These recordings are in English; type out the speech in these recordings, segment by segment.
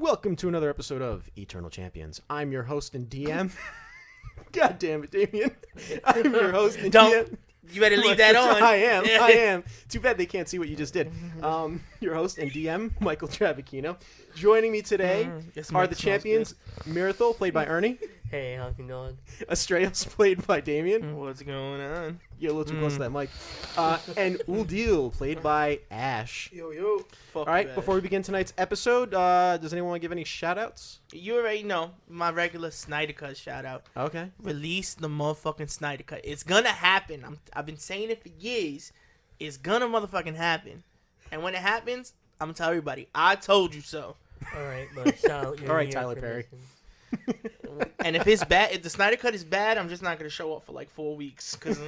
Welcome to another episode of Eternal Champions. I'm your host and DM. God damn it, Damien. I'm your host and DM. You better leave that on. I am. Too bad they can't see what you just did. Your host and DM, Michael Travachino. Joining me today are the champions, Mirthal, played by Ernie. Hey, how's it going? Astraios, played by Damien. What's going on? You're a little too close to that mic. And Uldil, played by Ash. Yo. All right, before we begin tonight's episode, does anyone want to give any shout-outs? You already know my regular Snyder Cut shout out. Okay. Release the motherfucking Snyder Cut. It's gonna happen. I've been saying it for years. It's gonna motherfucking happen. And when it happens, I'm gonna tell everybody, I told you so. Alright, but shout out. All right, Tyler Perry. And if it's bad, if the Snyder Cut is bad, I'm just not gonna show up for like 4 weeks. Cause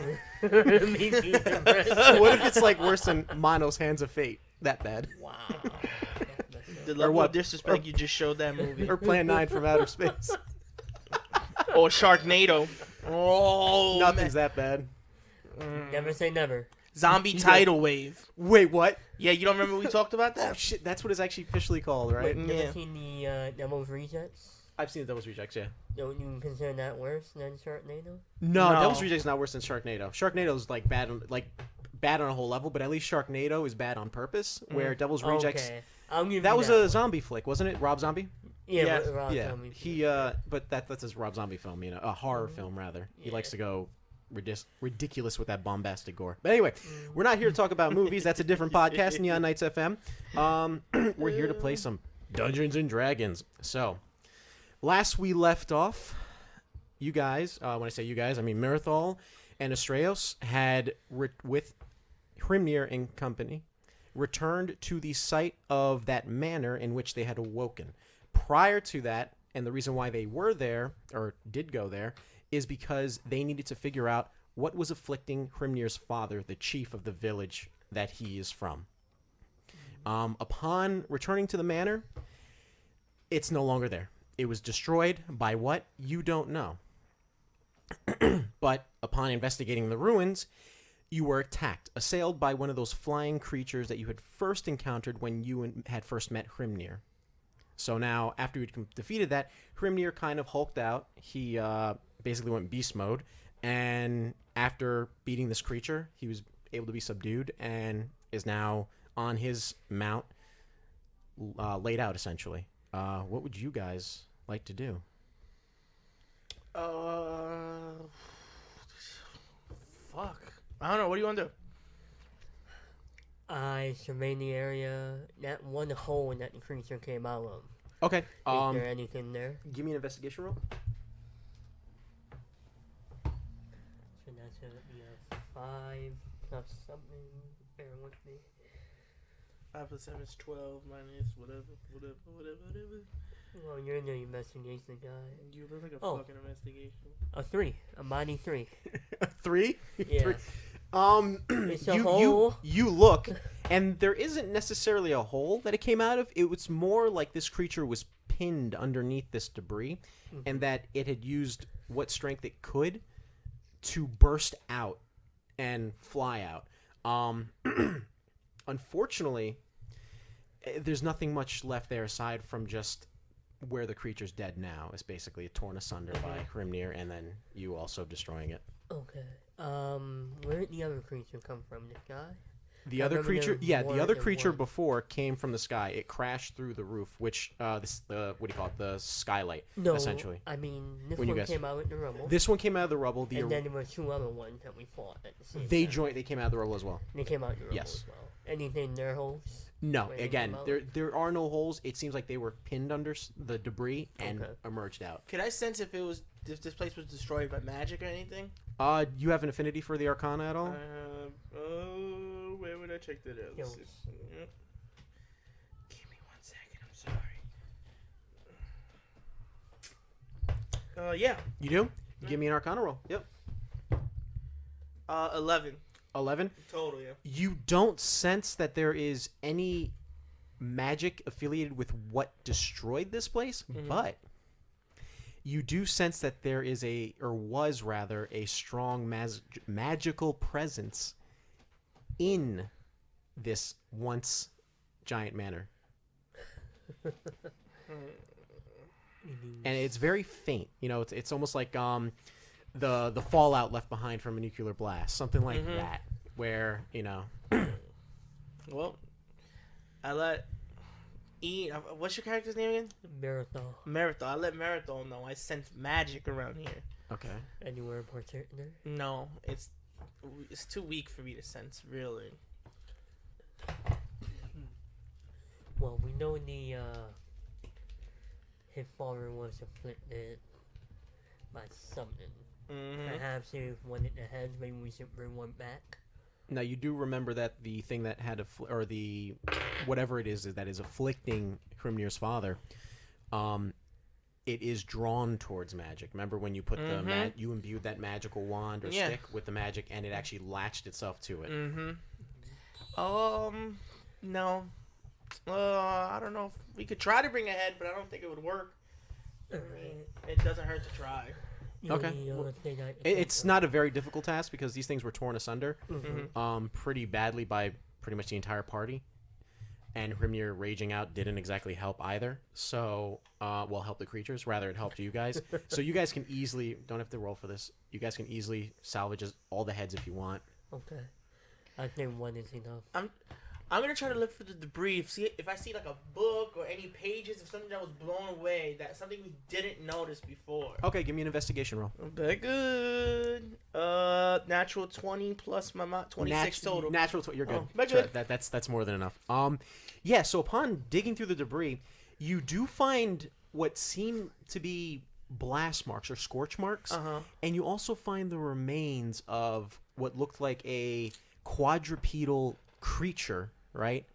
Me too. What if it's like worse than Mono's Hands of Fate? That bad. Wow. the level what? of disrespect you just showed that movie. Or Plan 9 from Outer Space. Or Sharknado. Oh, Nothing's that bad. Never say never. Zombie tidal wave. Wait, what? Yeah, you don't remember we talked about Oh, that? shit, that's what it's actually officially called, right? You Yeah. ever seen the Devil's Rejects? I've seen the Devil's Rejects, yeah. Don't you consider that worse than Sharknado? No, No. Devil's Rejects is not worse than Sharknado. Sharknado's like bad on a whole level, but at least Sharknado is bad on purpose, where Devil's Rejects... Okay. I'll give That you was that a one. zombie flick, wasn't it? Rob Zombie? Yeah, Yeah. but Rob Yeah. Zombie. He, but that's his Rob Zombie film, you know, a horror film, rather. He Yeah. likes to go ridiculous with that bombastic gore. But anyway, we're not here to talk about movies. That's a different podcast, Neon Nights FM. We're here to play some Dungeons and Dragons. So, last we left off, you guys, when I say you guys, I mean Mirthal and Astraios had, with Hrimnir and company, returned to the site of that manor in which they had awoken. Prior to that, and the reason why they were there, or did go there, is because they needed to figure out what was afflicting Hrimnir's father, the chief of the village that he is from. Upon returning to the manor, it's no longer there. It was destroyed by what? You don't know. But upon investigating the ruins, you were attacked, assailed by one of those flying creatures that you had first encountered when you had first met Hrimnir. So now, after you'd defeated that, Hrimnir kind of hulked out. He basically went beast mode, and after beating this creature, he was able to be subdued and is now on his mount, laid out, essentially. What would you guys like to do? Fuck. I don't know. What do you want to do? I surveyed the area, that one hole that the creature came out of. Okay. Is there anything there? Give me an investigation roll. So that's gonna be a 5 plus something. Bear with me. 5 plus 7 is 12 minus whatever. Well, you're the investigation guy. You look like a Oh. fucking investigation. A 3. A body 3. 3? Yeah. 3. It's a hole. You look, and there isn't necessarily a hole that it came out of. It was more like this creature was pinned underneath this debris, and that it had used what strength it could to burst out and fly out. Unfortunately, there's nothing much left there aside from just where the creature's dead now. It's basically torn asunder by Hrimnir, and then you also destroying it. Okay. Where did the other creature come from? This guy? The I other remember creature, there was the other more than creature one. before came from the sky. It crashed through the roof, which what do you call it? The skylight, No, essentially. I mean, this When you one guys- came out in the rubble. This one came out of the rubble. and then there were 2 other ones that we fought at the same They time. joined. They came out of the rubble as well. They came out in the rubble Yes. as well. Anything in their holes? No, When they again, came out? there are no holes. It seems like they were pinned under the debris and Okay. emerged out. Could I sense if this place was destroyed by magic or anything? You have an affinity for the Arcana at all? Where would I check that out? Yes. Yep. Give me 1 second. I'm sorry. Yeah. You do? Give me an Arcana roll. Yep. 11. 11. Total, yeah. You don't sense that there is any magic affiliated with what destroyed this place, but you do sense that there is was rather a strong magical presence in this once giant manor. and it's very faint. You know, it's almost like the fallout left behind from a nuclear blast, something like that, where you know. Well, I let what's your character's name again? Mirthal. Mirthal. I let Mirthal know I sense magic around here. Okay. Anywhere in particular? No, it's too weak for me to sense, really. Well, we know his father was afflicted by something. Perhaps if one in the head, maybe we should bring one back. Now you do remember that the thing that had or the whatever it is that is afflicting Hrimnir's father, it is drawn towards magic. Remember when you put you imbued that magical wand or stick with the magic, and it actually latched itself to it. No. I don't know if we could try to bring a head, but I don't think it would work. It doesn't hurt to try. Okay. It's not a very difficult task because these things were torn asunder pretty badly by pretty much the entire party. And Hrimnir raging out didn't exactly help either. So, help the creatures. Rather, it helped you guys. So you guys can easily, don't have to roll for this, you guys can easily salvage all the heads if you want. Okay. I think one is enough. I'm going to try to look for the debris. See if I see like a book or any pages of something that was blown away, that's something we didn't notice before. Okay, give me an investigation roll. Okay, good. Natural 20 plus my 26 total. Natural 20, you're good. Oh, good. That's more than enough. So upon digging through the debris, you do find what seem to be blast marks or scorch marks, and you also find the remains of what looked like a quadrupedal creature, right?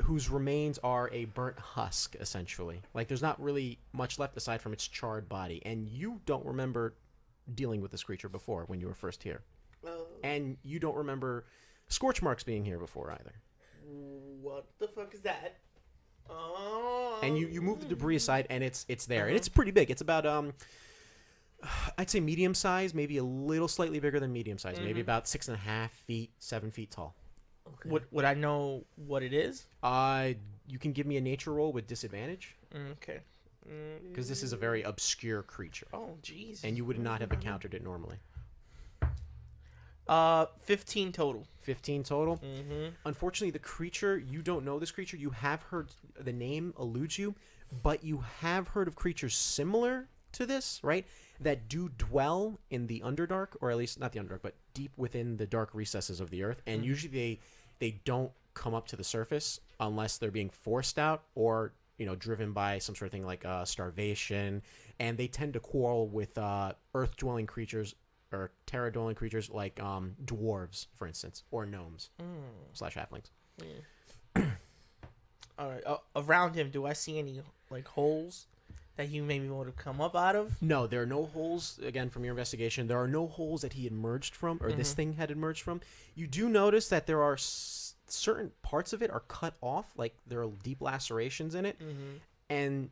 Whose remains are a burnt husk, essentially. Like, there's not really much left aside from its charred body, and you don't remember dealing with this creature before when you were first here. And you don't remember scorch marks being here before either. What the fuck is that? And you move the debris aside, and it's there, and it's pretty big. It's about I'd say medium size, maybe a little slightly bigger than medium size, maybe about 6.5 feet, 7 feet tall. Okay. Would I know what it is? You can give me a nature roll with disadvantage. Okay. Because this is a very obscure creature. Oh, jeez. And you would not have encountered it normally. 15 total. 15 total. Unfortunately, the creature, you don't know this creature. You have heard the name eludes you, but you have heard of creatures similar to this, right? That do dwell in the Underdark, or at least not the Underdark, but deep within the dark recesses of the earth. And usually they don't come up to the surface unless they're being forced out or, driven by some sort of thing like starvation. And they tend to quarrel with earth-dwelling creatures or terra-dwelling creatures like dwarves, for instance, or gnomes / halflings. All right. Around him, do I see any holes that he maybe would have come up out of? No, there are no holes. Again, from your investigation, there are no holes that he had emerged from, or this thing had emerged from. You do notice that there are certain parts of it are cut off, like there are deep lacerations in it, and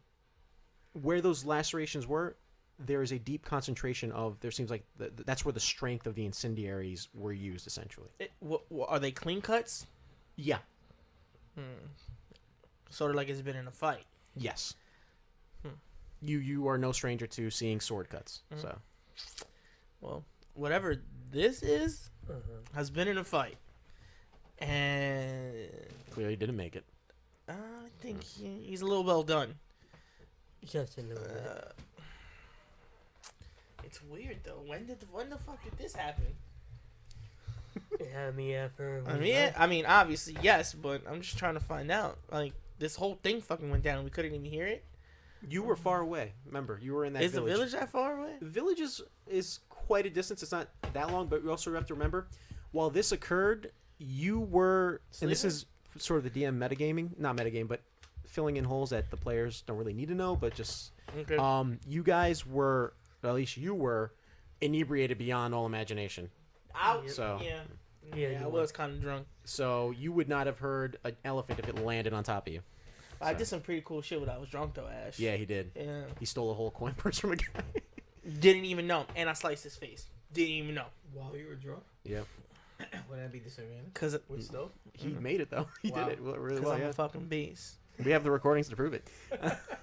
where those lacerations were, there is a deep concentration of. There seems like that's where the strength of the incendiaries were used, essentially. Are they clean cuts? Yeah. Sort of like it's been in a fight. Yes. You are no stranger to seeing sword cuts. So, well, whatever this is has been in a fight, and clearly didn't make it. I think he's a little well done. Just a little bit. It's weird though. When the fuck did this happen? I mean, obviously yes, but I'm just trying to find out. Like, this whole thing fucking went down. We couldn't even hear it. You were far away. Remember, you were in that village. Is the village that far away? The village is quite a distance. It's not that long, but you also have to remember, while this occurred, you were, and this is sort of the DM metagaming, not metagame, but filling in holes that the players don't really need to know, but just, you guys were, at least you were, inebriated beyond all imagination. I was kind of drunk. So you would not have heard an elephant if it landed on top of you. I did some pretty cool shit when I was drunk, though, Ash. Yeah, he did. Yeah. He stole a whole coin purse from a guy. Didn't even know. And I sliced his face. Didn't even know. While you were drunk? Yeah. Would that be disadvantage? Because with stuff? He made it, though. He did it really well. I'm a fucking beast. We have the recordings to prove it.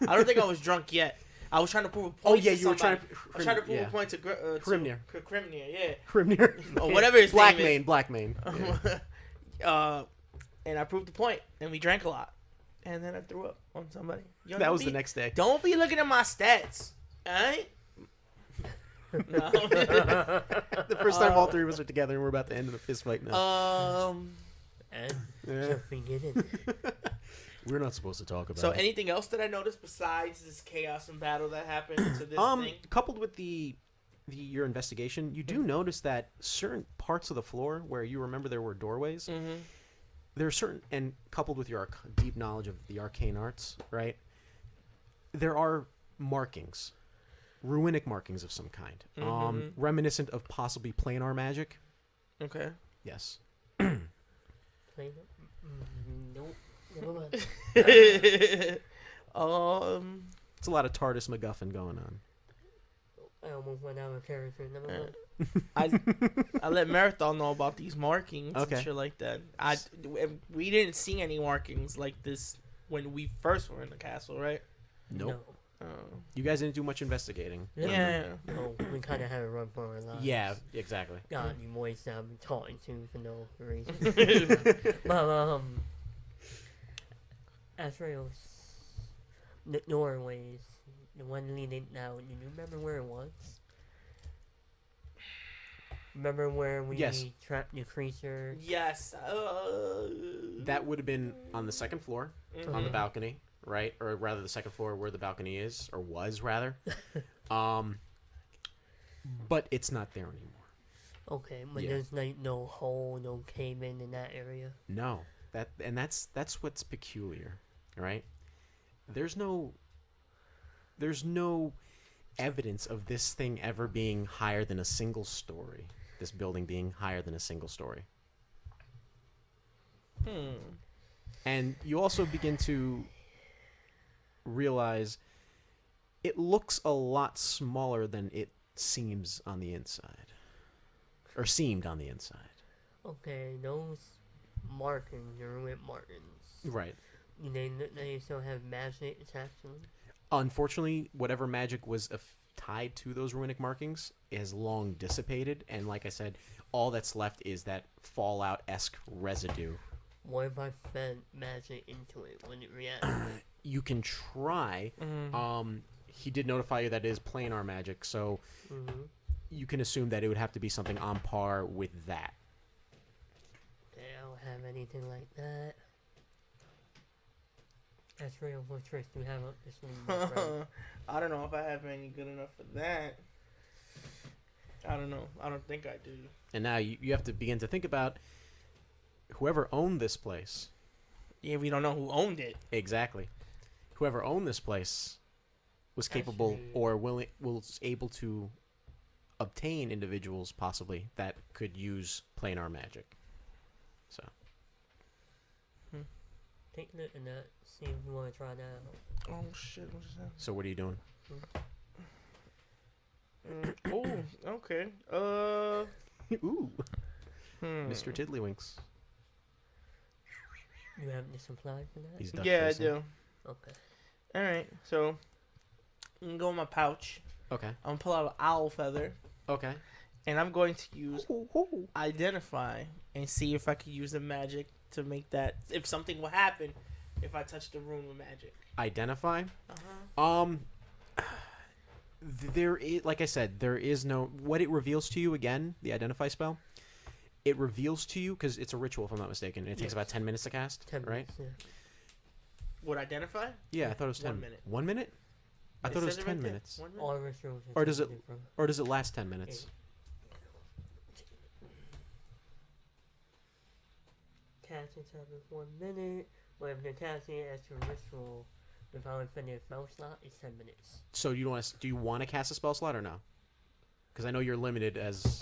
I don't think I was drunk yet. I was trying to prove a point. Oh yeah, to you were trying somebody. to. I was trying to prove yeah. a point to Hrimnir. Hrimnir, yeah. Hrimnir. Or whatever his Black name Mane. is. Black Mane. Yeah. And I proved the point, and we drank a lot, and then I threw up on somebody. Yo, That was the next day. Don't be looking at my stats, alright? No. The first time all three of us are together, and we're about to end in a fist fight now. And Yeah. just beginning. We're not supposed to talk about So it. anything else that I noticed besides this chaos and battle that happened to this thing? Coupled with your investigation, you do notice that certain parts of the floor where you remember there were doorways, Mm-hmm. there are certain, and coupled with your deep knowledge of the arcane arts, right? There are markings, ruinic markings of some kind, reminiscent of possibly planar magic. Okay. Yes. Nope. Never mind. It's a lot of TARDIS MacGuffin going on. I almost went out of character. Never mind. I let Mirthal know about these markings Okay. and shit like that. We didn't see any markings like this when we first were in the castle, right? Nope. You guys didn't do much investigating. Yeah. No, we kind of had a run for our lives. Yeah, exactly. God, you boys that I've been talking to for no reason. But, Astraios, the doorways, the one leading out, do you remember where it was? Remember where we Yes. trapped the creature? Yes. That would have been on the second floor, on the balcony, right? Or rather, the second floor where the balcony is, or was rather. But it's not there anymore. Okay, but Yeah. there's like no hole, no cave in that area. No, that's what's peculiar, right? There's no evidence of this thing ever being higher than a single story. This building being higher than a single story. And you also begin to realize it looks a lot smaller than it seems on the inside. Or seemed on the inside. Okay, those markings, the ruined markings, Right. they still have magic attached to them? Unfortunately, whatever magic was tied to those runic markings has long dissipated. And like I said, all that's left is that Fallout-esque residue. What if I fed magic into it? Would it react? You can try. He did notify you that it is planar magic, so you can assume that it would have to be something on par with that. Okay, I don't have anything like that. That's real. What tricks do you have up this sleeve, my friend? I don't know if I have any good enough for that. I don't know. I don't think I do. And now you have to begin to think about whoever owned this place. Yeah, we don't know who owned it. Exactly. Whoever owned this place was capable or was able to obtain individuals possibly that could use planar magic. So Take a look at that. See if you want to try that out. Oh shit! What is that? So what are you doing? Oh, okay. Ooh, Mr. Tiddlywinks. You have the supply for that? He's duck Yeah, facing. I do. Okay. All right, so I'm gonna go in my pouch. Okay. I'm gonna pull out an owl feather, Okay. and I'm going to use identify and see if I can use the magic to make that. If something will happen, if I touch the rune with magic. Identify. There is, like I said, there is no what it reveals to you again. The identify spell. It reveals to you because it's a ritual, if I'm not mistaken. It takes about 10 minutes to cast. 10 right? minutes, yeah. Would identify? Yeah, I thought it was 10 1 minute. 1 minute? I thought it was says 10 right there. minutes. 1 minute. All rituals are Or does it- different. Or does it last 10 minutes? Casting time is 1 minute. But if you're casting it as a ritual without infinite spell slot, it's 10 minutes. So you do you want to cast a spell slot or no? Because I know you're limited as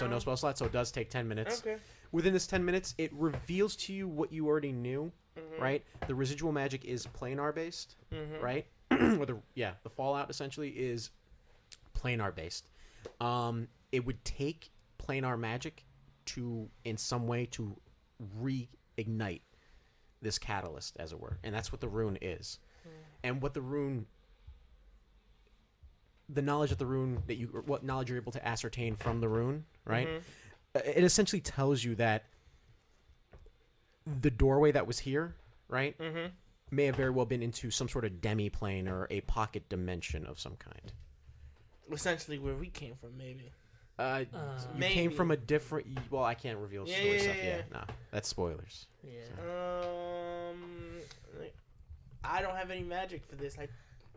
no spell slot, so it does take 10 minutes. Okay. Within this 10 minutes, it reveals to you what you already knew, right? The residual magic is planar based, right? Or the fallout essentially is planar based. It would take planar magic to in some way to reignite this catalyst, as it were, and that's what the rune is. And what the knowledge of the rune what knowledge you're able to ascertain from the rune, right? It essentially tells you that the doorway that was here, right, may have very well been into some sort of demi-plane or a pocket dimension of some kind. Essentially where we came from, maybe. You came from a different... Well, I can't reveal story stuff yet. No, that's spoilers. Yeah. So. I don't have any magic for this. I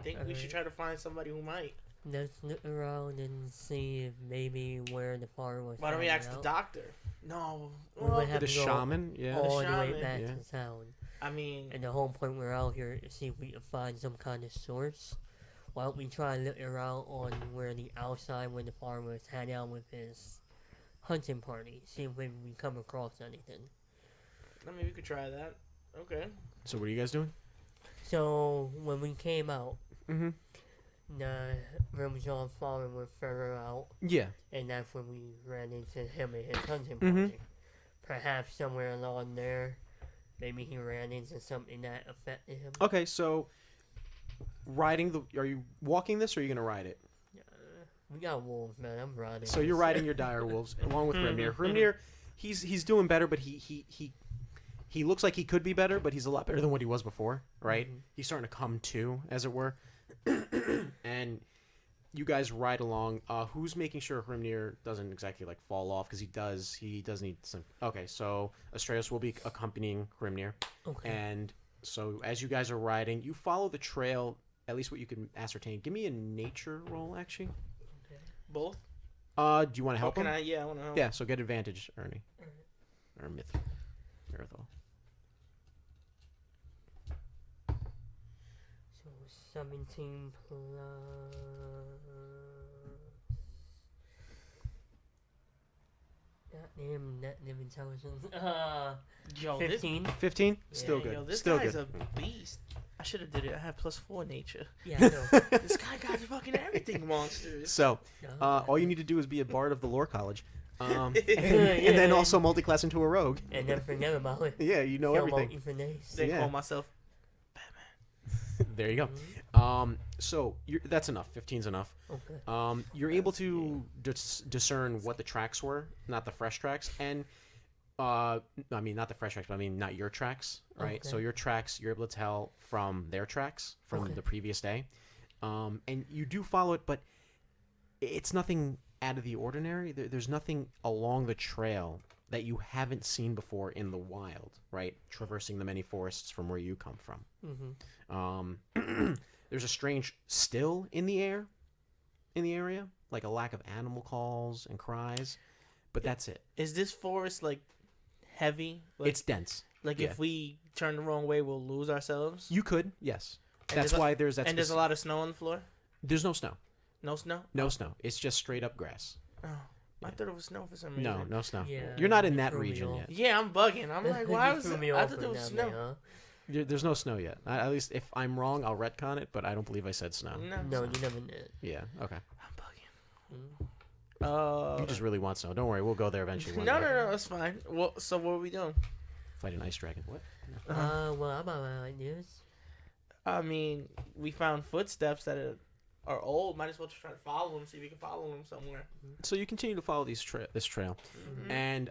think we should try to find somebody who might. Let's look around and see if maybe where the farm was. Why don't we ask the doctor? No. We would have The to go shaman? Yeah. all the shaman. way back Yeah. to town. I mean... And the whole point we're out here is see if we can find some kind of source. Why don't we try and look around on where the outside where the farmers hang out with his hunting party. See if we come across anything. I mean, we could try that. Okay. So what are you guys doing? So when we came out, Mm-hmm. the Rimshaw farm was further out, Yeah. and that's when we ran into him and his hunting Mhm. party. Perhaps somewhere along there, maybe he ran into something that affected him. Okay, so are you walking this or are you going to ride it? We got wolves, man. I'm riding. So you're riding your dire wolves along with Hrimnir. Hrimnir, he's doing better, but he looks like he could be better, but he's a lot better than what he was before, right? He's starting to come to, as it were. And you guys ride along. Who's making sure Hrimnir doesn't exactly like fall off? Because he does need some. Okay, so Astraios will be accompanying Hrimnir. Okay. And so as you guys are riding, you follow the trail. At least what you can ascertain. Give me a nature roll, actually. Both? Do you want to help him? Yeah, I want to help. Yeah, so get advantage, Ernie. Or Mirthal. So 17 plus. Goddamn intelligence. Yo, 15. 15? Still Yeah, good. Yo, this Still guy's good. a beast. I should have did it. I had +4 nature. Yeah, I know. This guy got fucking everything monsters. So, No, all you need to do is be a bard of the lore college. And Yeah, then yeah. also multi-class into a rogue. and then forget about it. Yeah, you know Kill everything. multi-finesse. They Yeah. call myself There you go. Mhm. So that's enough. 15's enough. Okay. You're able to discern what the tracks were, not the fresh tracks, and I mean not the fresh tracks, but I mean not your tracks, right? Okay. So your tracks, you're able to tell from their tracks from Okay. the previous day, and you do follow it, but it's nothing out of the ordinary. There's nothing along the trail that you haven't seen before in the wild, right? Traversing the many forests from where you come from. Mm-hmm. There's a strange still in the air, in the area, like a lack of animal calls and cries, but that's it. Is this forest like heavy? Like, It's dense. like yeah. if we turn the wrong way, we'll lose ourselves. You could, yes. And That's there's a- why there's that. And there's a lot of snow on the floor. There's no snow. No snow. No snow. It's just straight up grass. Oh, I Yeah. thought it was snow for some reason. No, no snow. Yeah, You're not in you that threw me region off. yet. Yeah, I'm bugging. I'm like, why You was threw it? me I off thought with there was that, snow. man, huh? There's no snow yet. At least if I'm wrong, I'll retcon it, but I don't believe I said snow. No, you never did. Yeah. Okay. I'm bugging. Mm. You just really want snow. Don't worry. We'll go there eventually. one No, day. no, that's fine. Well, so what are we doing? Fight an ice dragon. What? Well, I'm about like this. I mean, we found footsteps that are old. Might as well just try to follow them. See if we can follow them somewhere. So you continue to follow this trail, Mhm. and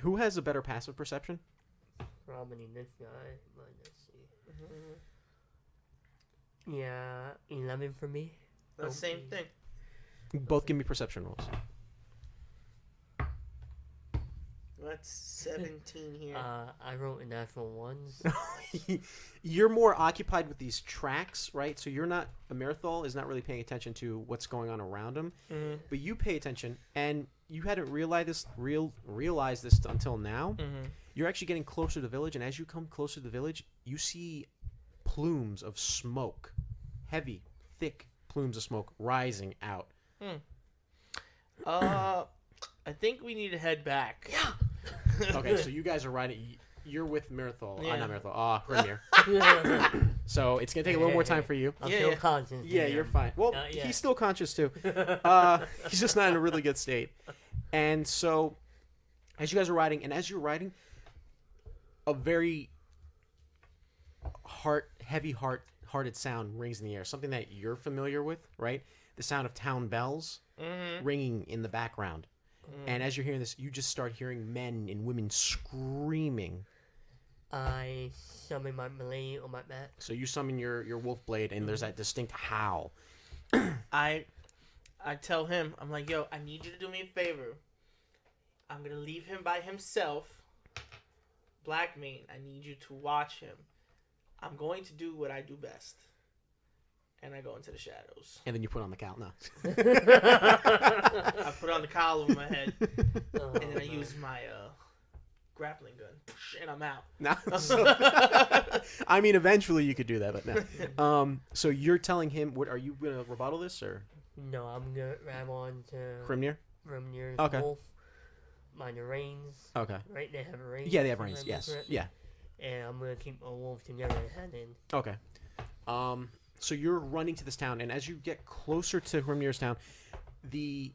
who has a better passive perception? Probably this guy, but let's see. Mhm. Yeah, 11 for me. That's the same Okay. thing. Both give me perception rolls. That's 17 here. I wrote a natural ones. You're more occupied with these tracks, right? So you're not. Mirthal is not really paying attention to what's going on around him, Mhm. but you pay attention, and you hadn't realized this until now. Mhm. You're actually getting closer to the village, and as you come closer to the village, you see plumes of smoke, heavy, thick plumes of smoke rising out. I think we need to head back. Yeah. Okay, so you guys are riding. You're with Mirthal. Yeah. Not Mirthal. Hrimnir. So it's gonna take a little more time for you. I'm Yeah, still yeah. conscious. Yeah, you're fine. Well, yeah. he's still conscious too. He's just not in a really good state. And so, as you guys are riding, a very hearted sound rings in the air. Something that you're familiar with, right? The sound of town bells ringing in the background. And as you're hearing this, you just start hearing men and women screaming. I summon my blade on my back. So you summon your wolf blade, and there's that distinct howl. I tell him, I'm like, yo, I need you to do me a favor. I'm gonna leave him by himself. Blackmane, I need you to watch him. I'm going to do what I do best. And I go into the shadows. And then you put on the cowl. No. I put on the cowl over my head. And then I use my grappling gun. And I'm out. No. I mean, eventually you could do that, but no. So you're telling him, what are you going to rebuttal this, or? No, I'm going to grab on to Hrimnir? Hrimnir's Okay. wolf. Mine are reins. Okay. Right? They have reins. Yeah, they have reins. Yes. Yeah. And I'm going to keep a wolf together and in. Okay. So you're running to this town, and as you get closer to Hrimnir's town, the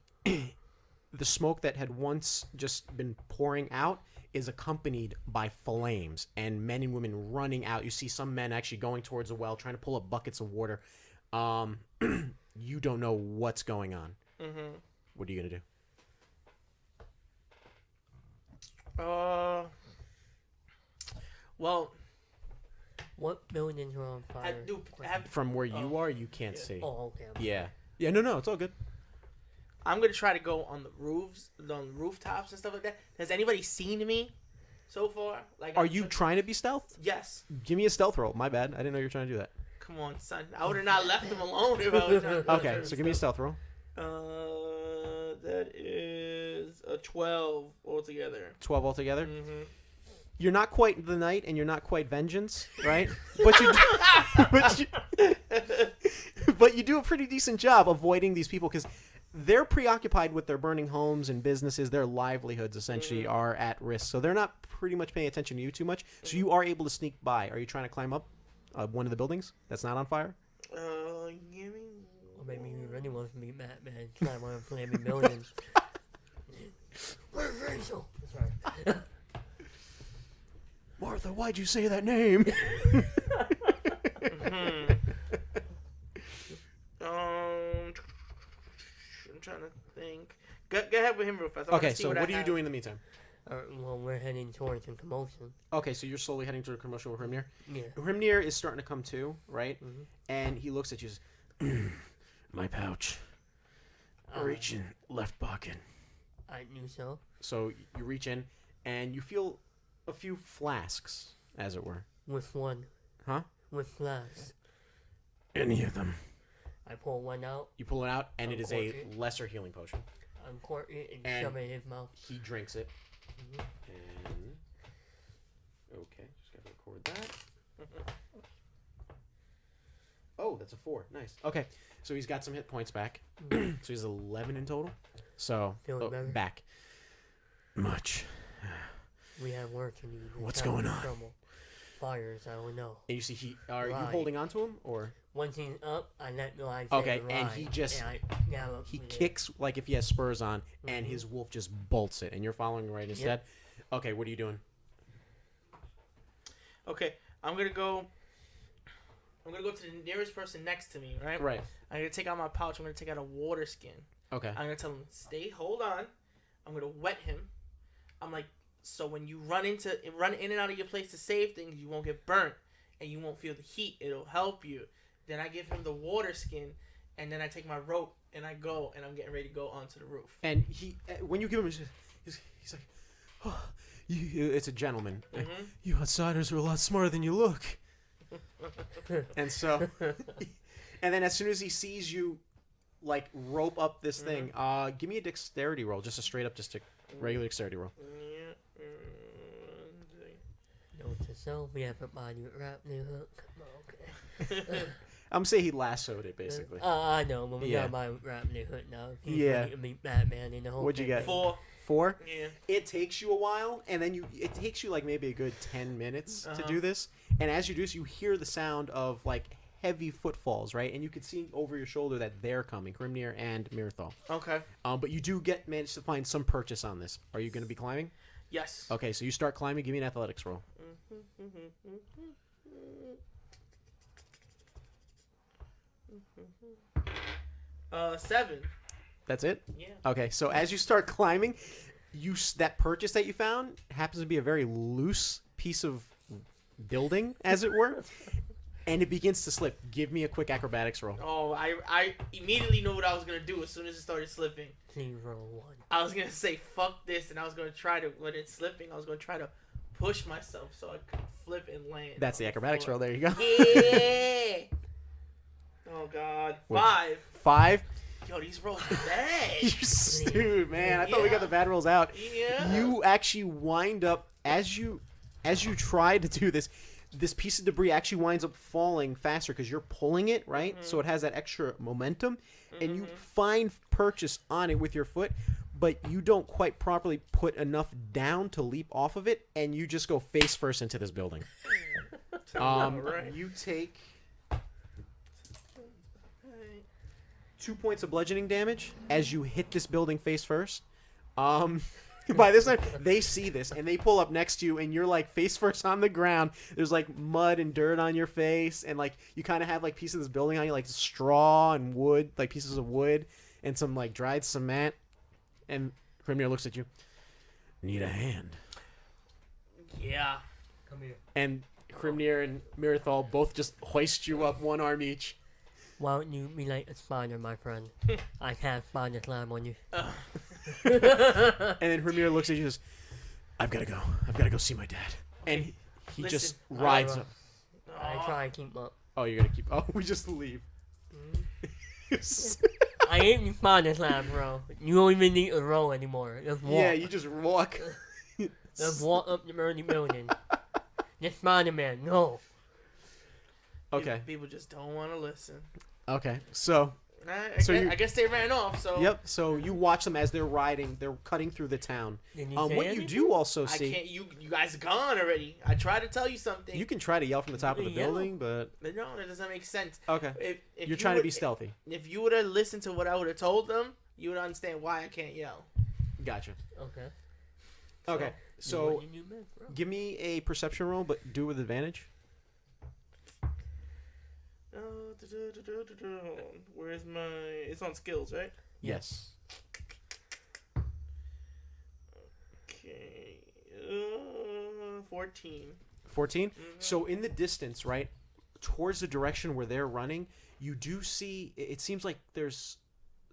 smoke that had once just been pouring out is accompanied by flames and men and women running out. You see some men actually going towards a well, trying to pull up buckets of water. You don't know what's going on. Mm-hmm. What are you gonna do? Well, what buildings are on fire? From where you are, you can't see. Oh, okay. Yeah. No, it's all good. I'm gonna try to go on the roofs, on rooftops and stuff like that. Has anybody seen me so far? Like, Are you trying to be stealth? Yes. Give me a stealth roll. My bad. I didn't know you were trying to do that. Come on, son. I would have not left him alone if I was trying to. Okay, so give me a stealth roll. That is a 12 altogether. 12 altogether. Mm-hmm. You're not quite the knight, and you're not quite vengeance, right? But you do a pretty decent job avoiding these people because they're preoccupied with their burning homes and businesses. Their livelihoods essentially are at risk, so they're not pretty much paying attention to you too much. So you are able to sneak by. Are you trying to climb up one of the buildings that's not on fire? Give me. Or maybe you really want to be Batman. Climb on flaming buildings. Where's Rachel? Sorry. Martha, why'd you say that name? I'm trying to think. Go ahead with him real fast. Okay, so what are you doing in the meantime? Well, we're heading towards a commotion. Okay, so you're slowly heading to a commotion with Hrimnir? Yeah. Hrimnir is starting to come to, right? Mm-hmm. And he looks at you and says, my pouch. Reach in, left pocket. I knew so. So you reach in, and you feel a few flasks, as it were. With one. Huh? With flasks. Any of them. I pull one out. You pull it out, and it is a Uncork it. lesser healing potion. Uncork it and And shove it in his mouth. He drinks it. Mhm. And okay, just gotta record that. Oh, that's a 4. Nice. Okay, so he's got some hit points back. So he's 11 in total. So Feeling better? back. Much. We have work to do. What's going on? Trouble. Fires, I don't know. And you see, are you Right. holding on to him or? Once he's up, I let the line Okay, and he just he kicks like if he has spurs on, and his wolf just bolts it, and you're following right instead. Okay, what are you doing? Okay, I'm gonna go to the nearest person next to me, right? Right. I'm gonna take out my pouch. I'm gonna take out a water skin. Okay. I'm gonna tell him, hold on. I'm gonna wet him. I'm like, so when you run in and out of your place to save things, you won't get burnt and you won't feel the heat. It'll help you. Then I give him the water skin, and then I take my rope and I go, and I'm getting ready to go onto the roof. And when you give him, he's like, oh, it's a gentleman. Mm-hmm. You outsiders are a lot smarter than you look. And so, and then as soon as he sees you, like rope up this thing, give me a dexterity roll, just a straight up, just a regular dexterity roll. Note to self, we have a body with wrap new hook. Okay. I'm saying he lassoed it basically. I know, but we Yeah. got my wrap new hook now. He's Yeah. ready to meet Batman in the whole What'd you thing. get? 4. 4? Yeah. It takes you a while, and then it takes you like maybe a good 10 minutes to do this. And as you do this, you hear the sound of like heavy footfalls, right? And you can see over your shoulder that they're coming, Hrimnir and Mirthal. Okay. But you do manage to find some purchase on this. Are you going to be climbing? Yes. Okay, so you start climbing. Give me an athletics roll. Seven. That's it? Yeah. Okay, so as you start climbing, that purchase that you found happens to be a very loose piece of building, as it were, and it begins to slip. Give me a quick acrobatics roll. Oh, I immediately knew what I was gonna do as soon as it started slipping. Please roll 1. I was gonna say fuck this, and I was gonna try to, when it's slipping, I was gonna try to push myself so I could flip and land. That's the acrobatics roll. There you go. Yeah. Oh god. Wait. 5. 5. Yo, these rolls are bad. Dude, man, I thought we got the bad rolls out. Yeah. You actually wind up as you try to do this piece of debris actually winds up falling faster because you're pulling it, right? Mm-hmm. So it has that extra momentum, and you find purchase on it with your foot, but you don't quite properly put enough down to leap off of it, and you just go face first into this building. Right. You take 2 points of bludgeoning damage as you hit this building face first. By this time, they see this, and they pull up next to you, and you're, like, face first on the ground. There's, like, mud and dirt on your face, and, like, you kind of have, like, pieces of this building on you, like straw and wood, like, pieces of wood, and some, like, dried cement. And Hrimnir looks at you. Need a hand. Yeah. Come here. And Hrimnir and Mirthal both just hoist you up, one arm each. Why don't you be like a spider, my friend? I can't find a climb on you. And then Hrimnir looks at you and says, I've got to go see my dad. And he just Listen. rides up. I try and keep up. Oh, you're going to keep... Oh, we just leave. I ain't even find a climb, bro. You don't even need a roll anymore. Just walk. Yeah, you just walk. Just walk up the burning building. Just Spider-Man, no. Okay. People just don't want to listen. Okay, so... I guess they ran off, so... Yep, so you watch them as they're riding. They're cutting through the town. Did you What say you anything? do also I see... can't... You guys are gone already. I tried to tell you something. You can try to yell from the top of the Yeah. building, but... No, that doesn't make sense. Okay. If You're trying to be stealthy. If you would have listened to what I would have told them, you would understand why I can't yell. Gotcha. Okay. Okay, so What you do, man, bro? give me a perception roll, but do it with advantage. Where's my... It's on skills, right? Yes. Okay. 14. 14? So in the distance, right, towards the direction where they're running, you do see... It seems like there's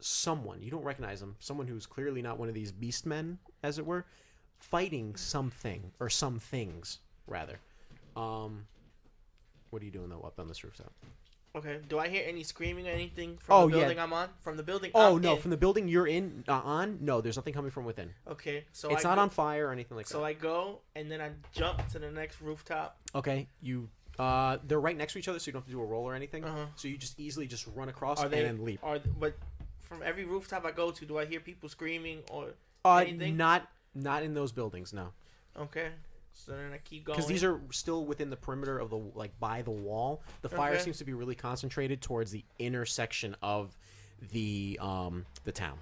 someone, you don't recognize them, someone who's clearly not one of these beast men, as it were, fighting something, or some things, rather. What are you doing, though, up on this rooftop? Okay. Do I hear any screaming or anything from the building I'm on? From the building I'm in? From the building you're in, on? No, there's nothing coming from within. Okay. So It's not on fire or anything like that. So I go, and then I jump to the next rooftop. Okay, you... they're right next to each other, so you don't have to do a roll or anything. Uh-huh. So you just easily just run across Are they... and then leap. But from every rooftop I go to, do I hear people screaming or anything? Not in those buildings, no. Okay. So then I keep going. Because these are still within the perimeter of the, like, by the wall. The fire Okay. seems to be really concentrated towards the inner section of the town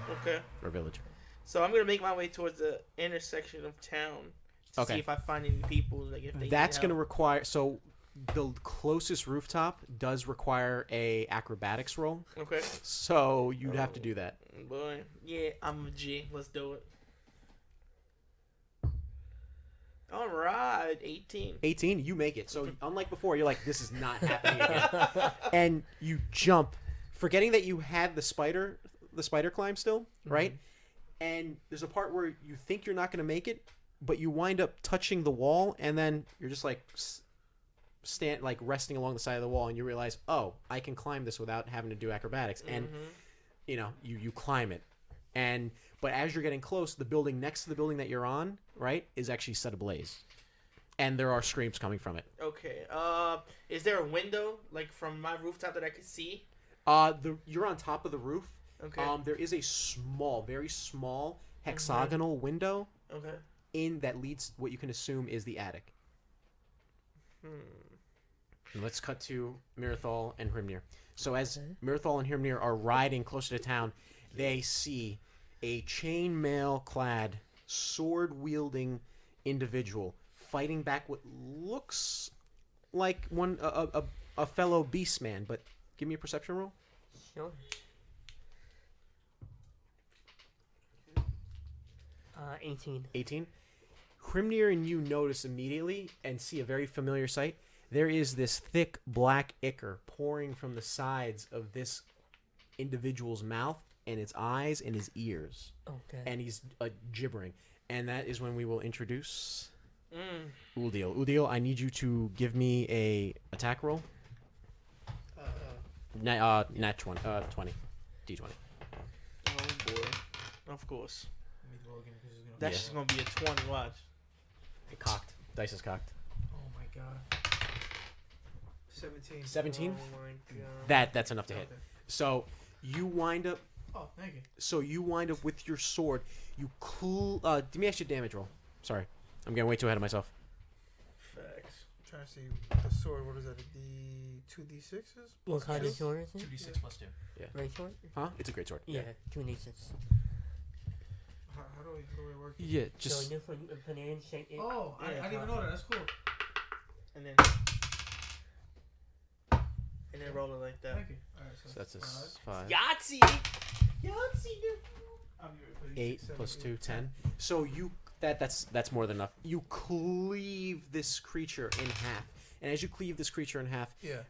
Okay. or village. So I'm gonna make my way towards the intersection of town to Okay. see if I find any people. Like if they That's need going to help. require... So the closest rooftop does require a acrobatics roll. Okay. So you'd have to do that. Boy, yeah, I'm a G. Let's do it. All right, 18. 18, you make it. So unlike before, you're like, this is not happening again. And you jump, forgetting that you had the spider climb still, right? And there's a part where you think you're not going to make it, but you wind up touching the wall, and then you're just like resting along the side of the wall, and you realize, oh, I can climb this without having to do acrobatics. And you climb it. But as you're getting close, the building next to the building that you're on, right, is actually set ablaze. And there are screams coming from it. Okay. Is there a window like from my rooftop that I could see? You're on top of the roof. Okay. There is a small, very small hexagonal window Okay. in that leads what you can assume is the attic. And let's cut to Mirthal and Hrimnir. So as Mirthal and Hrimnir are riding closer to town, they see a chainmail-clad, sword-wielding individual fighting back what looks like a fellow beast man, but give me a perception roll. Sure. 18. 18. Hrimnir and you notice immediately and see a very familiar sight. There is this thick black ichor pouring from the sides of this individual's mouth and its eyes and his ears. Okay. And he's gibbering. And that is when we will introduce Uldil. Uldil, I need you to give me a attack roll. Nat 20. 20. D20. Oh boy. Of course. That's Yeah. just gonna be a 20. Watch. It cocked. Dice is cocked. Oh my god. 17. 17? Oh my god. That's enough to hit. Okay. So you wind up. Oh, thank you. So you wind up with your sword. You give me extra damage roll. Sorry, I'm getting way too ahead of myself. Facts. I'm trying to see the sword. What is that? The 2d6s? What kind of Yes. sword is it? 2d6 plus 2. Great sword? Huh? It's a great sword. Yeah, 2d6. How do we work? Yeah. So Just. this one you can put in, shake it. Oh, I Yeah, didn't even know that. That's cool. And then roll it like that. Thank you. Alright, so So that's a 5. 5. Yahtzee. Yahtzee, dude. I'm here for 8 7, plus 8, 2, 10. So you that's more than enough. You cleave this creature in half, and as you cleave this creature in half, Yeah.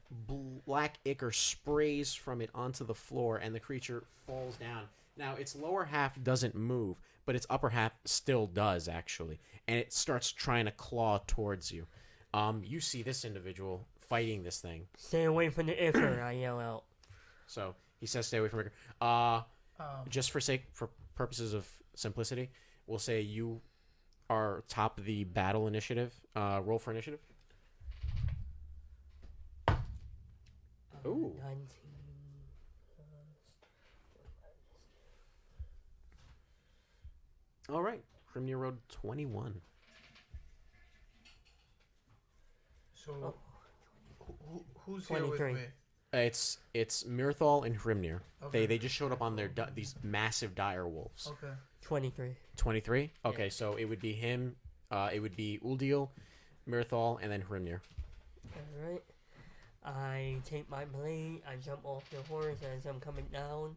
black ichor sprays from it onto the floor, and the creature falls down. Now its lower half doesn't move, but its upper half still does actually, and it starts trying to claw towards you. You see this individual fighting this thing. Stay away from the ichor, I yell out. So he says, "Stay away from ichor." Just for purposes of simplicity, we'll say you are top the battle initiative. Roll for initiative. Ooh. 19. All right. Hrimnir rolled 21. So, who's here with 23. me? It's Mirthal and Hrimnir. Okay. They just showed up on their these massive dire wolves. Okay. 23. 23. Okay, Yeah. so it would be him. It would be Uldil, Mirthal, and then Hrimnir. Alright. I take my blade, I jump off the horse as I'm coming down.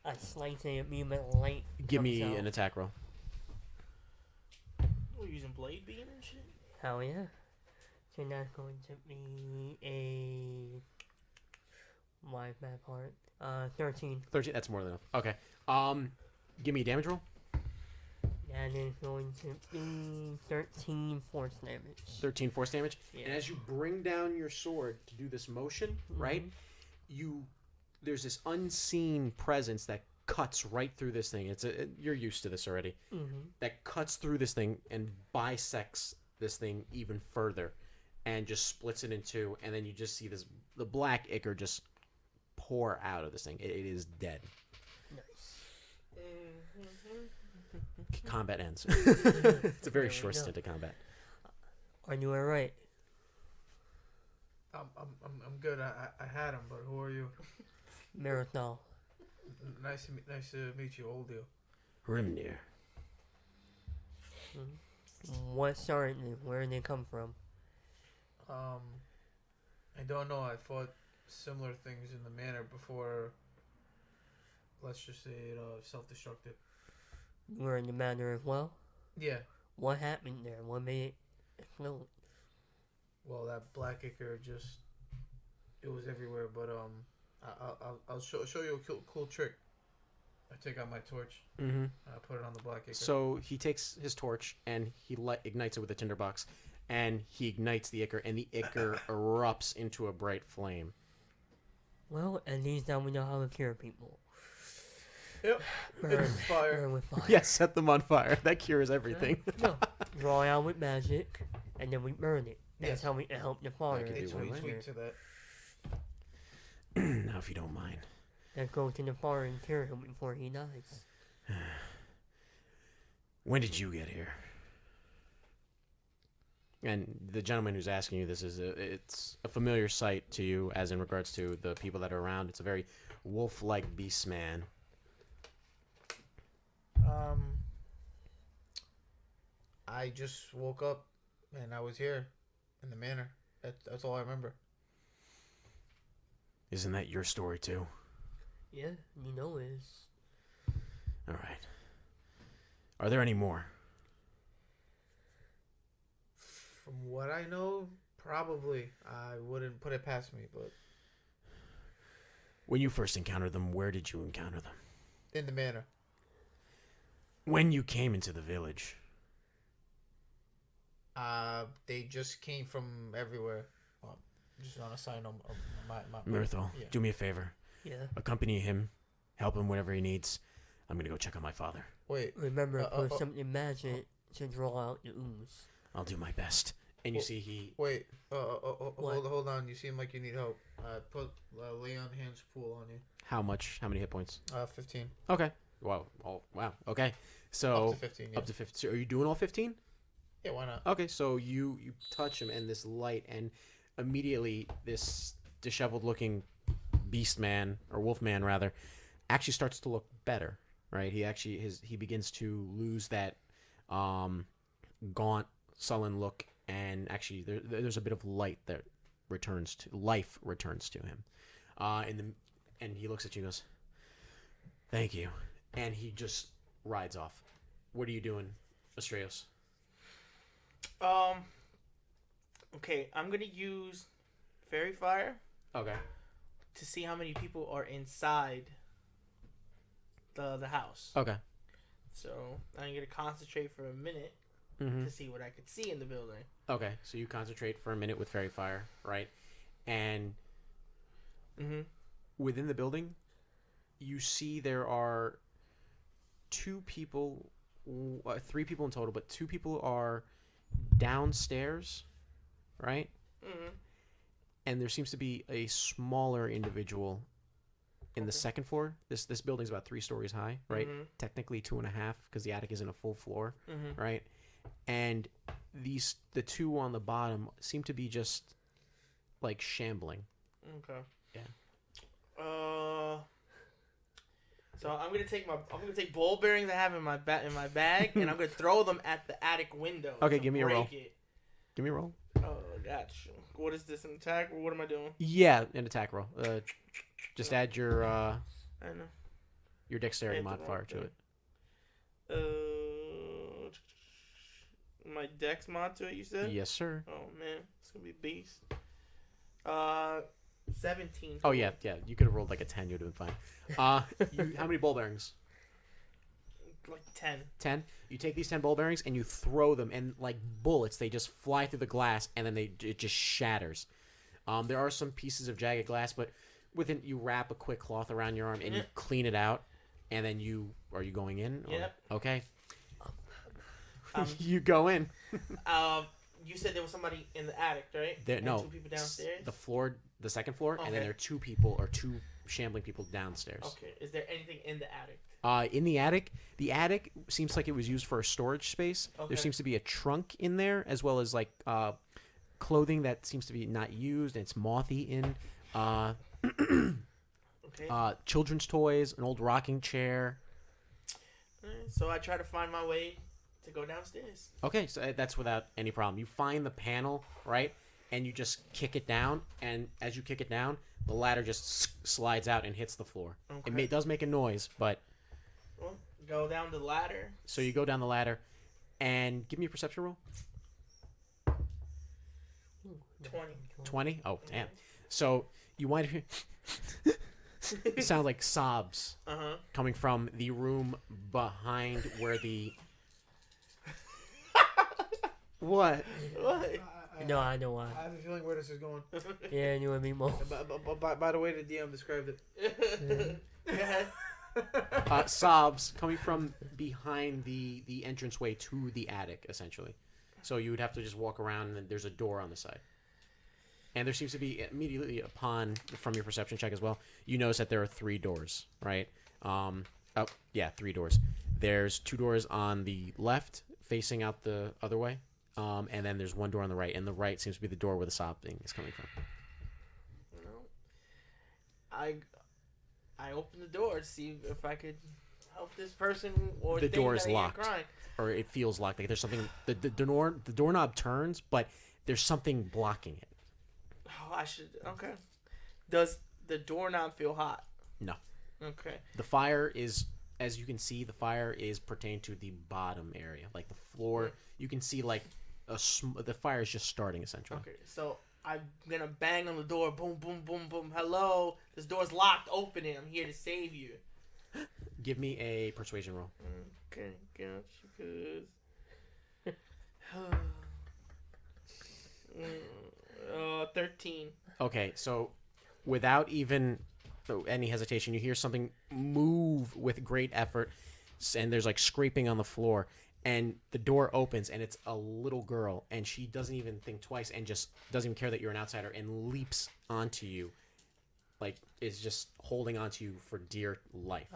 I slice it at me with light. Give me comes out. an attack roll. We're using blade beam and shit. Hell yeah. So that's going to be a. My bad part. 13. 13. That's more than enough. Okay. Give me a damage roll. That is going to be 13 force damage. 13 force damage. Yeah. And as you bring down your sword to do this motion, right? There's this unseen presence that cuts right through this thing. You're used to this already. That cuts through this thing and bisects this thing even further, and just splits it in two. And then you just see the black ichor just pour out of this thing. It is dead. Nice. Combat ends. It's a very There we short go. stint of combat. Are you alright? I'm good. I had him, but who are you? Mirthal. Nice to meet you, old deal. Hrimnir. What started them? Where did they come from? I don't know. I fought similar things in the manor before. Let's just say it self-destructed. You were in the manor as well? Yeah. What happened there? What made it explode? Well, that black ichor it was everywhere. But I'll show you a cool trick. I take out my torch. Mm-hmm. I put it on the black ichor. So he takes his torch and he ignites it with a tinderbox, and he ignites the ichor, and the ichor erupts into a bright flame. Well, at least now we know how to cure people. Yep. Burn, Fire. burn with fire. Yes, set them on fire. That cures everything. No, draw it out with magic, and then we burn it. That's Yes. how we can help the fire. could be It's one sweet, way. sweet to that. Now, if you don't mind. Let's go to the fire and cure him before he dies. When did you get here? And the gentleman who's asking you this it's a familiar sight to you, as in regards to the people that are around. It's a very wolf-like beast man. I just woke up and I was here in the manor. That's all I remember. Isn't that your story too? Yeah, you know is. All right. Are there any more? From what I know, probably. I wouldn't put it past me, but When you first encountered them, where did you encounter them? in the manor. When you came into the village. They just came from everywhere. Just on a sign on my Mirthal, yeah. do me a favor. Yeah. Accompany him. Help him whatever he needs. I'm gonna go check on my father. Wait, Remember, put something magic to draw out the ooze. I'll do my best. And you see he... wait. What? Hold on. You seem like you need help. Put Leon Hand's pool on you. How much? How many hit points? 15. Okay. Wow. Oh, wow. Okay. So... Up to 15, yeah. Up to 15. So are you doing all 15? Yeah, why not? Okay, so you touch him and this light, and immediately this disheveled looking beast man, or wolf man rather, actually starts to look better, right? He begins to lose that gaunt, sullen look, and actually there's a bit of light that life returns to him. And he looks at you and goes, "Thank you." And he just rides off. What are you doing, Astraios? Okay, I'm gonna use fairy fire Okay. to see how many people are inside the house. Okay. So I'm gonna concentrate for a minute Mm-hmm. to see what I could see in the building. Okay, so you concentrate for a minute with fairy fire, right? And Mm-hmm. within the building, you see there are three people in total, but two people are downstairs, right? Mm-hmm. And there seems to be a smaller individual in the second floor. This building's about 3 stories high, right? Mm-hmm. Technically 2.5 because the attic isn't a full floor, Mm-hmm. right? And the two on the bottom seem to be just like shambling. Okay. Yeah. So I'm gonna take ball bearings I have in my bag, and I'm gonna throw them at the attic window. Okay, to give me a roll. break it. Give me a roll. Oh, gotcha. What is this, an attack, or what am I doing? Yeah, an attack roll. Just add your I don't know. dexterity Add the modifier roll, to it. My dex mod to it, you said? Yes, sir. Oh man, it's gonna be beast. 17. Oh yeah. You could have rolled like a 10. You'd have been fine. How many ball bearings? Like 10. 10. You take these 10 ball bearings and you throw them, and like bullets, they just fly through the glass, and then it just shatters. There are some pieces of jagged glass, but you wrap a quick cloth around your arm and you clean it out, and then are you going in? Yep. Okay. You go in. You said there was somebody in the attic, right? No. 2 people downstairs. The second floor, and then Okay. there are 2 shambling people downstairs. Okay. Is there anything in the attic? In the attic seems like it was used for a storage space. Okay. There seems to be a trunk in there, as well as like clothing that seems to be not used, and it's mothy in. Okay. Children's toys, an old rocking chair. Alright, so I try to find my way to go downstairs. Okay, so that's without any problem. You find the panel, right, and you just kick it down, and as you kick it down, the ladder just slides out and hits the floor. Okay. It does make a noise, but... Well, go down the ladder. So you go down the ladder, and give me a perception roll. 20. 20? Oh, damn. So you wind up... It sounds like sobs Uh-huh. coming from the room behind where the... What? What? No, I know why. I have a feeling where this is going. Yeah, you want me more? By the way, the DM described it. Go ahead. Sobs coming from behind the entranceway to the attic, essentially. So you would have to just walk around, and then there's a door on the side. And there seems to be, immediately from your perception check as well, you notice that there are 3 doors, right? 3 doors. There's 2 doors on the left, facing out the other way. And then there's 1 door on the right, and the right seems to be the door where the sobbing is coming from. I opened the door to see if I could help this person or The thing door that is I hear locked. crying. Or it feels like there's something... The doorknob turns, but there's something blocking it. Oh, I should. Okay. Does the doorknob feel hot? No. Okay. The fire is, as you can see, the fire is pertained to the bottom area, like the floor. You can see like the fire is just starting essentially. Okay. So I'm gonna bang on the door. Boom, boom, boom, boom. Hello. This door's locked. Open it. I'm here to save you. Give me a persuasion roll. Okay. Got you. 13. Okay, so without even any hesitation, you hear something move with great effort, and there's like scraping on the floor, and the door opens, and it's a little girl, and she doesn't even think twice, and just doesn't even care that you're an outsider, and leaps onto you, like is just holding onto you for dear life.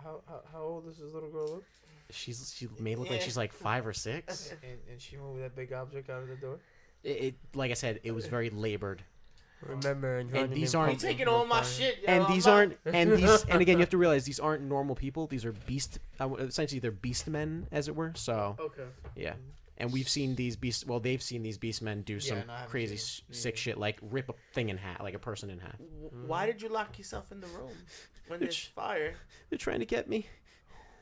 How old does this little girl look? She may look like she's like 5 or 6. And she moved that big object out of the door? It like I said, it was very labored. Remember, And these aren't- You taking all my shit, yo. And I'm these not- aren't, and these, and again, you have to realize these aren't normal people. These are essentially they're beast men, as it were. So Okay. yeah, and we've seen these beast. Well, they've seen these beast men do some no, I haven't crazy seen it. sick shit, like rip a thing in half, like a person in half. Why did you lock yourself in the room when there's fire? They're trying to get me,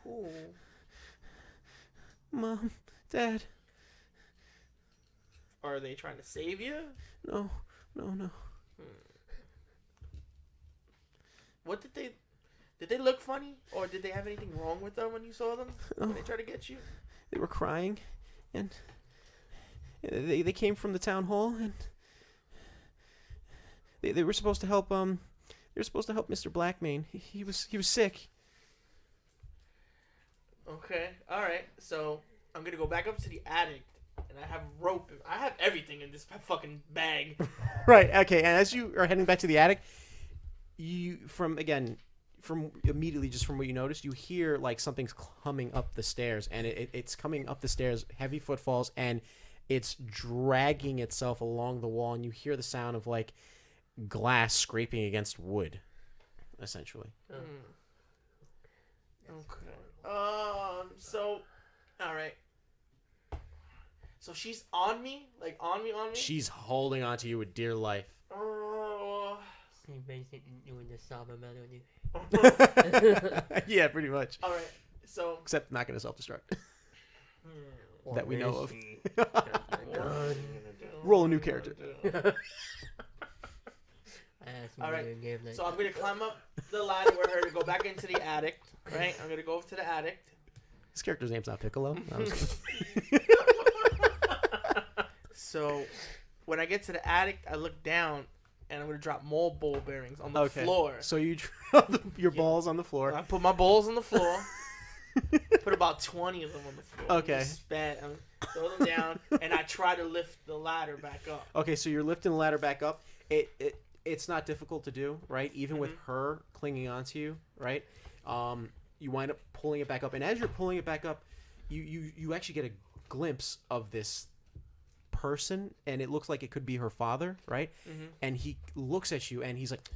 Ooh. Mom, Dad. Are they trying to save you? No. What did they look funny, or did they have anything wrong with them when you saw them when they tried to get you? They were crying, and they came from the town hall, and they were supposed to help. They were supposed to help Mr. Blackmane. He was sick. Okay, all right. So I'm gonna go back up to the attic, and I have rope. I have everything in this fucking bag. Right. Okay. And as you are heading back to the attic, from immediately just from what you noticed, you hear like something's coming up the stairs, and it's coming up the stairs, heavy footfalls, and it's dragging itself along the wall, and you hear the sound of like glass scraping against wood, essentially. Okay. So, all right. So she's on me, like on me. She's holding on to you with dear life. Oh. See, basically doing the Saberman on you. Yeah, pretty much. All right. So. Except not going to self-destruct. That we know of. Roll a new character. All right. So I'm gonna climb up the ladder with her to go back into the attic. Right. I'm gonna go over to the attic. His character's name's not Piccolo. So when I get to the attic, I look down, and I'm gonna drop more ball bearings on the floor. So you drop your balls on the floor. I put my balls on the floor. Put about 20 of them on the floor. Okay. Throw them down, and I try to lift the ladder back up. Okay, so you're lifting the ladder back up. It's not difficult to do, right? Even with her clinging onto you, right? You wind up pulling it back up, and as you're pulling it back up, you actually get a glimpse of this person, and it looks like it could be her father, right? And he looks at you, and he's like,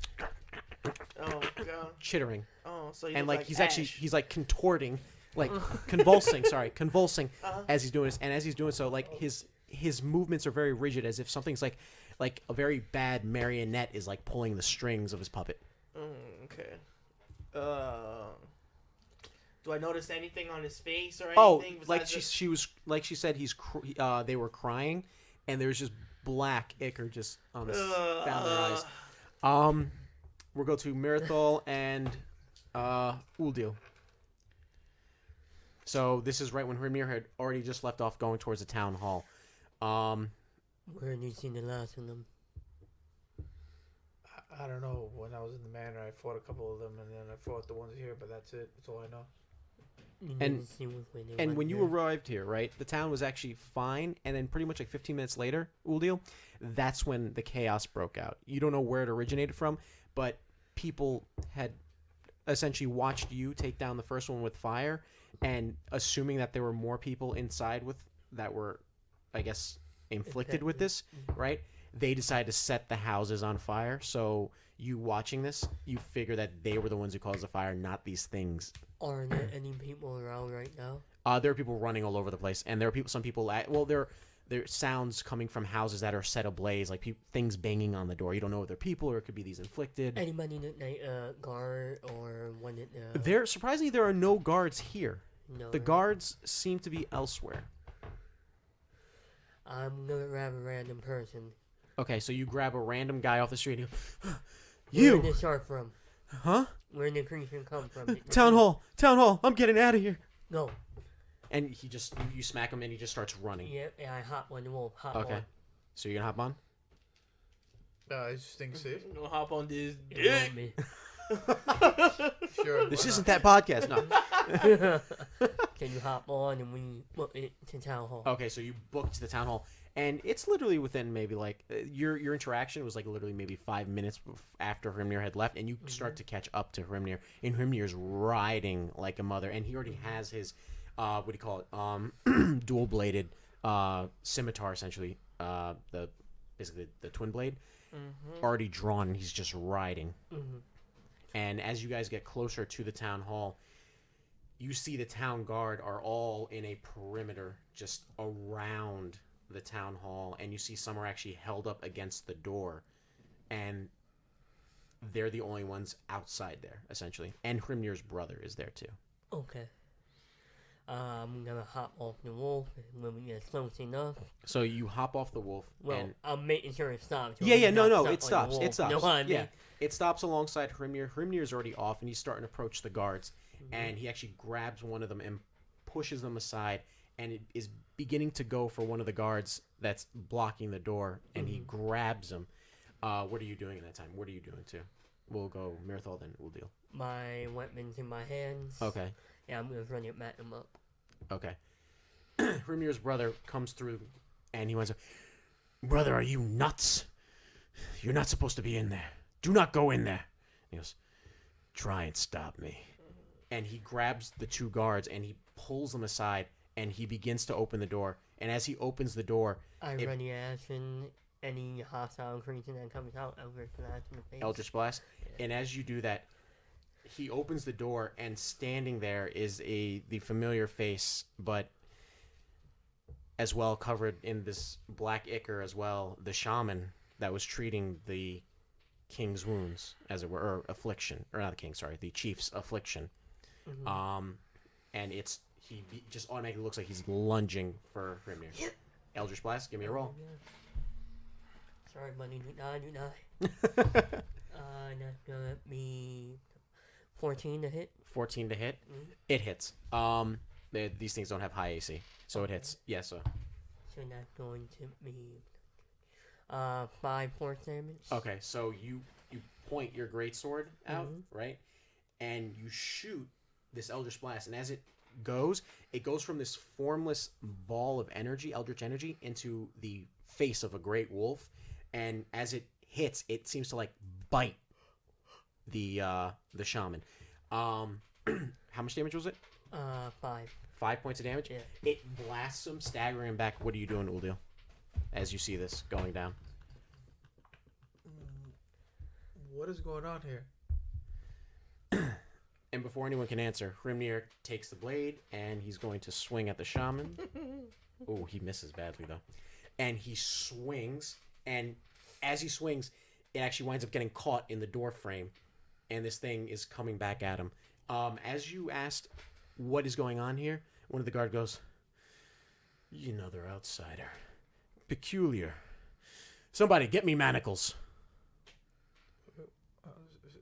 oh god, chittering. Oh, so and like he's Ash. actually he's like contorting, like convulsing as he's doing this, and as he's doing so, like his movements are very rigid, as if something's like a very bad marionette is like pulling the strings of his puppet. Okay. Do I notice anything on his face or Oh, anything? like she was like she said they were crying, and there was just black ichor just on down their eyes. We'll go to Mirthal and Uldil. So this is right when Hrimnir had already just left off going towards the town hall. Where have you seen the last of them? I don't know. When I was in the manor, I fought a couple of them, and then I fought the ones here, but that's it. That's all I know. And when you arrived here, right, the town was actually fine, and then pretty much like 15 minutes later, Uldil, that's when the chaos broke out. You don't know where it originated from, but people had essentially watched you take down the first one with fire, and assuming that there were more people inside that were, I guess, inflicted with this, right? They decided to set the houses on fire. So you watching this, you figure that they were the ones who caused the fire, not these things. Are there any people around right now? There are people running all over the place, and there are some people. There there's sounds coming from houses that are set ablaze, like things banging on the door. You don't know if they're people or it could be these inflicted. Anybody look like a guard or one that Surprisingly, there are no guards here. no. The guards seem to be elsewhere. I'm gonna grab a random person. Okay, so you grab a random guy off the street and Where you, did this start from? huh? Where did the creature come from? Town hall, I'm getting out of here. Go. And he just, you smack him and he just starts running. Yeah, and I hop on the wolf. Hop Okay. on. So you're gonna hop on? I just think safe. No hop on this It dick. won't be. Sure. This why isn't not? that podcast, no. Can you hop on and we book it to town hall? Okay, so you booked the town hall, and it's literally within maybe like your interaction was like literally maybe 5 minutes after Hrimnir had left, and you start to catch up to Hrimnir, and Hrimnir's riding like a mother, and he already has his what do you call it, dual bladed scimitar, essentially, basically the twin blade, already drawn, and he's just riding. And as you guys get closer to the town hall, you see the town guard are all in a perimeter just around the town hall, and you see some are actually held up against the door, and they're the only ones outside there, essentially. And Hrimnir's brother is there too. Okay. I'm gonna hop off the wolf when we get close enough. So you hop off the wolf, Well, and I'm making sure it stops. so yeah, we're no, not it stuck on stops. the It wolf. stops. You know what I mean? Yeah, it stops alongside Hrimnir. Hrimnir's already off, and he's starting to approach the guards. And he actually grabs one of them and pushes them aside, and it is beginning to go for one of the guards that's blocking the door, and he grabs him. What are you doing at that time? What are you doing too? We'll go Mirthal, then we'll deal. My weapon's in my hands. Okay. Yeah, I'm gonna run it back him up. Okay. Hrimnir's brother comes through, and he wants to, brother, are you nuts? You're not supposed to be in there. Do not go in there. He goes, try and stop me. And he grabs the two guards, and he pulls them aside, and he begins to open the door. And as he opens the door, I run the ass and any hostile creature that comes out, I'll rip the ass in the face. Eldritch Blast. And as you do that, he opens the door, and standing there is the familiar face, but as well covered in this black ichor as well, the shaman that was treating the king's wounds, as it were, or affliction, or not the king, sorry, the chief's affliction. And just automatically looks like he's lunging for Hrimnir. Eldritch Blast, give me a roll. Sorry, buddy, do not. That's gonna be 14 to hit. 14 to hit. It hits. These things don't have high AC, so it hits. Yes, sir. So that's going to be 5 force damage. Okay, so you point your greatsword out, right? And you shoot this Eldritch Blast, and as it goes from this formless ball of energy, eldritch energy, into the face of a great wolf, and as it hits, it seems to like bite the shaman. How much damage was it? 5. 5 points of damage? Yeah. It blasts him, staggering him back. What are you doing, Uldil, as you see this going down? What is going on here? And before anyone can answer, Hrimnir takes the blade, and he's going to swing at the shaman. Oh, he misses badly, though. And he swings, and as he swings, it actually winds up getting caught in the door frame, and this thing is coming back at him. As you asked what is going on here, one of the guard goes, another outsider. Peculiar. Somebody, get me manacles.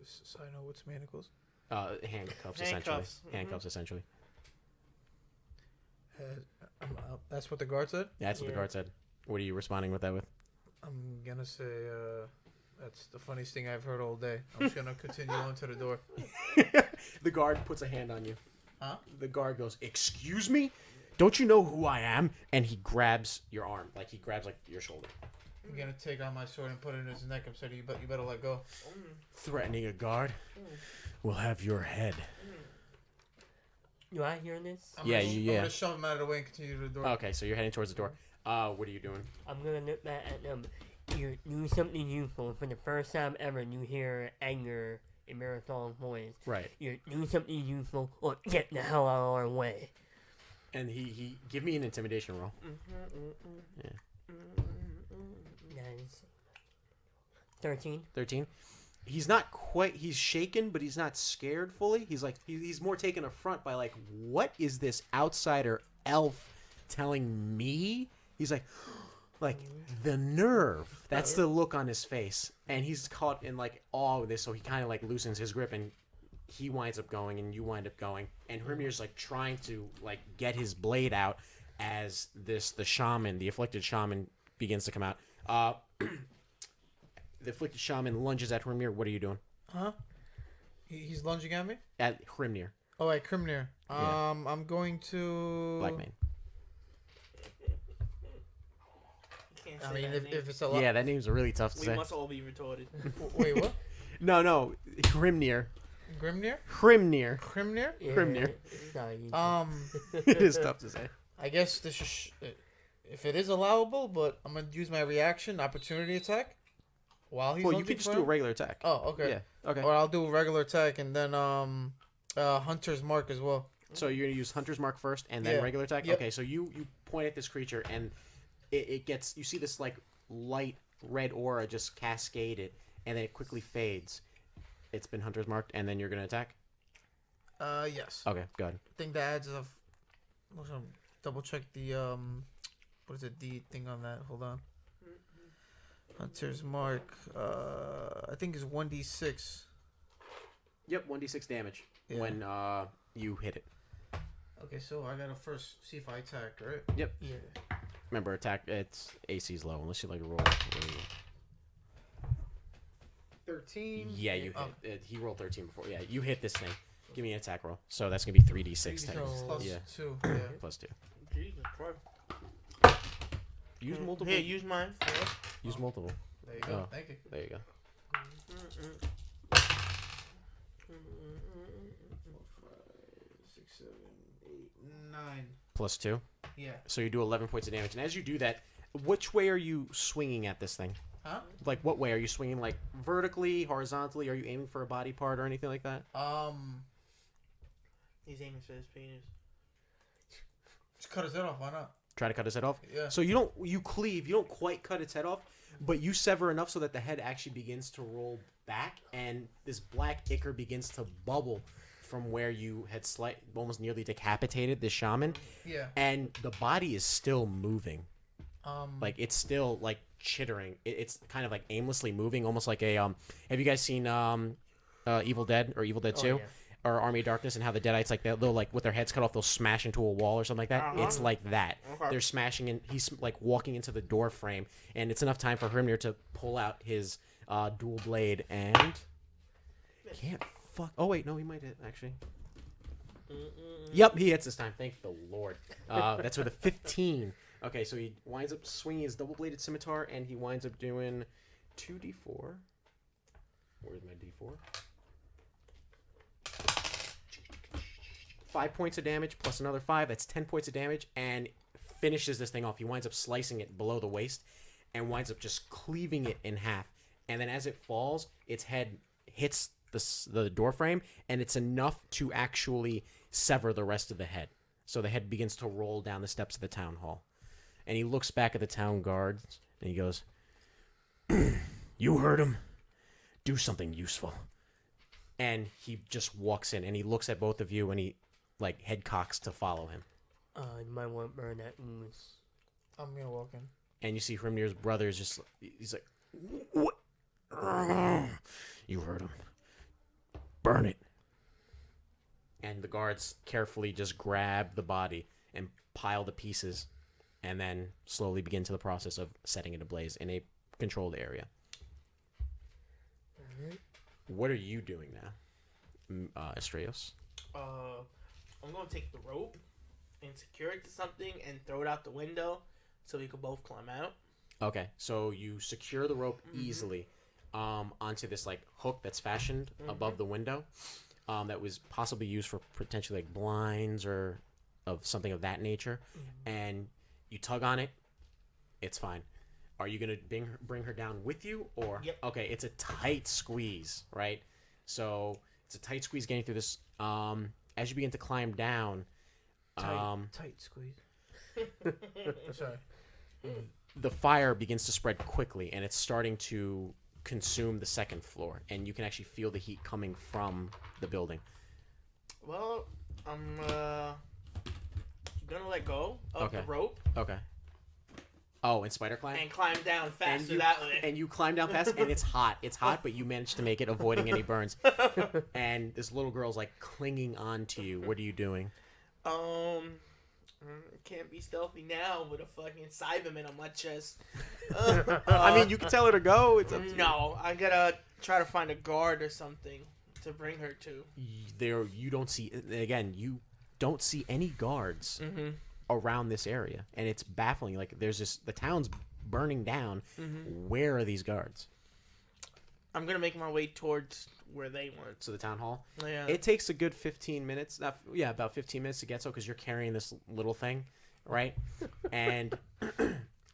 So I know what's manacles. Handcuffs, essentially. Handcuffs. Handcuffs, essentially. That's what the guard said? That's what the guard said. What are you responding with that with? I'm gonna say that's the funniest thing I've heard all day. I'm just gonna continue on to the door. The guard puts a hand on you. Huh? The guard goes, excuse me? Don't you know who I am? And he grabs your arm. Like, he grabs, like, your shoulder. I'm gonna take out my sword and put it in his neck. I'm saying, you better let go. Threatening a guard? We'll have your head. Do I hear this? I'm Yeah, I'm gonna shove him out of the way and continue to the door. Okay, so you're heading towards the door. What are you doing? I'm gonna look back at them. You do something useful. For the first time ever, you hear anger in Mirthal's voice. Right. You do something useful, or get the hell out of our way. And he give me an intimidation roll. Yeah. Nice. 13. 13. He's not quite. He's shaken, but he's not scared fully. He's like he's more taken affront by like, what is this outsider elf telling me? He's like the nerve. That's the look on his face, and he's caught in like awe with this. So he kind of like loosens his grip, and he winds up going, and you wind up going, and Hrimnir's like trying to like get his blade out as the afflicted shaman begins to come out. The afflicted shaman lunges at Hrimnir. What are you doing? Huh? He's lunging at me? At Hrimnir. Oh, at Hrimnir. Yeah. I'm going to... Blackmane. Can't I say mean, that name. if it's a lot... Yeah, that name's really tough to We say. must all be retarded. Wait, what? No. Hrimnir. Grimnir? Hrimnir. Hrimnir? Hrimnir. Sorry. It is tough to say. I guess this is... If it is allowable, but I'm going to use my reaction, opportunity attack. While he's Well, you lunging could just for do a him. regular attack. Oh, okay. Yeah. Okay. Or I'll do a regular attack and then Hunter's Mark as well. So you're gonna use Hunter's Mark first, and then Yeah. regular attack. Yep. Okay. So you point at this creature, and it gets. You see this like light red aura just cascade it, and then it quickly fades. It's been Hunter's marked, and then you're gonna attack. Yes. Okay. Go ahead. I think that adds a... Let's double check the what is it? The thing on that. Hold on. Hunter's Mark. I think is 1d6. Yep. 1d6 damage Yeah. when you hit it. Okay, so I gotta first see if I attack, right? Yep. Yeah. Remember, attack. It's AC's low unless you like roll. 13. Yeah, you hit. Oh. He rolled 13 before. Yeah, you hit this thing. Give me an attack roll. So that's gonna be 3d6 So- times. Plus Yeah. 2. Yeah. Plus 2. Jesus Christ. Use multiple. Here, use mine. Use multiple. There you go. Oh. Thank you. There you go. 6, 7, 8, 9. Plus 2. Yeah. So you do 11 points of damage. And as you do that, which way are you swinging at this thing? Huh? Like, what way? Are you swinging, like, vertically, horizontally? Are you aiming for a body part or anything like that? He's aiming for his penis. Just cut his head off. Why not? Try to cut his head off? Yeah. So you cleave. You don't quite cut its head off, but you sever enough so that the head actually begins to roll back, and this black ichor begins to bubble from where you had almost nearly decapitated the shaman, Yeah. and the body is still moving. Like, it's still, like, chittering. It's kind of, like, aimlessly moving, almost like a, have you guys seen, Evil Dead or Evil Dead 2? yeah. Or Army of Darkness, and how the Deadites, like, they'll, like, with their heads cut off, they'll smash into a wall or something like that? It's like that. Okay. They're smashing in, he's, like, walking into the door frame, and it's enough time for Hrimnir to pull out his, dual blade, and... Can't fuck... Oh, wait, no, he might hit, actually. Yep, he hits this time. Thank the Lord. That's with a 15. Okay, so he winds up swinging his double-bladed scimitar, and he winds up doing 2d4. Where's my d4? 5 points of damage plus another 5. That's 10 points of damage, and finishes this thing off. He winds up slicing it below the waist, and winds up just cleaving it in half. And then as it falls, its head hits the door frame, and it's enough to actually sever the rest of the head. So the head begins to roll down the steps of the town hall. And he looks back at the town guards, and he goes, "You heard him. Do something useful." And he just walks in, and he looks at both of you, and he, like, head cocks to follow him. You might want to burn that ooze. I'm gonna walk in. And you see Hrimnir's brother is just, he's like, "What? You heard him. Burn it." And the guards carefully just grab the body and pile the pieces, and then slowly begin to the process of setting it ablaze in a controlled area. Alright. What are you doing now, Astraios? I'm gonna take the rope and secure it to something and throw it out the window so we could both climb out. Okay, so you secure the rope easily onto this, like, hook that's fashioned above the window that was possibly used for potentially, like, blinds or of something of that nature, and you tug on it. It's fine. Are you gonna bring her down with you, or Yep. Okay? It's a tight squeeze, right? So it's a tight squeeze getting through this. As you begin to climb down, Tight squeeze. Sorry. The fire begins to spread quickly, and it's starting to consume the second floor, and you can actually feel the heat coming from the building. Well, I'm gonna let go of Okay. the rope Okay. Oh, and spider climb? and climb down faster you, that way. And you climb down fast, and it's hot. It's hot, but you manage to make it, avoiding any burns. And this little girl's like clinging on to you. What are you doing? Can't be stealthy now with a fucking Cyberman on my chest. I mean, you can tell her to go. It's up to No, I gotta try to find a guard or something to bring her to. There, you don't see. Again, you don't see any guards around this area, and it's baffling. Like, there's just the town's burning down. Where are these guards? I'm gonna make my way towards where they went. To the town hall. Yeah. It takes a good 15 minutes. About 15 minutes to get so, because you're carrying this little thing, right? And,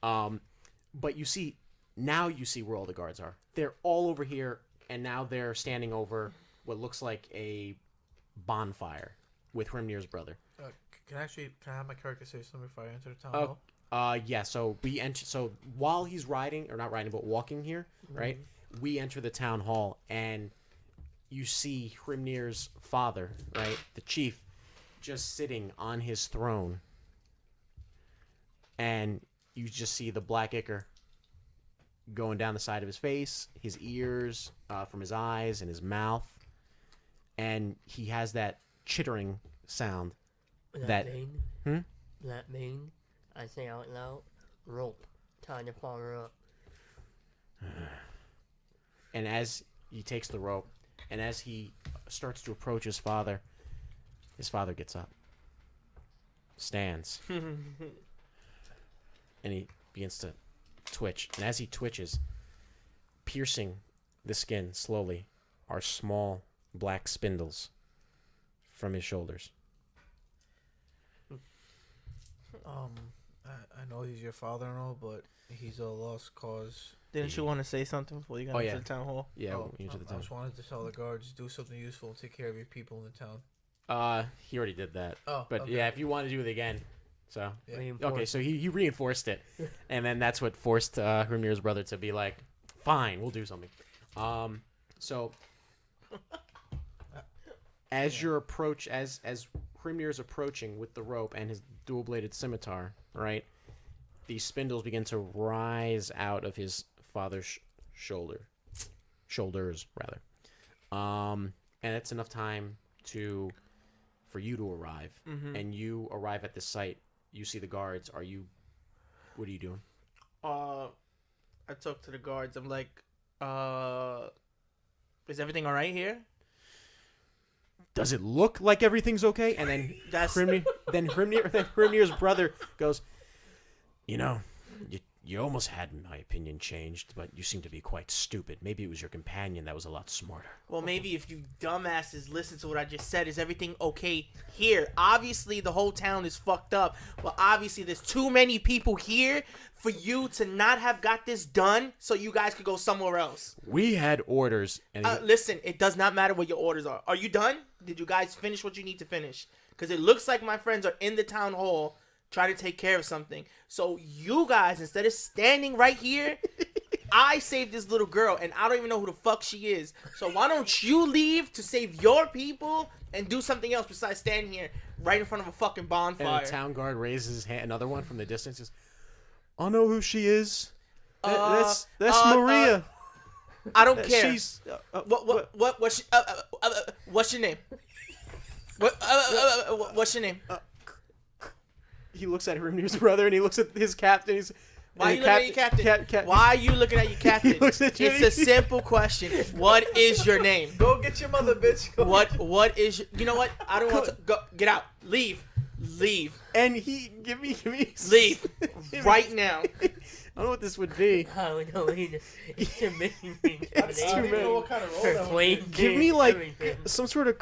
but you see where all the guards are. They're all over here, and now they're standing over what looks like a bonfire with Hrimnir's brother. Can I have my character say something before I enter the town hall? Yeah. So we enter. So while he's riding, or not riding, but walking here, right? We enter the town hall, and you see Hrimnir's father, right, the chief, just sitting on his throne, and you just see the black ichor going down the side of his face, his ears, from his eyes and his mouth, and he has that chittering sound. That mane, that mane, I say out loud, rope, time to follow her up. And as he takes the rope, and as he starts to approach his father gets up, stands, and he begins to twitch. And as he twitches, piercing the skin slowly are small black spindles from his shoulders. I know he's your father and all, but he's a lost cause. Didn't you want to say something before you got into the town hall? Yeah, Oh, we enter the I town. just wanted to tell the guards, do something useful and take care of your people in the town. He already did that. Oh, But okay. yeah, if you want to do it again, so Yeah. okay, so he reinforced it, and then that's what forced Hrimnir's brother to be like, "Fine, we'll do something." So as Hrimnir's approaching with the rope and his dual-bladed scimitar, right? These spindles begin to rise out of his father's shoulders, rather. And it's enough time for you to arrive, and you arrive at the site. You see the guards. What are you doing? I talk to the guards. I'm like, is everything all right here? Does it look like everything's okay? And then Hrimnir's brother goes, you almost had my opinion changed, but you seem to be quite stupid. Maybe it was your companion that was a lot smarter. Well, maybe if you dumbasses listen to what I just said, is everything okay here? Obviously, the whole town is fucked up, but obviously there's too many people here for you to not have got this done so you guys could go somewhere else. We had orders. And Listen, it does not matter what your orders are. Are you done? Did you guys finish what you need to finish? Because it looks like my friends are in the town hall trying to take care of something. So you guys, instead of standing right here, I saved this little girl, and I don't even know who the fuck she is. So why don't you leave to save your people and do something else besides stand here right in front of a fucking bonfire? And the town guard raises his hand, another one from the distance, says, I know who she is. That's Maria. I don't care. She's What's your name? What's your name? He looks at Hrimnir's brother, and he looks at his captain. Why are you looking at your captain? Why are you looking at your captain? He looks at you. It's a simple question. What is your name? Go get your mother, bitch. Go. What is you know what? I don't want to go. Get out. Leave. And he give me Leave right now. I don't know what this would be. Oh no, it's amazing. It's too many. What kind of role that was. Give me like some sort of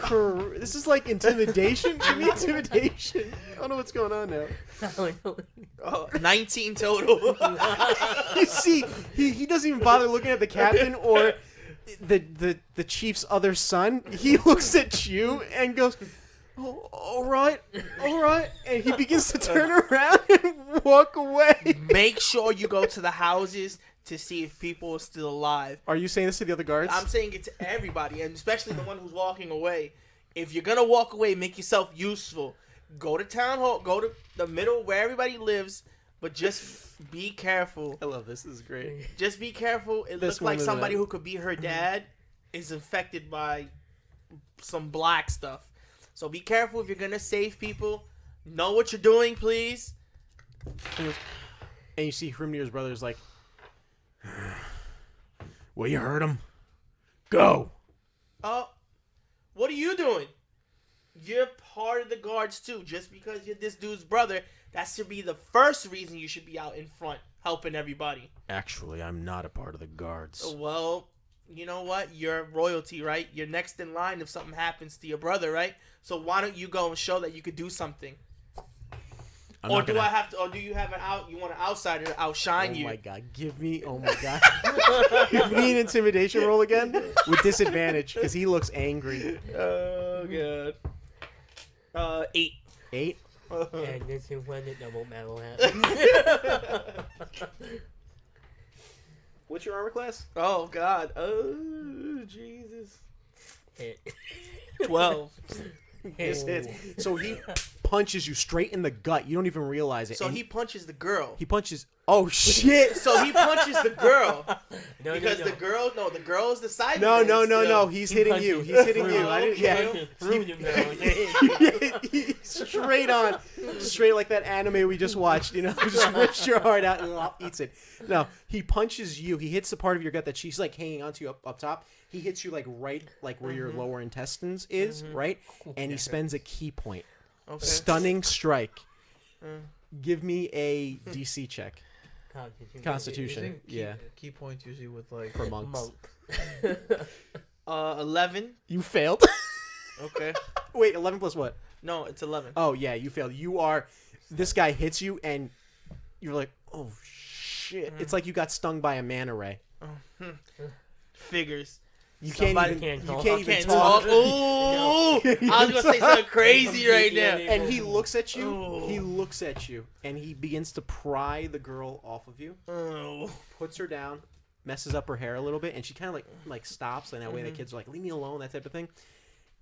This is like intimidation. Give me intimidation. I don't know what's going on now. Oh no. 19 total. You see, he doesn't even bother looking at the captain or the chief's other son. He looks at you and goes, Oh, all right, and he begins to turn around and walk away. Make sure you go to the houses to see if people are still alive. Are you saying this to the other guards? I'm saying it to everybody, and especially the one who's walking away. If you're gonna walk away, make yourself useful. Go to town hall, go to the middle where everybody lives, but just be careful. I love this. This is great. Just be careful. It This looks like one is somebody a- who could be her dad is infected by some black stuff. So be careful if you're gonna save people. Know what you're doing, please. And you see Hrimnir's brother's like, well, you heard him. Go. What are you doing? You're part of the guards too. Just because you're this dude's brother, that should be the first reason you should be out in front helping everybody. Actually, I'm not a part of the guards. Well, you know what? You're royalty, right? You're next in line if something happens to your brother, right? So why don't you go and show that you could do something? I'm Or not do gonna- I have to? Or do you have an out? You want an outsider to outshine you? Oh my god, give me an intimidation roll again with disadvantage because he looks angry. Oh god. 8. 8. And this is when the double battle happens. What's your armor class? Oh god. Oh Jesus. Hit. 12. This hits. So he punches you straight in the gut. You don't even realize it. So And he punches the girl. he punches. Oh shit! So he punches the girl No, because no, no. the girl is the side. No, man no, no, still. no. He's hitting you. punches He's hitting through. you. I didn't. Yeah. Through the girl. Straight on, straight like that anime we just watched. You know, just rips your heart out and eats it. No, he punches you. He hits the part of your gut that she's like hanging onto you up top. He hits you like right, like where your lower intestines is, right? And he spends a key point. Okay. Stunning strike. Give me a DC check. Constitution. Isn't key, Yeah. Key points usually with like For monks. Monk. 11. You failed. Okay. Wait, 11 plus what? No, it's 11. Oh yeah, you failed. You are. This guy hits you, and you're like, oh shit! It's like you got stung by a manta ray. Figures. You Somebody can't even. can't You talk. can't even Can't talk. talk. Ooh! I was gonna say something crazy right now. And he looks at you. Oh. He looks at you, and he begins to pry the girl off of you. Oh. Puts her down, messes up her hair a little bit, and she kind of like stops. And that way, the kids are like, "Leave me alone," that type of thing.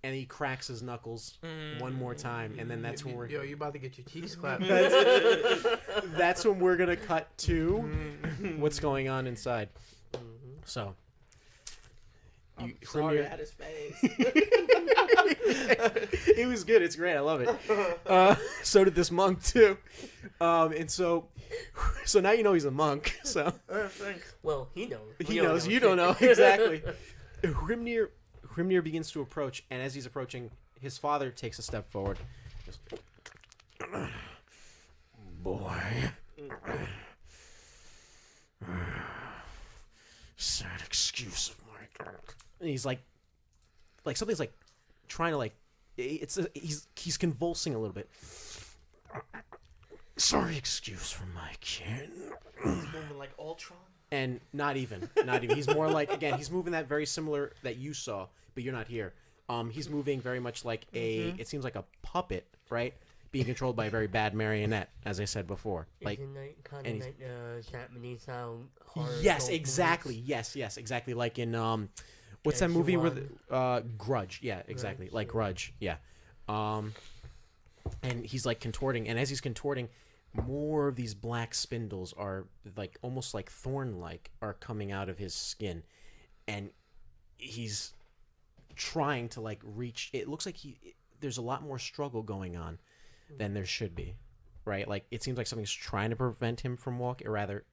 And he cracks his knuckles one more time, and then that's when we're. Yo, you about to get your cheeks clapped. That's when we're gonna cut to what's going on inside. So, I'm sorry, I had his face. it was good. It's great. I love it. So did this monk too. And so now you know he's a monk. So Thanks. Well, he knows. he knows. You don't know exactly. Hrimnir begins to approach, and as he's approaching, his father takes a step forward. Boy. Sad excuse of mine. And he's like something's like trying to like he's convulsing a little bit. Sorry excuse from my kid. He's moving like Ultron. And not even. He's more like, again, he's moving that very similar that you saw, but you're not here. He's moving very much like it seems like a puppet, right? Being controlled by a very bad marionette, as I said before. Like, Isn't that kind and of like Japanese style horror? yes, cult exactly. movies? Yes, exactly. Like in what's that movie with Grudge? Yeah, exactly. Grudge, Like yeah. Grudge. Yeah. And he's like contorting, and as he's contorting, more of these black spindles are like almost like thorn-like are coming out of his skin, and he's trying to like reach. It looks like there's a lot more struggle going on than there should be, right? Like it seems like something's trying to prevent him from walking, or rather,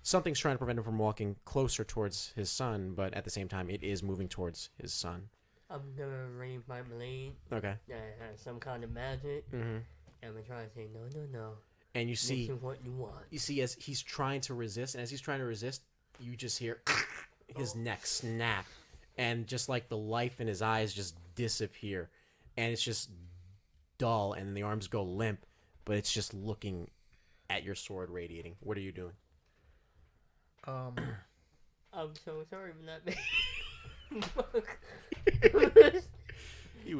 something's trying to prevent him from walking closer towards his son, but at the same time, it is moving towards his son. I'm gonna raise my blade Okay. that has some kind of magic, Mm-hmm. and we're trying to say no. And you see. This is what you want. You see, as he's trying to resist, and as he's trying to resist, you just hear his neck snap, and just like the life in his eyes just disappear, and it's just dull, and the arms go limp, but it's just looking at your sword radiating. What are you doing? I'm so sorry for that.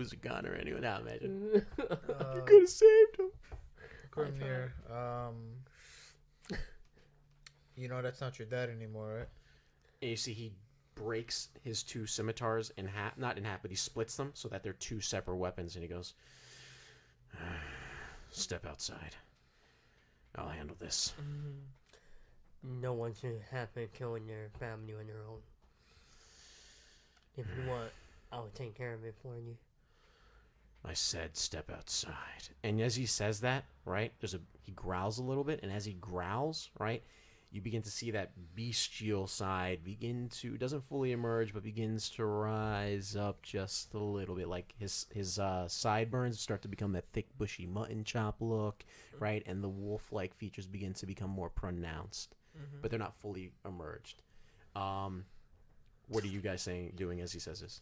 was a goner anyway. Now imagine. You Uh, could have saved him. Hrimnir, you know that's not your dad anymore, right? And you see he breaks his two scimitars in half. Not in half, but he splits them so that they're two separate weapons. And he goes, step outside. I'll handle this. No one should have been killing their family on their own. If you want, I'll take care of it for you. I said step outside. And as he says that, right, he growls a little bit, and as he growls, right, you begin to see that bestial side doesn't fully emerge, but begins to rise up just a little bit. Like his sideburns start to become that thick, bushy mutton chop look, right, and the wolf-like features begin to become more pronounced, but they're not fully emerged. What are you guys doing as he says this?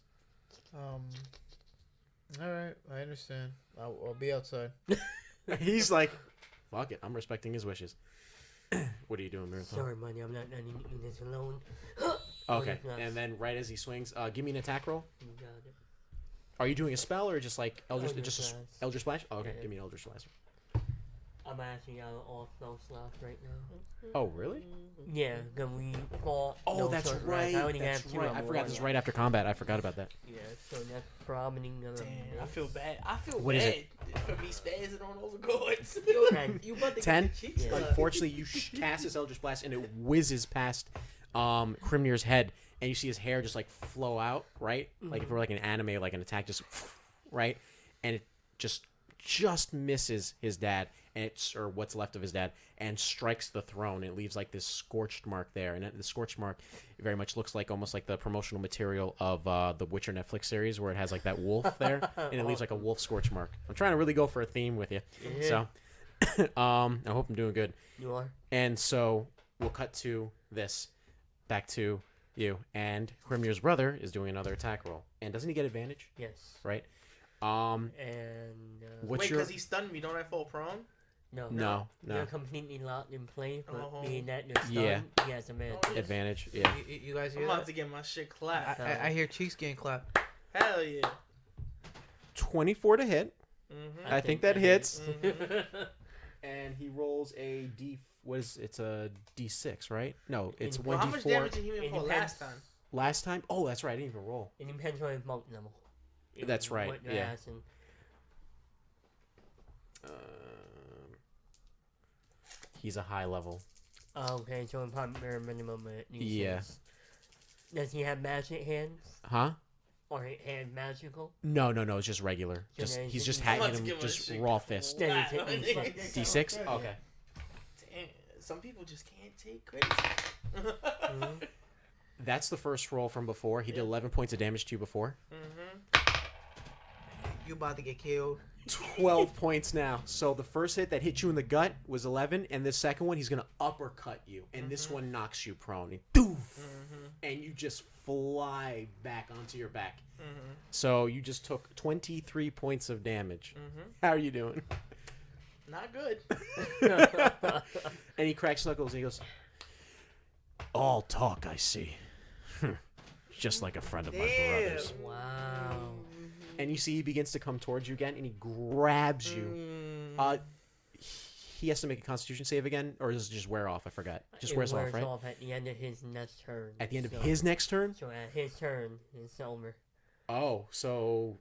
All right, I understand. I'll be outside. He's like, fuck it, I'm respecting his wishes. What are you doing, Mirthal? Sorry, buddy, I'm not letting you do this alone. Okay, Nice. and then right as he swings, give me an attack roll. You got it. Are you doing a spell or just like Eldritch, Eldritch just Blast. Eldritch Splash? Oh, okay, Yeah. give me an Eldritch Splash. I'm actually out of all spell slots right now. Oh, really? Yeah, can we fall? Oh, no that's short rest. right. I only That's have two. right. I'm I forgot this is one. right after combat. I forgot about that. Yeah, so that's probably gonna Damn, I miss. feel bad. I feel What is bad it? for me spazzing on those chords. Ten. You about to 10? get your cheeks Yeah. cut. Unfortunately, you cast this Eldritch Blast and it whizzes past Hrimnir's head, and you see his hair just like flow out, right? Like if it were like an anime, like an attack, just right, and it just misses his dad, and or what's left of his dad, and strikes the throne. It leaves like this scorched mark there, and the scorched mark very much looks like almost like the promotional material of the Witcher Netflix series, where it has like that wolf there, and it leaves like a wolf scorch mark. I'm trying to really go for a theme with you, so I hope I'm doing good. You are? And so we'll cut to this, back to you, and Hrimnir's brother is doing another attack roll, and doesn't he get advantage? Yes. Right. And What's Wait, your because he stunned me. Don't I fall prone? no They're completely locked in place, but Oh. being that they're stunned, Yeah. he has advantage. Oh, yeah. advantage? Yeah. You guys I'm hear about that? to get my shit clapped. I hear cheeks getting clapped. Hell yeah. 24 to hit. Mm-hmm. I think that hits. Mm-hmm. And he rolls a D. What is it's a D6, right? No, it's Well, How much 1D4. damage did he even It for depends. last time? Last time? Oh, that's right. I didn't even roll. It depends on his monk level. That's right, What you're yeah. asking. He's a high level. Oh, okay, so in probably bare minimum. Yeah. Does he have magic hands? Huh? Or hand magical? No. It's just regular. So Just then he's it's just just- I'm about hacking to him give him a just shit raw fist. Then Wow. it's hit D6. Okay. Damn, some people just can't take crazy. Mhm. That's the first roll from before. He did 11 points of damage to you before. You about to get killed. 12 points now. So the first hit that hit you in the gut was 11, and the second one he's gonna uppercut you, and this one knocks you prone. And, doof, and you just fly back onto your back. So you just took 23 points of damage. How are you doing? Not good. And he cracks knuckles and he goes, "All talk, I see. Just like a friend of my brother's." Wow. And you see he begins to come towards you again, and he grabs you. He has to make a Constitution save again, or does it just wear off? I forgot. Just It wears off, right? at the end of his next turn. At the end of So- his next turn? So at his turn, it's over. Oh, so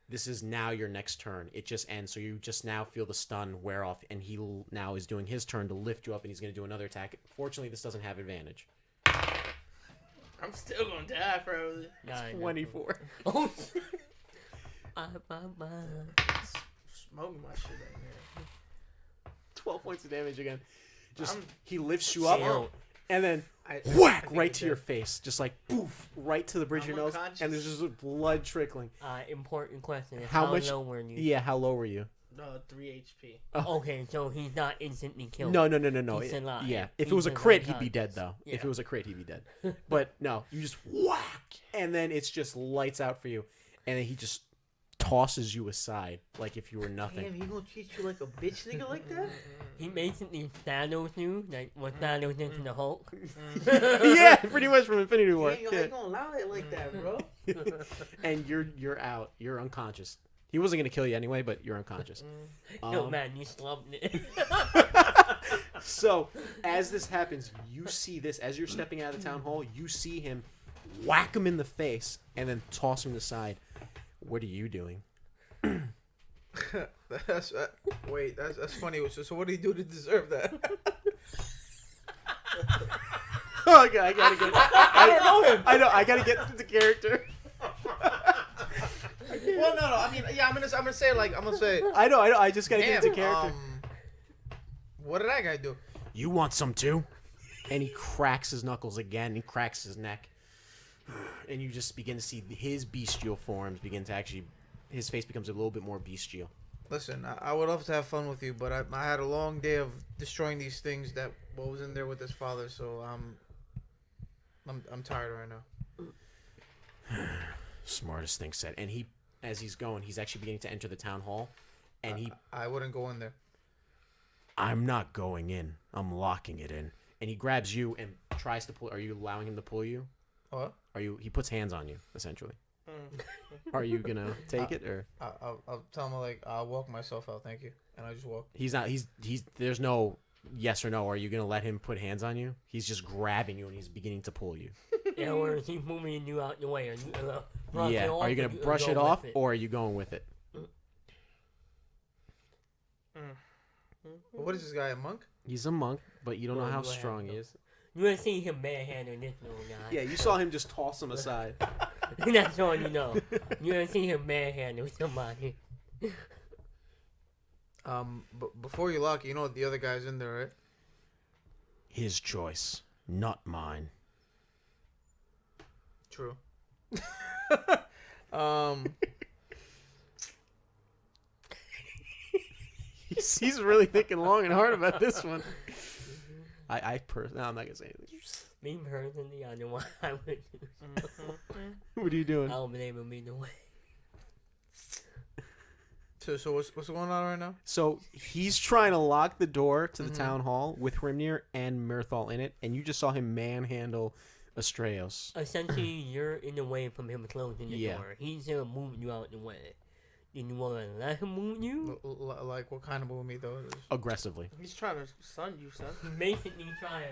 this is now your next turn. It just ends, so you just now feel the stun wear off, and he now is doing his turn to lift you up, and he's going to do another attack. Fortunately, this doesn't have advantage. I'm still gonna die, probably. Nine. 24. Oh, Smoking my shit right now. 12 points of damage again. Just I'm he lifts you up, Damn. and then I whack think right he's to your dead. face, just like poof, right to the bridge of I'm your nose, unconscious. and there's just blood trickling. important question. How How much- low were you? Yeah, how low were you? 3 HP. Okay, so he's not instantly killed. No. He's alive. Yeah, if it He's was a alive, crit, he'd be dead unconscious. though. If Yeah. it was a crit, he'd be dead. But no, you just whack, and then it's just lights out for you, and then he just tosses you aside like if you were nothing. Damn, he gonna treat you like a bitch nigga like that? He basically Thanos you, like what Thanos did to the Hulk. Yeah, pretty much from Infinity War. Damn, how you gonna allow it like that, bro? And you're out. You're unconscious. He wasn't gonna kill you anyway, but you're unconscious. Yo, man, you slumped it. So as this happens, you see this as you're stepping out of the town hall. You see him whack him in the face and then toss him aside. What are you doing? That's funny. So what do you do to deserve that? Oh, God, I gotta get. I don't know him. I know. I gotta get into character. Well, no. I mean, yeah. I'm gonna say. I know. I just gotta get into character. What did that guy do? You want some too? And he cracks his knuckles again. He cracks his neck, and you just begin to see his bestial forms begin to actually. His face becomes a little bit more bestial. Listen, I would love to have fun with you, but I had a long day of destroying these things that was in there with his father, so I'm tired right now. Smartest thing said. And he, as he's going, he's actually beginning to enter the town hall, and I wouldn't go in there. I'm not going in. I'm locking it in. And he grabs you and tries to pull. Are you allowing him to pull you? What? Are you? He puts hands on you, essentially. Are you gonna take it or? I'll tell him I'll walk myself out, thank you, and I just walk. He's not. He's. There's no yes or no. Are you gonna let him put hands on you? He's just grabbing you and he's beginning to pull you. Yeah, or is he moving you out the way? Are you, Yeah. Are you gonna brush it off or are you going with it? What is this guy, a monk? He's a monk, but you don't know Well, how go ahead, strong go. he is. You ain't seen him manhandling this little guy. Yeah, you saw him just toss him aside. That's all you know. You ain't seen him manhandle somebody. But before you lock, you know the other guy's in there, right? His choice, not mine. True. He's really thinking long and hard about this one. No, I'm not gonna say anything. Me personally, I know what I would do. What are you doing? I don't believe him either way. So what's going on right now? So he's trying to lock the door to the town hall with Hrimnir and Mirthal in it, and you just saw him manhandle Astraios. Essentially, you're in the way from him closing the Yeah. door. He's moving you out the way. Then you want to let him move you? Like what kind of movie though? Aggressively. He's trying to stun you, son. Basically, try to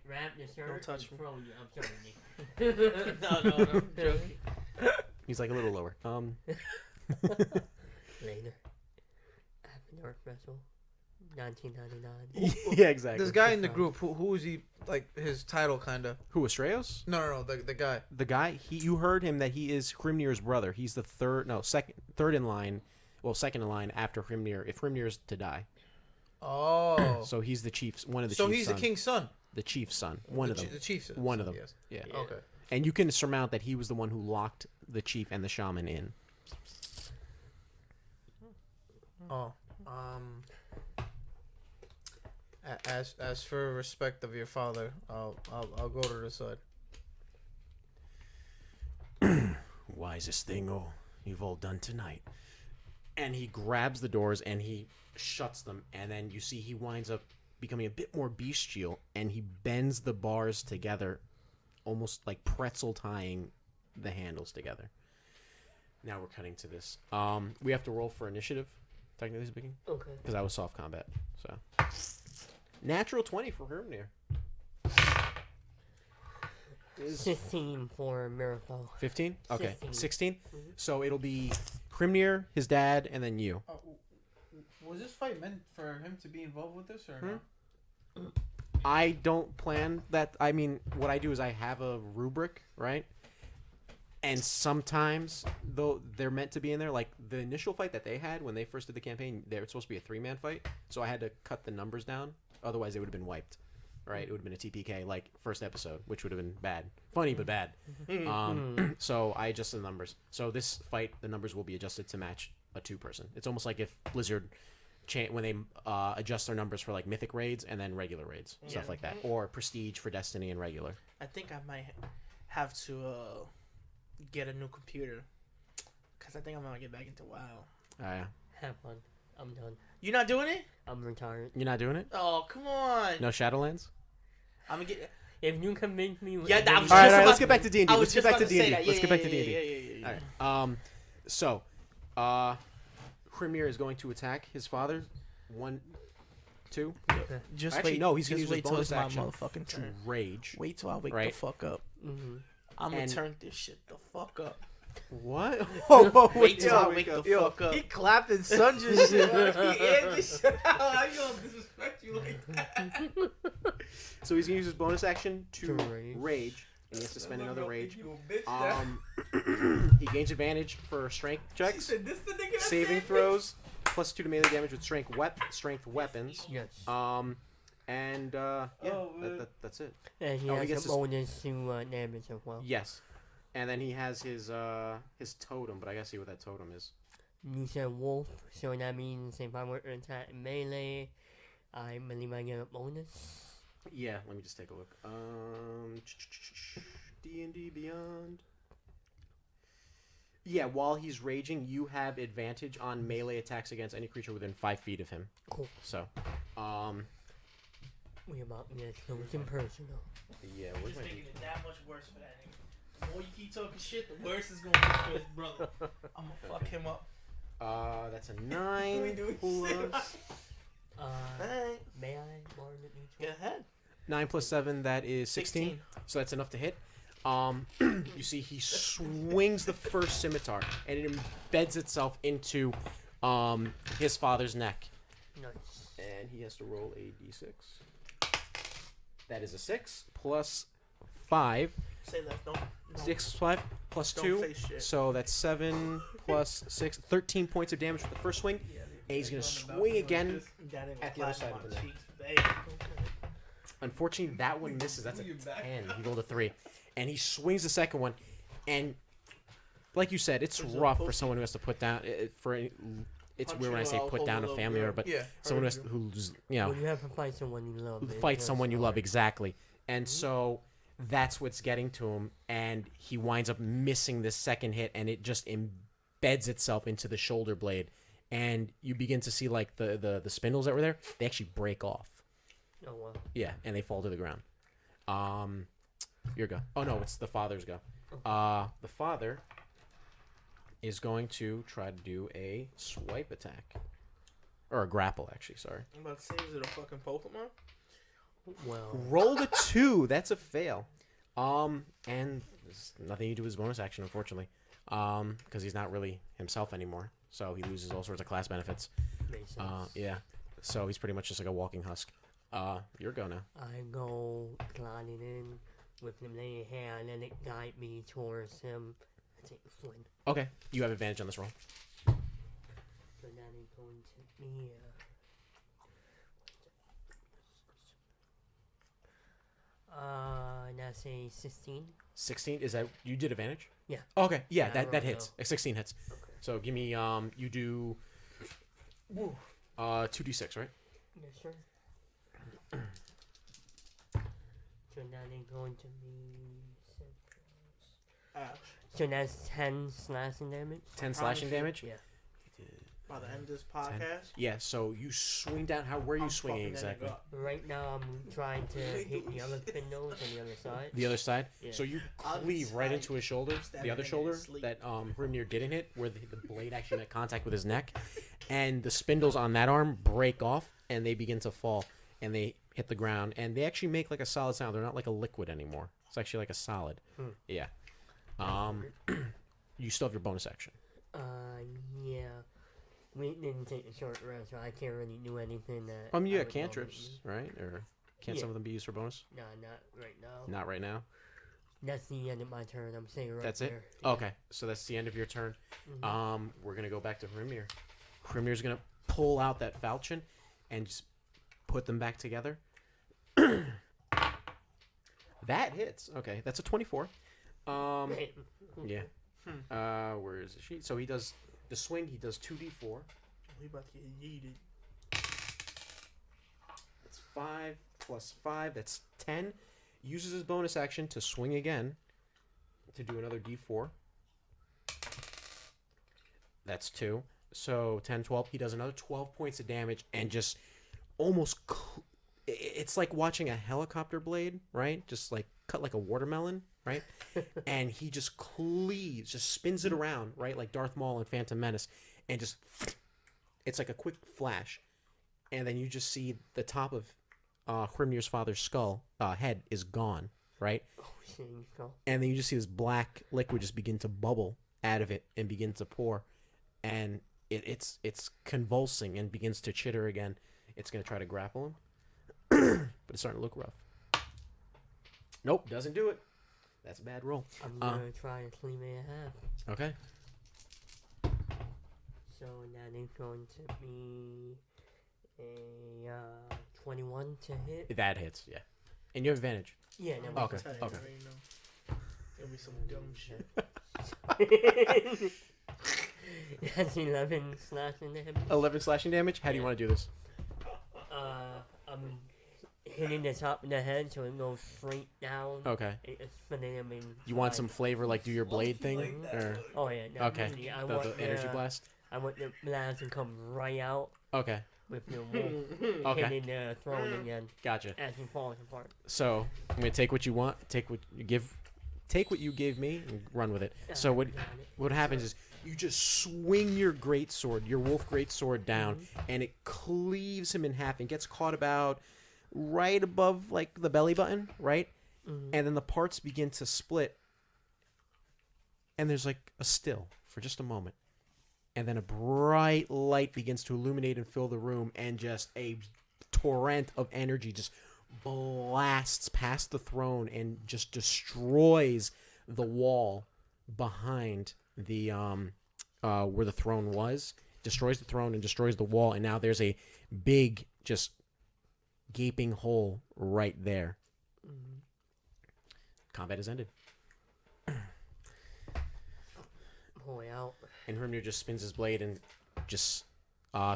wrap the shirt Don't touch and me. throw you. I'm sorry, Nick. No, I'm joking. He's like a little lower. Later. After Dark Vessel, 1999. Yeah, exactly. This guy in the group, who is he? Like his title, kind of. Who, Astraios? No, the guy. The guy, you heard him that he is Hrimnir's brother. He's the third in line, second in line after Hrimnir, if Hrimnir's to die. Oh. So he's the chief's, one of the So chief's he's son. the king's son. The chief's son. One of them. The chief's son. One of them. Yes. Yeah. Yeah. Okay. And you can surmount that he was the one who locked the chief and the shaman in. Oh. As for respect of your father, I'll go to the side. Wisest thing you've all done tonight. And he grabs the doors and he shuts them, and then you see he winds up becoming a bit more bestial, and he bends the bars together, almost like pretzel tying the handles together. Now we're cutting to this. We have to roll for initiative, technically speaking, Okay. because I was soft combat. So natural 20 for Hrimnir. 15 for Miracle. 15? Okay. 16. 16? Mhm. So it'll be Hrimnir, his dad, and then you. Was this fight meant for him to be involved with this, or no? I don't plan that. I mean, what I do is I have a rubric, right? And sometimes, though, they're meant to be in there. Like, the initial fight that they had when they first did the campaign, they were supposed to be a 3-man fight. So I had to cut the numbers down. Otherwise, they would have been wiped, right? It would have been a TPK, like, first episode, which would have been bad. Funny, but bad. So I adjusted the numbers. So this fight, the numbers will be adjusted to match a 2-person. It's almost like if Blizzard... when they adjust their numbers for like mythic raids and then regular raids, stuff like that, or prestige for Destiny and regular. I think I might have to get a new computer because because I think I'm gonna get back into WoW. Yeah. Have fun. I'm done. You're not doing it? I'm retired. You're not doing it? Oh, come on. No Shadowlands? I'm gonna get. If you convince me, with Yeah, that was All right, just about let's get back to D&D. I was Let's get just back to about to say D&D. that. Let's get back to Yeah, D&D. yeah. All right. So, Hrimnir is going to attack his father. 1, 2. Just Actually, wait. no, he's gonna just use his wait till bonus it's my action motherfucking to turn. rage. Wait till I wake Right. the fuck up. Mm-hmm. I'm gonna And- turn this shit the fuck up. What? Whoa, Wait till I yo, wake the yo, fuck up. He clapped and sunged his shit. He aired this shit out. I don't disrespect you like that. So he's gonna use his bonus action to To rage. rage, and he has to spend another rage. You a bitch, He gains advantage for strength She checks, said, this the nigga that saving said throws, +2 to melee damage with strength weapons. Yes. And Oh, man. that's it. And he he has gets a to bonus to damage as well. Yes, and then he has his totem, but I gotta see what that totem is. You said wolf, so that means if I were to attack melee, I believe I get a bonus. Yeah, let me just take a look. D&D Beyond. Yeah, while he's raging, you have advantage on melee attacks against any creature within 5 feet of him. Cool. So, We about to get close and personal. yeah, You're where's just my making D? it that much worse for that nigga. The more you keep talking shit, the worse it's gonna be for his brother. I'm gonna fuck him up. That's a 9 plus Alright. May I borrow the Go neutral? ahead. 9 plus 7. That is 16. So that's enough to hit. You see, he swings the first scimitar, and it embeds itself into his father's neck, Nice. and he has to roll a d6. That is a 6 plus 5. Say that. Don't. 6 plus 5 plus Don't 2. say shit. So that's 7 plus 6. 13 points of damage with the first swing. And he's going to swing again. That ain't at the other fly side on of my the cheeks, babe. Unfortunately, that one misses. That's a 10. He rolled a 3. And he swings the second one. And like you said, it's There's a rough for post- someone who has to put down. It's Punch weird when I you say out, put hold down a a little family girl. member, but Yeah. someone who's When you have to fight someone you love, it fight hurts someone you love, hard. exactly. And so that's what's getting to him, and he winds up missing this second hit, and it just embeds itself into the shoulder blade, and you begin to see like the spindles that were there, they actually break off. Oh wow. Yeah, and they fall to the ground. Your go. Oh no, it's the father's go. The father is going to try to do a swipe attack, or a grapple, actually. Sorry. I'm about to say, is it a fucking Pokemon? Well, Rolled a 2. That's a fail. And there's nothing you do with his bonus action, unfortunately. Because he's not really himself anymore. So he loses all sorts of class benefits. makes sense. Yeah. So he's pretty much just like a walking husk. Your go now. I go gliding in with the lady hand and it guide me towards him. I take the swing. Okay. You have advantage on this roll. So that is going to be that's a 16. 16. Is that you did advantage? Yeah. Okay. Yeah, Yeah, I that rolled hits. 16 hits. Okay. So give me you do 2d6, right? Yes, sir. So that is going to be so that's 10 slashing damage. 10 slashing promise damage? Yeah. By the end of this podcast, Yeah, so you swing down. Where are you I'm swinging fucking that exactly? nigga up. Right now I'm trying to hit the other spindles on the other side. The other side? Yeah. So you I'll cleave right stab into his shoulder, stab the him other in shoulder his sleep. that Hrimnir didn't hit, where the blade actually made contact with his neck. And the spindles on that arm break off, and they begin to fall, and they hit the ground. And they actually make like a solid sound. They're not like a liquid anymore. It's actually like a solid. Yeah. You still have your bonus action. Yeah. We didn't take a short rest, so I can't really do anything that. You I got would cantrips, right? Or can't some Yeah. of them be used for bonus? normally- No, not right now. Not right now. That's the end of my turn. I'm staying right That's there. it? Yeah. Okay, so that's the end of your turn. Mhm. We're going to go back to Hrimnir. Hrimnir's going to pull out that falchion and just put them back together. That hits. Okay, that's a 24. Yeah. Where is she? So he does the swing. He does 2d4. we about to get yeeted. That's 5 plus 5. That's 10. Uses his bonus action to swing again to do another d4. That's 2. So 10, 12. He does another 12 points of damage and just almost... It's like watching a helicopter blade, right? Just like cut like a watermelon, right? And he just cleaves, just spins it around, right? Like Darth Maul in Phantom Menace. And just... It's like a quick flash. And then you just see the top of Hrimnir's father's skull, head is gone, right? Oh, shit, go. And then you just see this black liquid just begin to bubble out of it and begin to pour. And it's convulsing and begins to chitter again. It's going to try to grapple him. But it's starting to look rough. Nope, doesn't do it. That's a bad roll. I'm gonna try a 3.5. Okay. So that is going to be a 21 to hit. That hits, yeah. And you have advantage. Yeah, no. Okay, Tell you, okay. I already know. It'll be some dumb shit. That's 11 slashing damage. 11 slashing damage? How do you want to do this? I'm hitting the top of the head so it goes straight down. Okay. It's spinning him in. You want some flavor, like do your blade thing? Or Oh yeah. okay. Definitely. I The want energy blast? I want the blast to come right out Okay. with the wolf Okay. hitting the throne again Gotcha. as he falls apart. So I'm gonna take what you want, take what you gave me, and run with it. So Got it. what happens is you just swing your greatsword, your wolf greatsword down, and it cleaves him in half and gets caught about right above like the belly button, right? And then the parts begin to split, and there's like a still for just a moment, and then a bright light begins to illuminate and fill the room, and just a torrent of energy just blasts past the throne and just destroys the wall behind the where the throne was, destroys the throne and destroys the wall, and now there's a big just gaping hole right there. Combat has ended. Boy out. And Hrimnir just spins his blade and just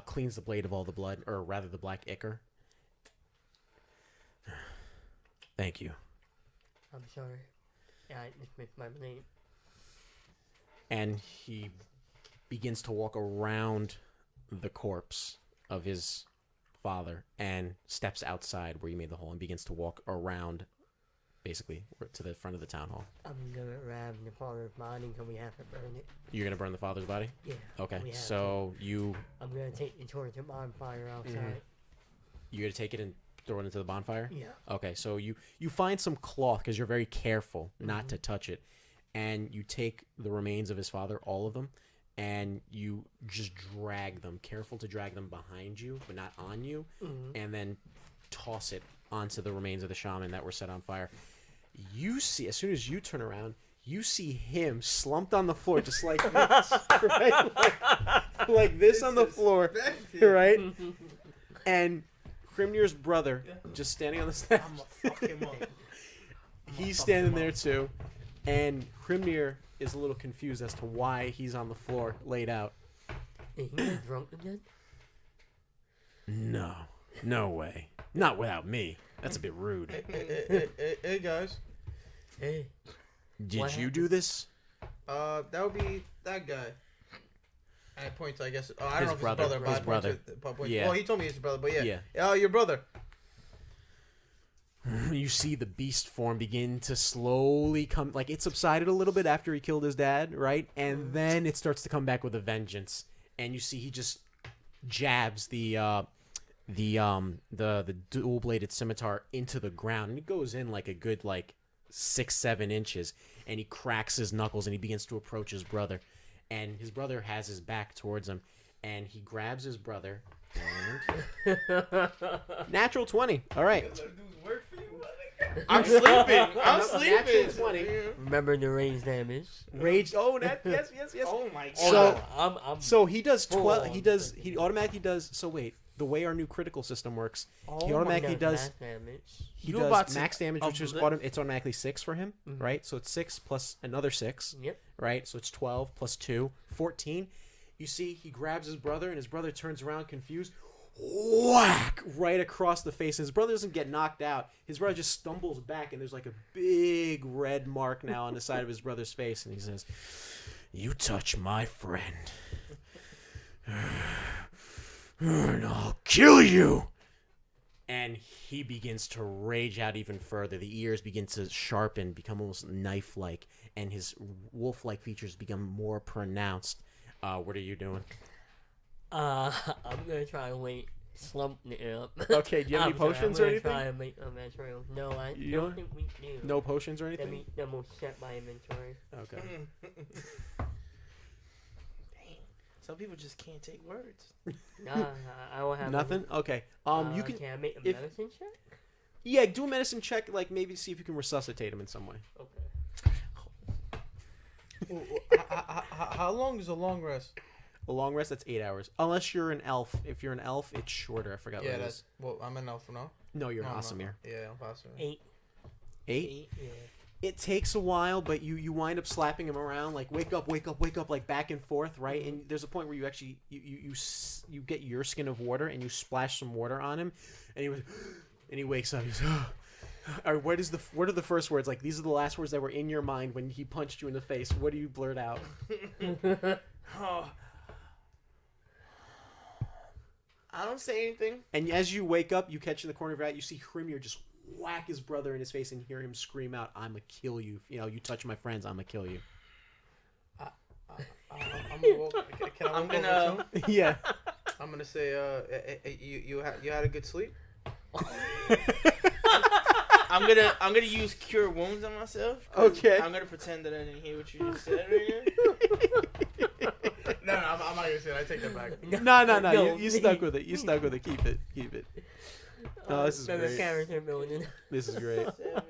cleans the blade of all the blood, or rather the black ichor. Thank you. I'm sorry. Yeah, I just missed my blade. And he begins to walk around the corpse of his father and steps outside where you made the hole and begins to walk around, basically, to the front of the town hall. I'm gonna grab the father's body because we have to burn it. You're going to burn the father's body? Yeah. Okay, we have so you to. I'm gonna take it towards the bonfire outside. you're going to take it and throw it into the bonfire? Yeah. Okay, so you find some cloth because you're very careful not to touch it, and you take the remains of his father, all of them, and you just drag them, careful to drag them behind you, but not on you, and then toss it onto the remains of the shaman that were set on fire. You see, as soon as you turn around, you see him slumped on the floor, just like this, right? Like this on the floor, right? And Hrimnir's brother just standing on the steps. I'm gonna fuck him up. He's standing there too, and Hrimnir is a little confused as to why he's on the floor, laid out. Is he get drunk again? No way. Not without me. That's a bit rude. Hey guys. Hey. Did What you do this? That would be that guy. At points, I guess. I don't His know if brother. it's his brother. His But brother. Points, Yeah. Well, he told me he's his brother, but yeah. Yeah. Your brother. You see the beast form begin to slowly come, like it subsided a little bit after he killed his dad, right? And then it starts to come back with a vengeance. And you see he just jabs the dual-bladed scimitar into the ground, and it goes in like a good 6-7 inches, and he cracks his knuckles and he begins to approach his brother, and his brother has his back towards him, and he grabs his brother and natural 20. All right. I'm sleeping. I'm Natural sleeping. 20. Remember the range damage. Rage. Oh, yes. Oh my god. So I'm so he does full 12. on He automatically does. So wait, the way our new critical system works, he Oh automatically my does. max damage. He You about does to- max damage, which is it's automatically 6 for him, right? So it's 6 plus another 6, Yep. right? So it's 12 plus 2, 14. You see, he grabs his brother, and his brother turns around confused. Whack! Right across the face. And his brother doesn't get knocked out. His brother just stumbles back, and there's like a big red mark now on the side of his brother's face. And he says, "You touch my friend, and I'll kill you. And he begins to rage out even further. The ears begin to sharpen, become almost knife-like, and his wolf-like features become more pronounced. What are you doing? I'm gonna try and slump it up. Okay, do you have any potions or anything? I'm gonna try and make a material. No, I You don't don't? think we do. No potions or Let anything? me double check my inventory. Okay. Dang. Some people just can't take words. Nah, I don't have Nothing? Okay. You can... Can I make a if- medicine check? Yeah, do a medicine check, like maybe see if you can resuscitate him in some way. Okay. How long is a long rest? A long rest, that's 8 hours. Unless you're an elf. If you're an elf, it's shorter. I forgot Yeah, what it that's is. well. I'm an elf now. No, you're No, an I'm Asamir. not. Yeah, I'm Asamir. 8. 8? Yeah. It takes a while, but you wind up slapping him around, like wake up, like back and forth, right? And there's a point where you actually you get your skin of water and you splash some water on him, and he wakes up. He's or what are the first words? Like these are the last words that were in your mind when he punched you in the face. What do you blurt out? Oh. I don't say anything. And as you wake up, you catch in the corner of your eye, you see Hrimnir just whack his brother in his face and hear him scream out, "I'ma kill you! You know, you touch my friends, I'ma kill you." I'm gonna. Yeah. I'm gonna say, you had a good sleep. I'm gonna use cure wounds on myself. 'Cause Okay. I'm gonna pretend that I didn't hear what you just said right now. No, I'm not gonna say that. I take that back. No. No, You stuck with it. You stuck with it. Keep it. Oh, this is Better great. character building. This is great. 7 plus.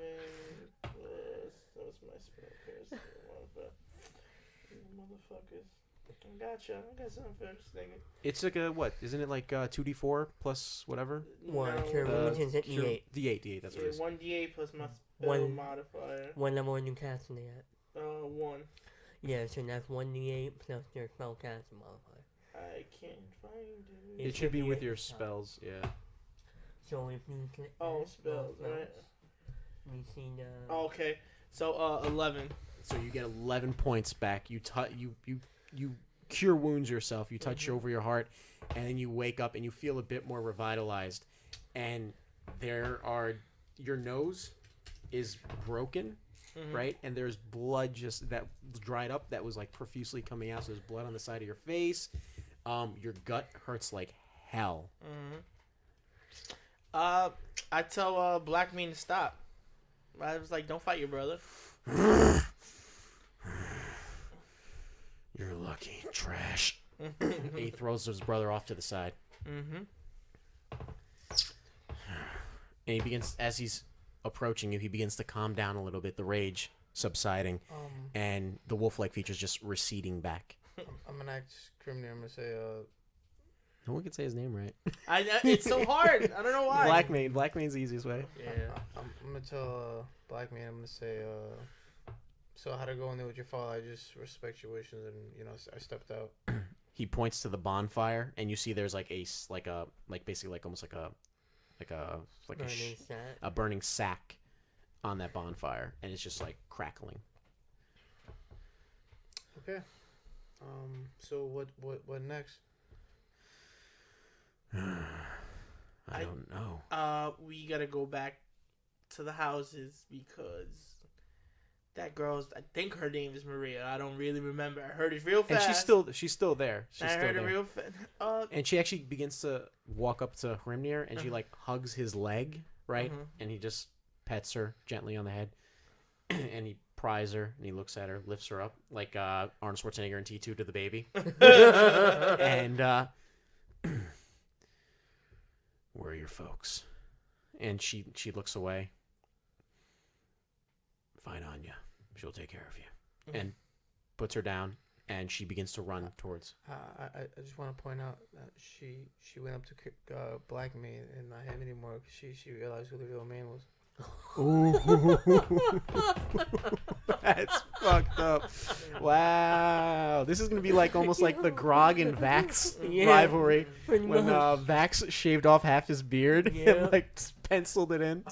What's my spell curse? Motherfuckers. I gotcha. I got something for this thing. It's like a what? Isn't it like 2d4 plus whatever? One, No, cure wounds is at Sure. D8. D8. That's what it is. 1d8 plus my spell One- modifier. One level when you casting it. 1. Yeah, so that's 1d8 plus your spell casting modifier. I can't find it. It should be with your spells. Yeah. So if you click Oh, that, spells, right? We see the. Oh, okay. So 11. So you get 11 points back. You cure wounds yourself. You touch over your heart, and then you wake up and you feel a bit more revitalized. And your nose is broken, right? And there's blood just that dried up that was like profusely coming out. So there's blood on the side of your face. Your gut hurts like hell. I tell Black Mean to stop. I was like, don't fight your brother. You're lucky, trash. And he throws his brother off to the side. And he begins, as he's approaching you, he begins to calm down a little bit, the rage subsiding, and the wolf-like features just receding back. I'm gonna act Hrimnir. I'm gonna say, No one can say his name right. It's so hard. I don't know why. Blackmane. Blackmane's the easiest way. Yeah. I'm gonna tell Black Man. I'm gonna say, so how'd it go in there with your father? I just respect your wishes, and I stepped out. He points to the bonfire, and you see there's like a burning sack on that bonfire, and it's just like crackling. Okay. So what next? I don't know. We gotta go back to the houses because that girl's. I think her name is Maria. I don't really remember. I heard it real fast. And she's still there. I heard it real fast. And she actually begins to walk up to Hrimnir, and she like hugs his leg, right? And he just pets her gently on the head, and he pries her, and he looks at her, lifts her up like Arnold Schwarzenegger in T2 to the baby, and where are your folks? And she looks away. Fine, Anya. She'll take care of you. And puts her down, and she begins to run towards. I just want to point out that she went up to Black Man and not him anymore because she realized who the real man was. That's fucked up. Wow. This is going to be like almost like the Grog and Vax rivalry when Vax shaved off half his beard and like penciled it in.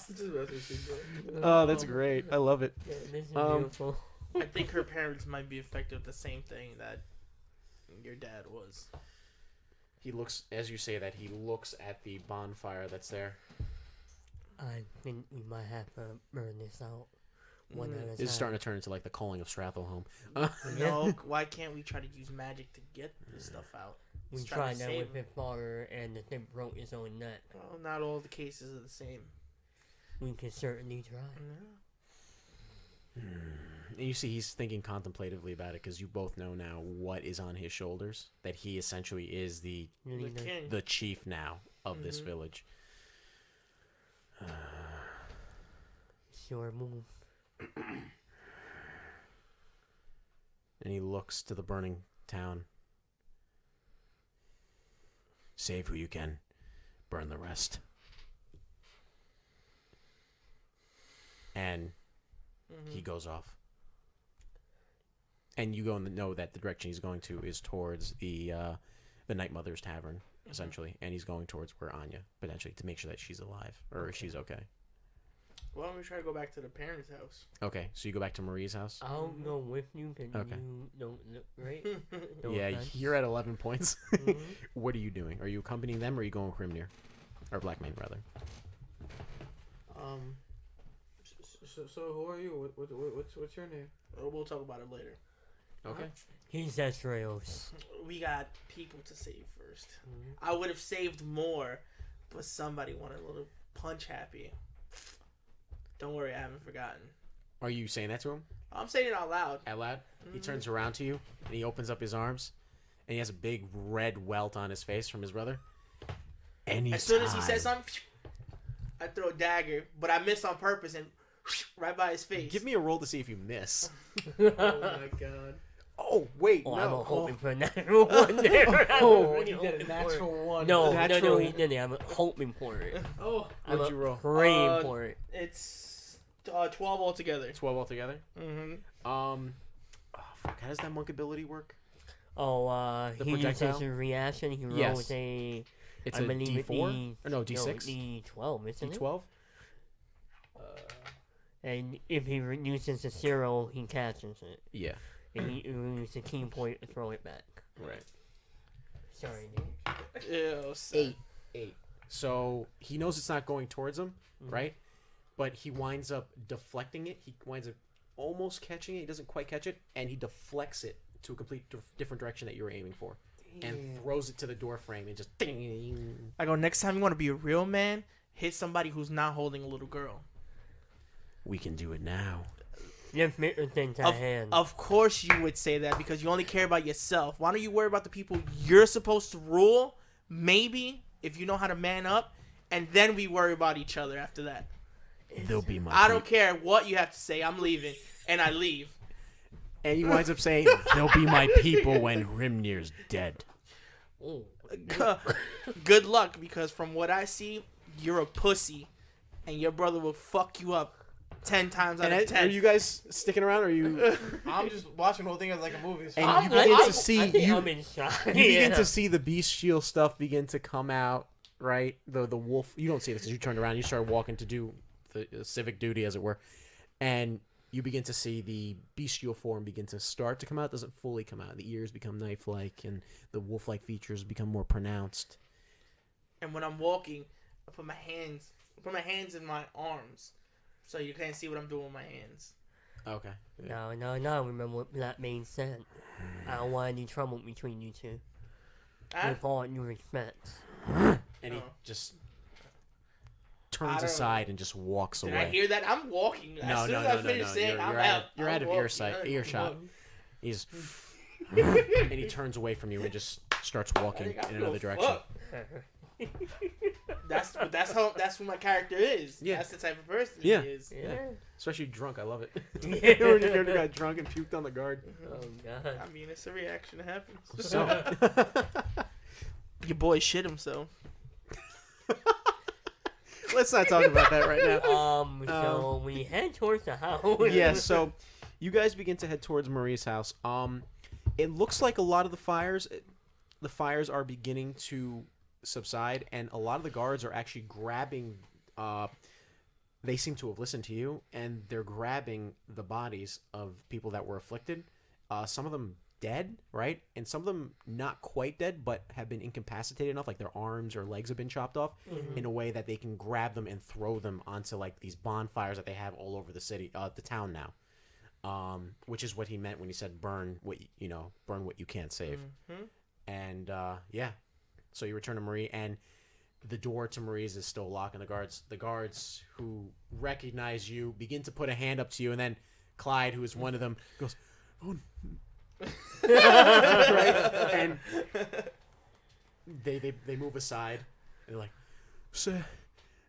Oh, that's great. I love it. Yeah, this is beautiful. I think her parents might be affected with the same thing that your dad was. He looks, as you say that, he looks at the bonfire that's there. I think we might have to burn this out. One at a This time. is starting to turn into like the calling of Strathalhome. No, why can't we try to use magic to get this stuff out? We Let's try to tried that save with his father, and the thing broke his own neck. Well, not all the cases are the same. We can certainly try. And you see he's thinking contemplatively about it because you both know now what is on his shoulders. That he essentially is the The king. the chief now of this village. Sure move. And he looks to the burning town. Save who you can. Burn the rest. And he goes off. And you go and know that the direction he's going to is towards the Night Mother's Tavern, essentially. And he's going towards where Anya, potentially, to make sure that she's alive. Or she's okay. Why don't we try to go back to the parents' house? Okay, so you go back to Marie's house? I'll go with you because Okay. you don't look right. No Yeah, offense. you're at 11 points. Mhm. What are you doing? Are you accompanying them or are you going with Hrimnir? Or Blackmane, rather. So who are you? What's your name? We'll talk about it later. Okay. He's Astraios. We got people to save first. Mhm. I would have saved more, but somebody wanted a little punch happy. Don't worry, I haven't forgotten. Are you saying that to him? I'm saying it out loud. Out loud? He turns around to you and he opens up his arms and he has a big red welt on his face from his brother. As soon as he says something, I throw a dagger, but I miss on purpose and right by his face. Give me a roll to see if you miss. Oh my god. Oh, wait, Oh, no. I'm hoping for a natural one there. Oh, you did a natural one. No, Natural- he didn't. I'm hoping for it. Oh, I'm What'd you roll? praying for it. it's 12 altogether. 12 altogether? Mm-hmm. Oh, fuck. How does that monk ability work? Oh, The he uses projectile? a reaction. He rolls Yes. a. It's I a believe it D4? Or no, No, D6? D12, isn't it? D12? And if he uses a 0, he catches it. Yeah. And he uses a key point to throw it back. Right. Sorry, dude. Ew, son. 8. So he knows it's not going towards him, Mhm. right? But he winds up deflecting it. He winds up almost catching it. He doesn't quite catch it, and he deflects it to a complete different direction that you were aiming for, and throws it to the door frame and just ding. I go, next time you want to be a real man, hit somebody who's not holding a little girl. We can do it now. Just make the thing to hand. Of course you would say that because you only care about yourself. Why don't you worry about the people you're supposed to rule? Maybe, if you know how to man up, and then we worry about each other after that. They'll be my. I don't care what you have to say. I'm leaving. And I leave. And he winds up saying, "They'll be my people when Hrimnir's dead." Oh. Good luck, because from what I see, you're a pussy. And your brother will fuck you up 10 times out of 10. Are you guys sticking around? Or are you? I'm just watching the whole thing as like a movie. It's And fine. you begin to see I think you. I'm in shock. You begin to see the bestial stuff begin to come out, right? The wolf. You don't see this because you turned around. You start walking to do the civic duty, as it were, and you begin to see the bestial form begin to start to come out. It doesn't fully come out. The ears become knife-like, and the wolf-like features become more pronounced. And when I'm walking, I put my hands in my arms, so you can't see what I'm doing with my hands. Okay. No, remember what Blackmane said. I don't want any trouble between you two. With all due respect. And he Oh. just I turns don't aside and just walks Did away. I hear that? I'm walking. As soon as I finish saying, I'm out. You're I'm out of walking. earshot. He's and he turns away from you and just starts walking I in don't another give a direction. fuck. That's who my character is. Yeah. That's the type of person Yeah. he is. Yeah. Especially drunk, I love it. Yeah. When you got drunk and puked on the guard. Oh, God. I mean, it's a reaction. It happens. So Your boy shit himself. let's not talk about that right now. So we head towards the house. Yeah, so you guys begin to head towards Marie's house. It looks like a lot of the fires are beginning to subside, and a lot of the guards are actually grabbing. They seem to have listened to you, and they're grabbing the bodies of people that were afflicted. Some of them dead, right? And some of them not quite dead, but have been incapacitated enough, like their arms or legs have been chopped off, in a way that they can grab them and throw them onto like these bonfires that they have all over the city, the town now. Which is what he meant when he said burn what you can't save. And yeah, so you return to Marie, and the door to Marie's is still locked, and the guards who recognize you begin to put a hand up to you, and then Clyde, who is one of them, goes, "Oh." Right? And they move aside, and they're like, "Sir,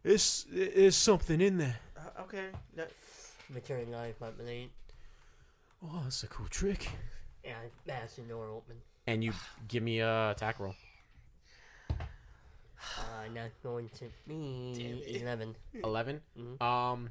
there's something in there." Okay. Return life, my blade. Oh, that's a cool trick. And I bash the door open. And you give me a attack roll. Not going to be 11. 11? Mm-hmm.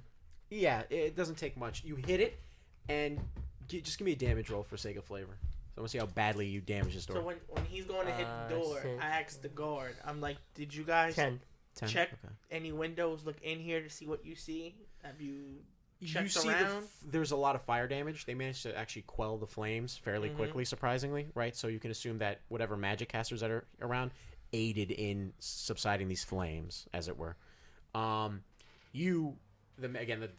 Yeah, it doesn't take much. You hit it, and just give me a damage roll for sake of flavor. So I want to see how badly you damage this door. So when he's going to hit the door, I ask the guard, I'm like, did you guys 10. check Okay. any windows, look in here to see what you see? Have you checked You see around? there's a lot of fire damage. They managed to actually quell the flames fairly quickly, surprisingly, right? So you can assume that whatever magic casters that are around aided in subsiding these flames, as it were. The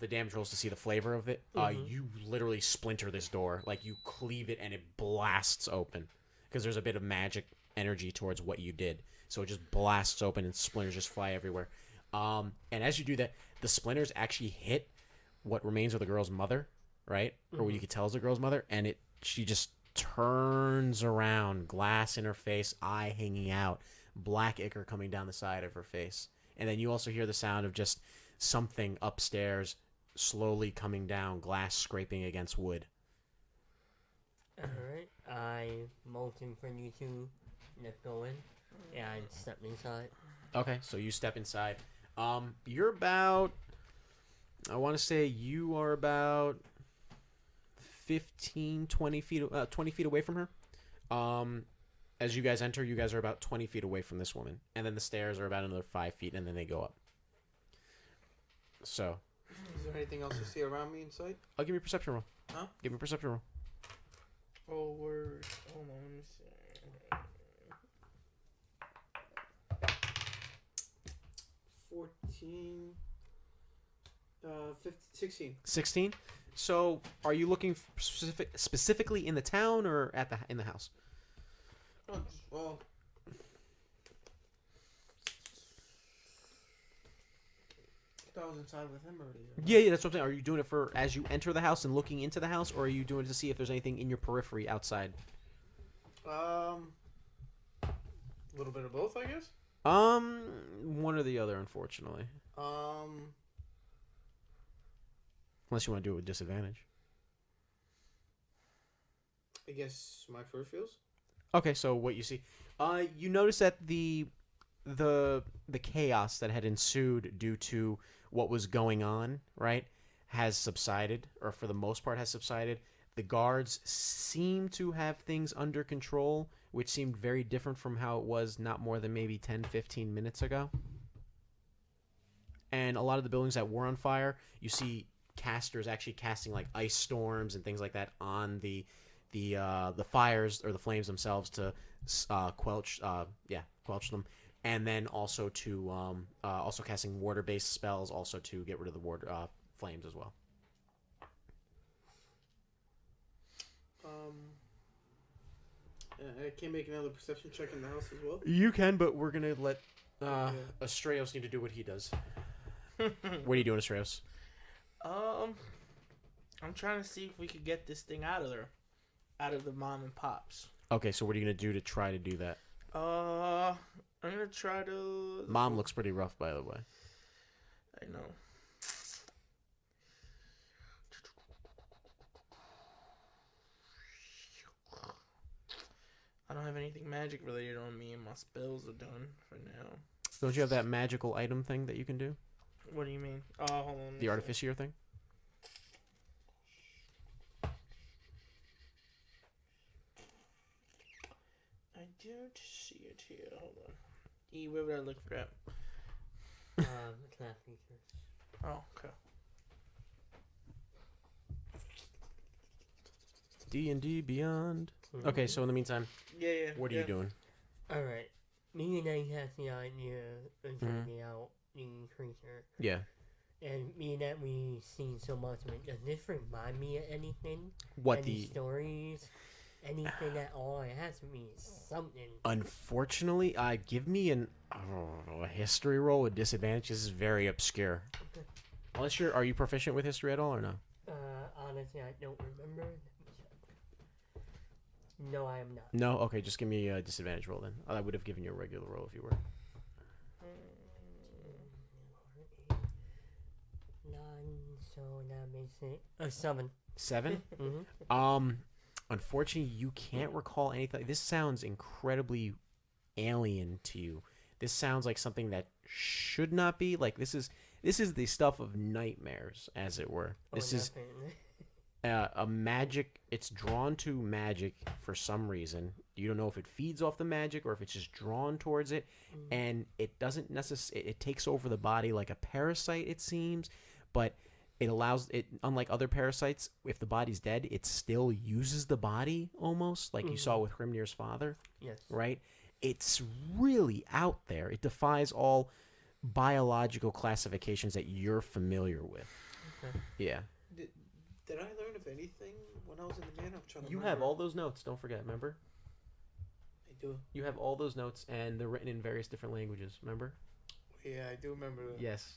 damage rolls to see the flavor of it. You literally splinter this door, like you cleave it and it blasts open because there's a bit of magic energy towards what you did. So it just blasts open and splinters just fly everywhere. And as you do that, the splinters actually hit what remains of the girl's mother, right? Or what you could tell is the girl's mother, and she just turns around, glass in her face, eye hanging out, black ichor coming down the side of her face. And then you also hear the sound of just something upstairs slowly coming down, glass scraping against wood. Alright, I motion for you to let go in and step inside. Okay, so you step inside. You're about, I want to say you are about 15, 20 feet away from her. As you guys enter, you guys are about 20 feet away from this woman. And then the stairs are about another 5 feet, and then they go up. So. Is there anything else you see around me inside? I'll give you a perception roll. Huh? Give me a perception roll. Oh, word. Hold on, let me see. 14, 15, 16. 16? So, are you looking specifically in the town or in the house? Oh, well, I was inside with him already. Yeah, that's what I'm saying. Are you doing it for as you enter the house and looking into the house, or are you doing it to see if there's anything in your periphery outside? A little bit of both, I guess. One or the other, unfortunately. Unless you want to do it with disadvantage. I guess my peripherals. Okay, so what you see, you notice that the chaos that had ensued due to what was going on, right, has subsided, or for the most part has subsided. The guards seem to have things under control, which seemed very different from how it was not more than maybe 10, 15 minutes ago. And a lot of the buildings that were on fire, you see casters actually casting like ice storms and things like that on the fires or the flames themselves to quench them, and then also to also casting water-based spells also to get rid of the water flames as well. I can make another perception check in the house as well. You can, but we're gonna let Astraios need to do what he does. What are you doing, Astraios? I'm trying to see if we could get this thing out of there, out of the mom and pops. Okay, so what are you gonna do to try to do that? I'm gonna try to. Mom looks pretty rough, by the way. I know. I don't have anything magic related on me, and my spells are done for now. Don't you have that magical item thing that you can do? What do you mean? Oh, hold on. The artificier thing? I don't see it here. Hold on. Where would I look for that? Class features. Oh, okay. D&D Beyond. Okay, so in the meantime, Yeah. what are you doing? Alright. Me and I have the idea of finding out the creature. Yeah. And me that we've seen so much of it, does this remind me of anything? What Any the? stories? Anything at all? It has to be something. Unfortunately, give me a history roll with disadvantage. This is very obscure. Unless are you proficient with history at all or no? Honestly, I don't remember. No, I am not. No? Okay, just give me a disadvantage roll then. I would have given you a regular roll if you were. 9, so that makes it a 7. 7? Mm-hmm. Unfortunately, you can't recall anything. This sounds incredibly alien to you. This sounds like something that should not be. Like, this is the stuff of nightmares, as it were. This is a magic. It's drawn to magic for some reason. You don't know if it feeds off the magic or if it's just drawn towards it. And it doesn't necessarily. It takes over the body like a parasite, it seems. But it allows it, unlike other parasites, if the body's dead, it still uses the body almost, like you saw with Hrimnir's father. Yes. Right? It's really out there. It defies all biological classifications that you're familiar with. Okay. Yeah. Did I learn of anything when I was in the manor? I'm trying to You remember. have all those notes. Don't forget, remember? I do. You have all those notes, and they're written in various different languages, remember? Yeah, I do remember that. Yes.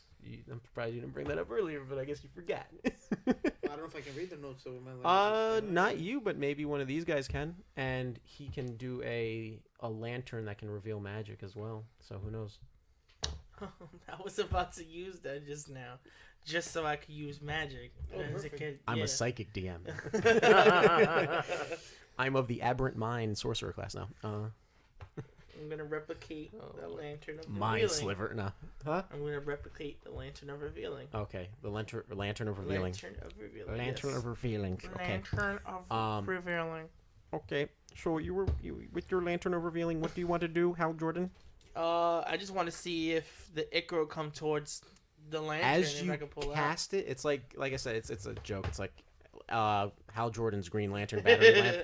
I'm surprised you didn't bring that up earlier, but I guess you forgot. I don't know if I can read the notes over my language. Not you, but maybe one of these guys can, and he can do a lantern that can reveal magic as well. So who knows? I was about to use that just now, just so I could use magic as a kid. I'm a psychic DM. I'm of the aberrant mind sorcerer class now. I'm gonna replicate the lantern of Mind revealing. sliver, no. Huh? I'm gonna replicate the lantern of revealing. Okay, the lantern of revealing. Lantern of revealing. Lantern yes. of revealing. Okay. Lantern of revealing. Okay. So you with your lantern of revealing. What do you want to do, Hal Jordan? I just want to see if the Ichor will come towards the lantern. As and you I can pull cast it, it's like I said, it's a joke. It's like Hal Jordan's Green Lantern battery lamp,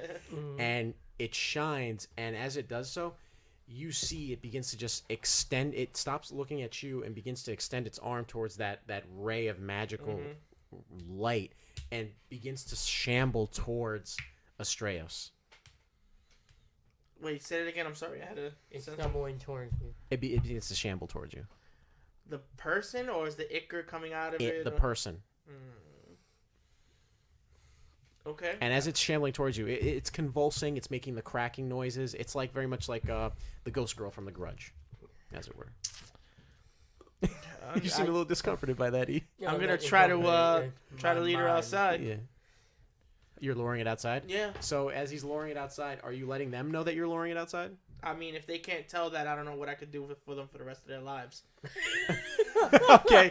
and it shines. And as it does so, you see it begins to just extend. It stops looking at you and begins to extend its arm towards that ray of magical light, and begins to shamble towards Astraios. Wait, say it again. I'm sorry. I had to. It's stumbling towards you. It begins to shamble towards you. The person, or is the Ichor coming out of it? The person. Okay. And as it's shambling towards you, it's convulsing. It's making the cracking noises. It's like very much like the ghost girl from The Grudge, as it were. You seem a little discomforted by that, E. Yeah, I'm gonna that is try something to that lead her my mind- outside. Yeah. You're luring it outside? Yeah. So as he's luring it outside, are you letting them know that you're luring it outside? I mean, if they can't tell that, I don't know what I could do for them for the rest of their lives. Okay.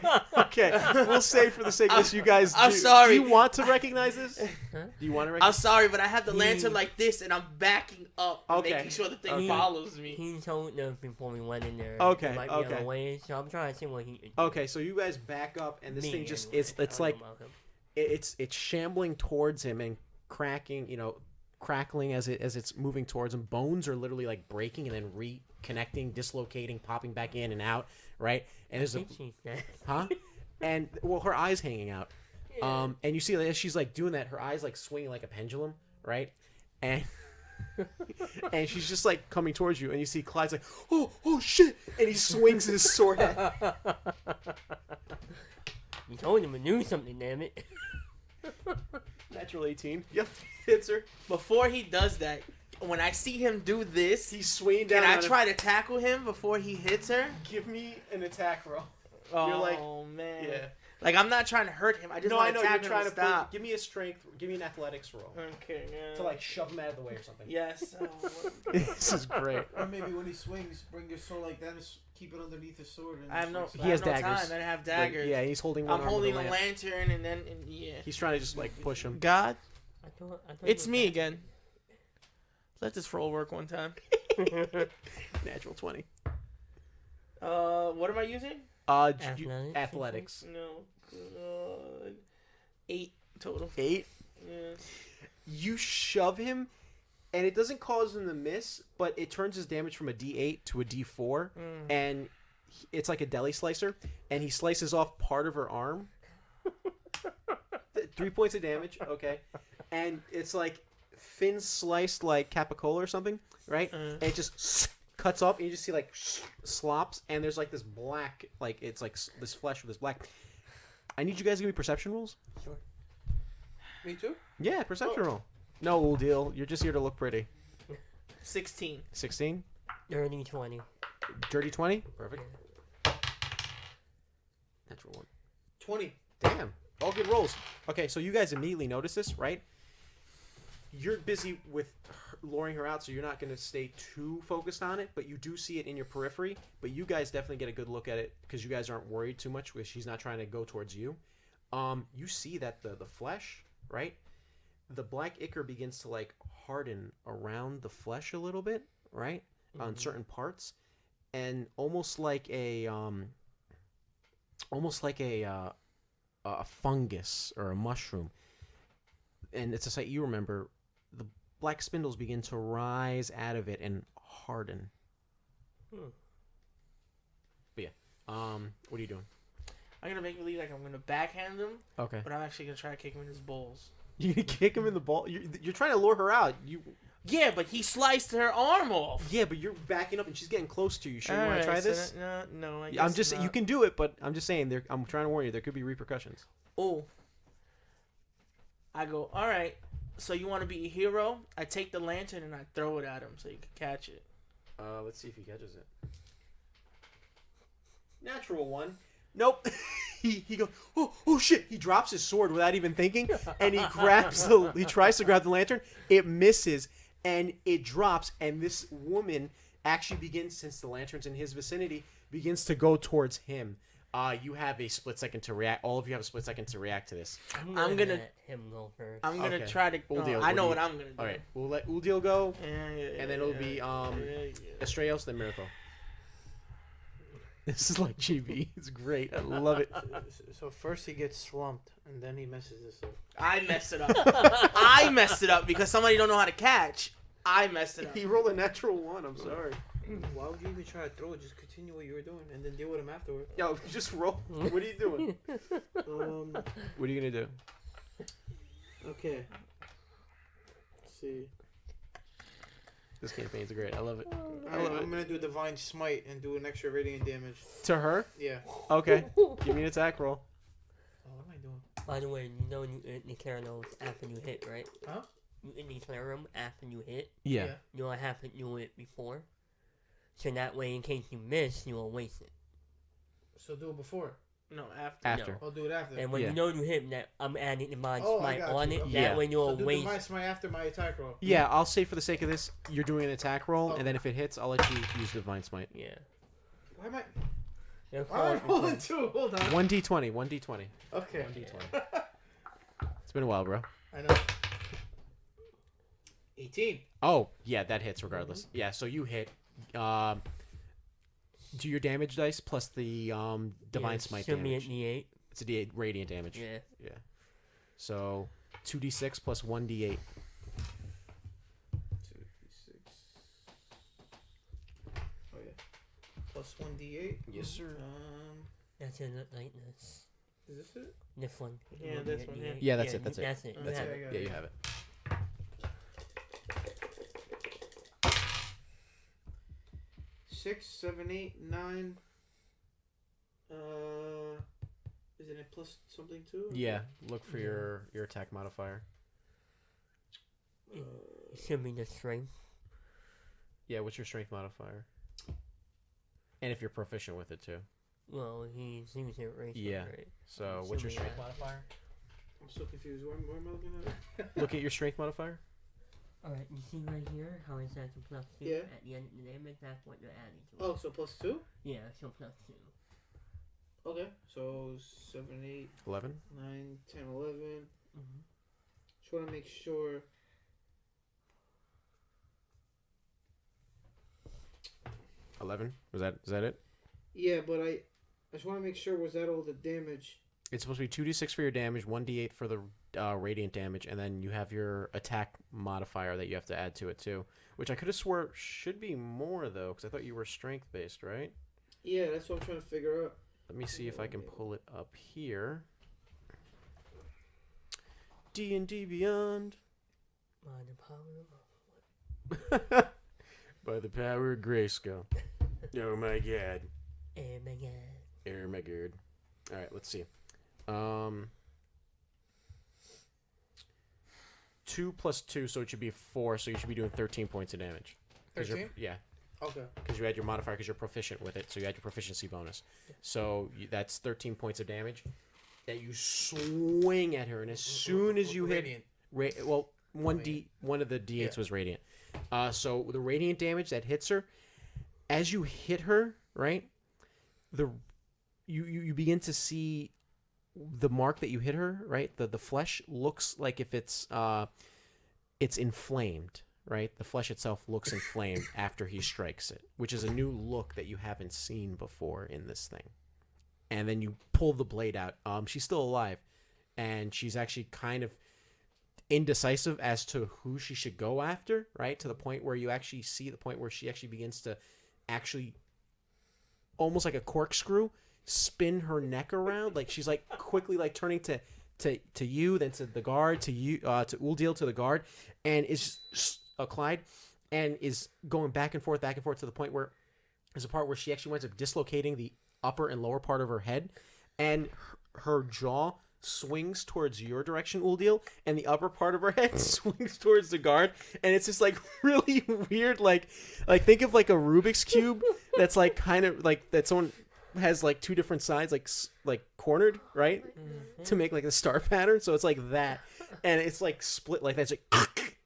We'll say for the sake of this, you guys. I'm sorry. Do you want to recognize this? Huh? Do you want to I'm recognize? sorry, but I have the lantern like this, and I'm backing up, and Okay. making sure the thing Okay. follows me. He told us before we went in there. Okay, It might be okay. on the way, so I'm trying to see what he. Okay, so you guys back up, and this Me thing just anyway. it's I don't like know about him. it's shambling towards him and cracking, crackling as it's moving towards him. Bones are literally like breaking and then reconnecting, dislocating, popping back in and out, right? And I there's think she's dead. huh? And well, her eyes hanging out. Yeah. And you see that as she's like doing that, her eyes like swinging like a pendulum, right? And and she's just like coming towards you, and you see Clyde's like, oh shit, and he swings his sword at You told him to do something, damn it. natural 18. Yep, hits her. Before he does that, when I see him do this, He's swinging down. can I on him. try to tackle him before he hits her? Give me an attack roll. Oh, You're like, man. yeah. Like, I'm not trying to hurt him. I just No, I want know to you're tap him trying to to stop. give me a strength. Give me an athletics roll Okay, yeah. to like shove him out of the way or something. Yes. This is great. Or maybe when he swings, bring your sword like that and keep it underneath his sword. And I have no, He I has have no daggers. time. I have But, daggers. yeah, he's holding one I'm arm with holding the the lamp. lantern, and then, yeah. He's trying to just like push him. God, I thought it's you me were again. Let this roll work one time. Natural 20. What am I using? Athletics. Athletics. No. 8 total. 8. Yeah. You shove him, and it doesn't cause him to miss, but it turns his damage from a D8 to a D4, and it's like a deli slicer, and he slices off part of her arm. 3 points of damage, okay, and it's like thin sliced like capicola or something, right? And it just cuts off, and you just see like slops, and there's like this black, like it's like this flesh with this black. I need you guys to give me perception rolls. Sure. Me too? Yeah, perception roll. No, old deal. You're just here to look pretty. 16. 16. Dirty 20. Dirty 20. Perfect. Natural 1. 20. Damn. All good rolls. Okay, so you guys immediately notice this, right? You're busy with luring her out, so you're not going to stay too focused on it, but you do see it in your periphery. But you guys definitely get a good look at it because you guys aren't worried too much because she's not trying to go towards you. You see that the flesh, right? The black ichor begins to like harden around the flesh a little bit, right? On certain parts, and almost like a fungus or a mushroom. And it's a sight you remember. The black spindles begin to rise out of it and harden. But yeah, what are you doing? I'm gonna make believe like I'm gonna backhand him, Okay. but I'm actually gonna try to kick him in his balls. You gonna kick him in the ball? You're trying to lure her out. Yeah, but he sliced her arm off. Yeah, but you're backing up and she's getting close to you. Sure, you want to try Alright, this? No, I I'm guess just not. you can do it, but I'm just saying I'm trying to warn you. There could be repercussions. Oh. I go, all right. So you want to be a hero? I take the lantern and I throw it at him so you can catch it. Let's see if he catches it. Natural 1. Nope. he goes, oh shit. He drops his sword without even thinking, and he tries to grab the lantern. It misses, and it drops, and this woman actually begins, since the lantern's in his vicinity, begins to go towards him. You have a split second to react. All of you have a split second to react to this. I'm gonna let him go first. I'm gonna Okay. try to. Uldiel, I know what what I'm gonna do. All right, we'll let Uldiel go, Yeah, and then it'll be Astraios, then Mirthal. This is like GB. It's great. I love it. So first he gets slumped, and then he messes this up. I messed it up. I messed it up because somebody don't know how to catch. I messed it up. He rolled a natural 1. I'm sorry. Why would you even try to throw it? Just continue what you were doing, and then deal with him afterward. Yo, just roll. What are you doing? What are you gonna do? Okay. Let's see. This campaign's great. I love it. I'm gonna do divine smite and do an extra radiant damage. To her? Yeah. Okay. Give me an attack roll. Oh, what am I doing? By the way, you know you declare those after you hit, right? Huh? You declare them after you hit. Yeah. You don't have to do it before. So that way, in case you miss, you won't waste it. So do it before. No, after. After. I'll do it after. And when Yeah. you know you hit that, I'm adding divine Oh, I smite got on you. it. Okay. That Yeah. way you So won't do waste. divine smite after my attack roll. Yeah, I'll say for the sake of this, you're doing an attack roll, Oh. and then if it hits, I'll let you use Divine Smite. Yeah. Why am I? They're Why am I called- rolling 2? Hold on. 1d20, 1d20. Okay. 1d20. It's been a while, bro. I know. 18. Oh, yeah, that hits regardless. Yeah, so you hit. Do your damage dice plus the Divine yeah, Smite should be at damage. D8. It's a D8 radiant damage. Yeah. Yeah. So 2d6 plus 1d8. 2d6. Oh yeah. Plus 1d8. Yes, sir. That's in the lightness. Is this it? This one. Yeah, It will this be at one, D8. Yeah, that's it, that's it. That's it. You That's have it. I got Yeah, it. you have it. 6, 7, 8, 9. Isn't it plus something too? Yeah, look for your attack modifier. It should be the strength. Yeah, what's your strength modifier? And if you're proficient with it too. Well, he's using it right. Yeah. Right? So what's your Should be strength that. modifier? I'm so confused. Where am I looking at? Look at your strength modifier. Alright, you see right here how it says a plus 2 Yeah. at the end of the damage? That's what you're adding to it. Oh, so plus 2? Yeah, so plus 2. Okay. So 7, 8, 11. 9, 10, 11. Mm-hmm. Just want to make sure. Is that it? Yeah, but I just want to make sure, was that all the damage? It's supposed to be 2d6 for your damage, 1d8 for the radiant damage, and then you have your attack modifier that you have to add to it too, which I could have swore should be more though, because I thought you were strength based, right? Yeah, that's what I'm trying to figure out. Let me see if I can pull it up here. D&D Beyond. By the power of Grayskull. Oh my god. Oh my god. Oh my god. Alright, let's see. 2 plus 2, so it should be 4, so you should be doing 13 points of damage. 13? Yeah, Okay. because you add your modifier because you're proficient with it, so you add your proficiency bonus. So that's 13 points of damage that you swing at her, and as soon as you hit... Radiant. one of the D8s was radiant. So the radiant damage that hits her, as you hit her, right? You begin to see the mark that you hit her, right? The flesh looks like if it's inflamed, right? The flesh itself looks inflamed after he strikes it, which is a new look that you haven't seen before in this thing. And then you pull the blade out. She's still alive, and she's actually kind of indecisive as to who she should go after, right? To the point where you actually see the point where she actually begins to actually almost like a corkscrew spin her neck around, like she's like quickly like turning to you, then to the guard, to you, to Uldil, to the guard, and is Clyde, and is going back and forth to the point where there's a part where she actually winds up dislocating the upper and lower part of her head, and her jaw swings towards your direction, Uldil, and the upper part of her head swings towards the guard, and it's just like really weird, like think of like a Rubik's cube that's like kind of like that someone has like two different sides like cornered, right, to make like a star pattern. So it's like that, and it's like split like that. It's like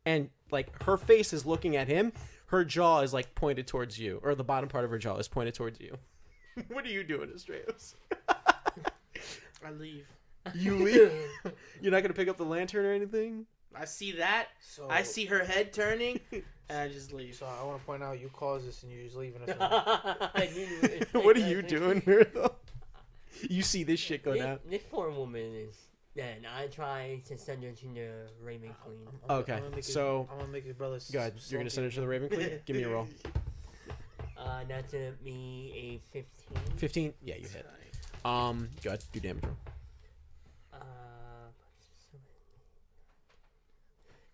and like her face is looking at him, her jaw is like pointed towards you, or the bottom part of her jaw is pointed towards you. What are you doing, Astraios? I leave. You leave? You're not gonna pick up the lantern or anything? I see that. So I see her head turning, and I just leave. So I want to point out you caused this and you're just leaving us. I knew it. What are you doing, Mirthal? You see this shit go down. This poor woman is dead. I try to send her to the Raven Queen. Okay, so I'm gonna make his brother. go ahead. You're gonna send her to the Raven Queen? Give me a roll. That's gonna be a 15. 15? Yeah, you hit. Go ahead. Do damage roll.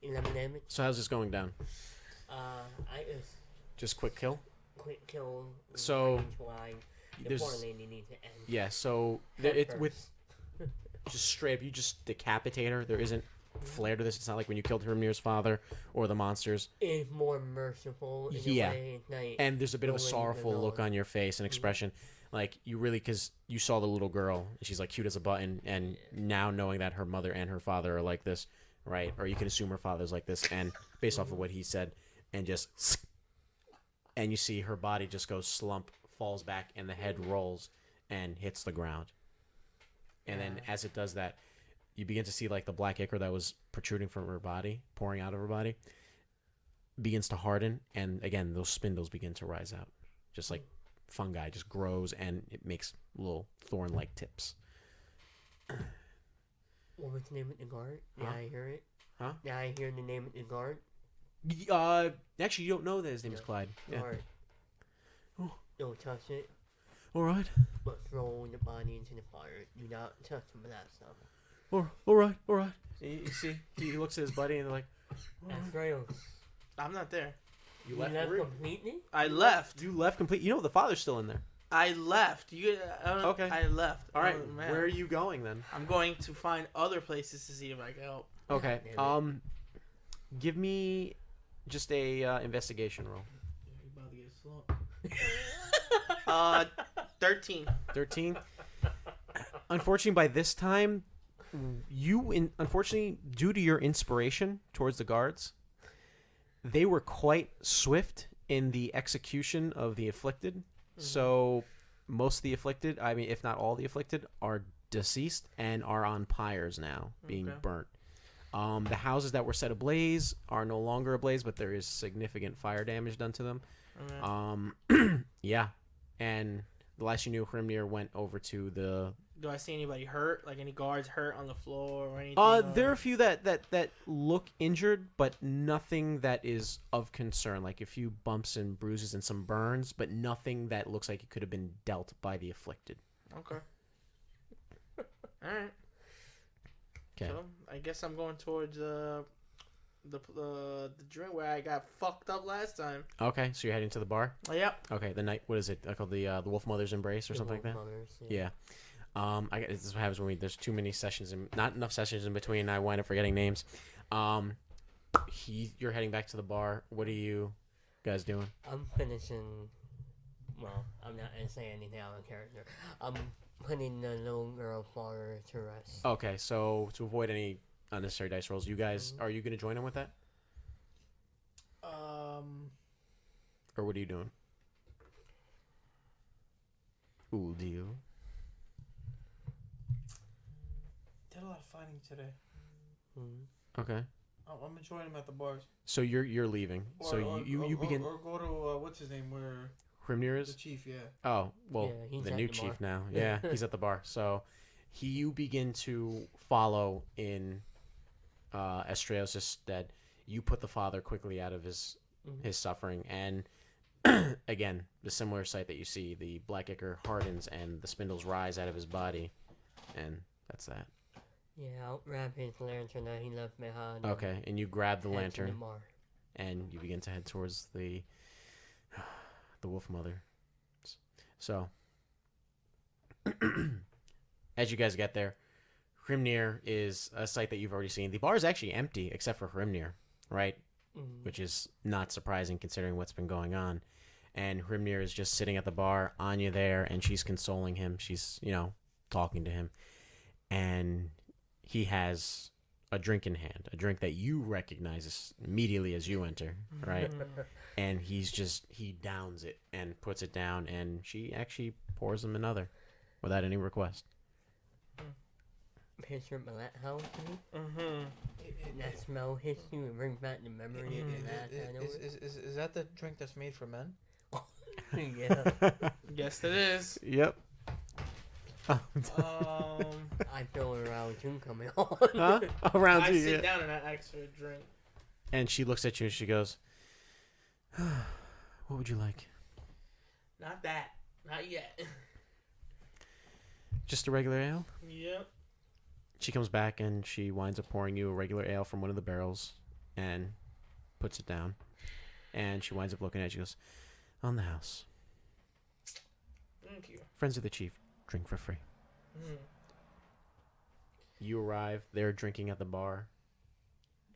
11 damage. So how's this going down? I Just quick kill? quick kill. So, the there's- poor lady needs to end. Yeah, so Head it first. with just straight up, you just decapitate her. There isn't flair to this. It's not like when you killed Hrimnir's father or the monsters. It's more merciful. In Yeah. a way. It's like, And there's a bit of a Don't let sorrowful you look know. on your face and expression. Like, you really, because you saw the little girl, and she's like cute as a button, and now knowing that her mother and her father are like this, right? Or you can assume her father's like this, and based off of what he said, and just, and you see her body just goes slump, falls back, and the head rolls and hits the ground. And then as it does that, you begin to see like the black ichor that was protruding from her body, pouring out of her body, begins to harden, and again those spindles begin to rise out, just like fungi, just grows, and it makes little thorn-like tips. what was the name of the guard? Did Huh? I hear it? Huh? Did I hear the name of the guard? Actually, you don't know that his name is Clyde. Yeah. Guard. Oh. Don't touch it, All right. but throw the body into the fire. Do not touch some of that stuff. All right. You see, he looks at his buddy, and they're like, all right. Astraios. I'm not there. "You You left left the room. completely? I left. You left complete. You know the father's still in there. I left. Okay. I left. All right. Oh, man. Where are you going then? I'm going to find other places to see if I can help. Okay. damn it. Give me just a investigation roll. You about to get slumped. 13. 13. Unfortunately, by this time, unfortunately, due to your inspiration towards the guards, they were quite swift in the execution of the afflicted. Mm-hmm. So most of the afflicted, I mean, if not all the afflicted, are deceased and are on pyres now, being Okay. burnt. The houses that were set ablaze are no longer ablaze, but there is significant fire damage done to them. Okay. Yeah, and the last you knew, Hrimnir went over to the Do I see anybody hurt? Like any guards hurt on the floor or anything? There are a few that look injured, but nothing that is of concern. Like a few bumps and bruises and some burns, but nothing that looks like it could have been dealt by the afflicted. Okay. All right. Okay. So I guess I'm going towards the drink where I got fucked up last time. Okay, so you're heading to the bar. Yep. Okay, the night. What is it called? The Wolf Mother's Embrace or something like that. Mothers, Yeah. This is what happens when there's too many sessions and not enough sessions in between. And I wind up forgetting names. You're heading back to the bar. What are you guys doing? I'm finishing. Well, I'm not gonna say anything out of character. I'm putting the little girl father to rest. Okay, so to avoid any unnecessary dice rolls, you guys are you going to join him with that, or what are you doing? Ooh, deal. Did a lot of fighting today. Okay. I'm enjoying him at the bars. So you're leaving. So you begin. Or go to what's his name? Where Hrimnir the is. chief? Yeah. Oh well, Yeah, he's the at new the chief bar. now. Yeah, he's at the bar. So you begin to follow in Astraios' stead. You put the father quickly out of his suffering, and again, the similar sight that you see: the black ichor hardens and the spindles rise out of his body, and that's that. Yeah, I'll wrap his lantern that he left behind. Okay, and you grab the head to lantern, the bar. and you begin to head towards the Wolf Mother. So, as you guys get there, Hrimnir is a sight that you've already seen. The bar is actually empty except for Hrimnir, right? Which is not surprising considering what's been going on. And Hrimnir is just sitting at the bar, Anya there, and she's consoling him. She's, talking to him. And he has a drink in hand, a drink that you recognize immediately as you enter, right? And he downs it and puts it down, and she actually pours him another without any request. Picture Millet House to me. That smell hits you and brings back the memory of that. Is that the drink that's made for men? Yeah. Yes, it is. Yep. I feel around tune coming on. Huh? Around I you, sit yeah. down and I ask for a drink. And she looks at you and she goes, "What would you like?" Not that. Not yet. Just a regular ale? Yep. She comes back and she winds up pouring you a regular ale from one of the barrels and puts it down. And she winds up looking at you and goes, "On the house. Thank you. Friends of the chief. Drink for free." You arrive. They're drinking at the bar.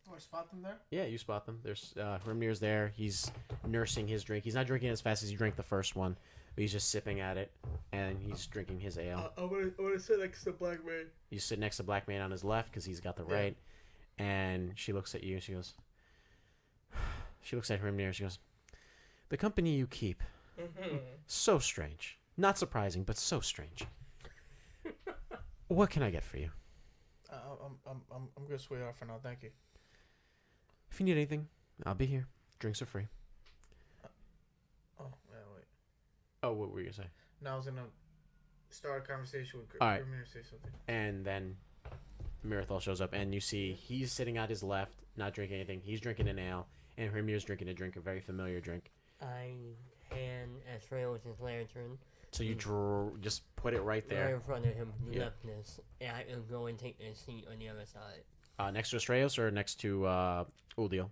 Oh, I spot them there? Yeah, you spot them. There's Hrimnir's there. He's nursing his drink. He's not drinking as fast as he drank the first one, but he's just sipping at it, and he's drinking his ale. I want to sit next to the black man. You sit next to Black Man on his left because he's got the right, and she looks at you and she goes, she looks at Hrimnir and she goes, "The company you keep, so strange. Not surprising, but so strange. What can I get for you? I'm good, sweetheart, for now. Thank you. If you need anything, I'll be here. Drinks are free." Oh, yeah, wait. Oh, what were you gonna say? Now I was gonna start a conversation with All right. Grimir, say something. And then Mirthal shows up, and you see he's sitting at his left, not drinking anything. He's drinking an ale, and Hrimnir's drinking a drink, a very familiar drink. I hand Astraios his lantern. So you just put it right Right there. in front of him, Yeah. leftness, and I can go and take the seat on the other side. Next to Astraios or next to Uldil?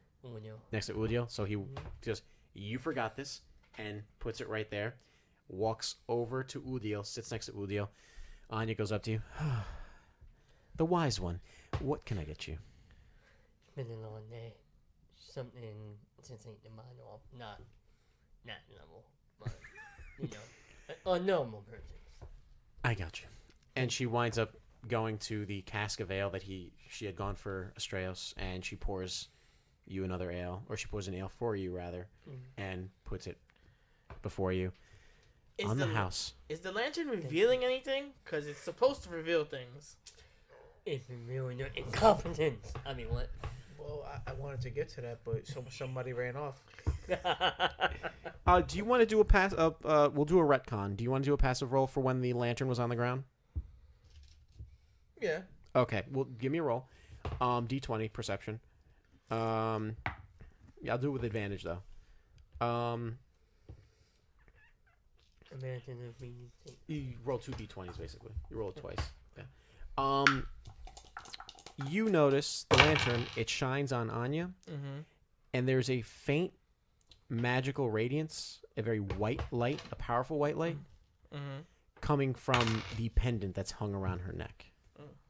Next to Uldil. So he goes, "You forgot this," and puts it right there. Walks over to Uldil, sits next to Uldil. Anya goes up to you. "The wise one. What can I get you?" It's been a long day. Something to take the mind off. Not normal, but a normal person. "I got you." And she winds up going to the cask of ale that she had gone for Astraios, and she pours you another ale, or she pours an ale for you rather, and puts it before you on the house. Is the lantern revealing anything? Because it's supposed to reveal things. It's revealing your incompetence. I mean, what? Well, I wanted to get to that, but somebody ran off. Do you want to do a pass? We'll do a retcon. Do you want to do a passive roll for when the lantern was on the ground? Yeah. Okay, well, give me a roll. D20 perception. Yeah, I'll do it with advantage though. Imagine if we take You roll 2 D20s basically. You roll it twice. Yeah. You notice the lantern. It shines on Anya, and there's a faint magical radiance, a very white light, a powerful white light, coming from the pendant that's hung around her neck.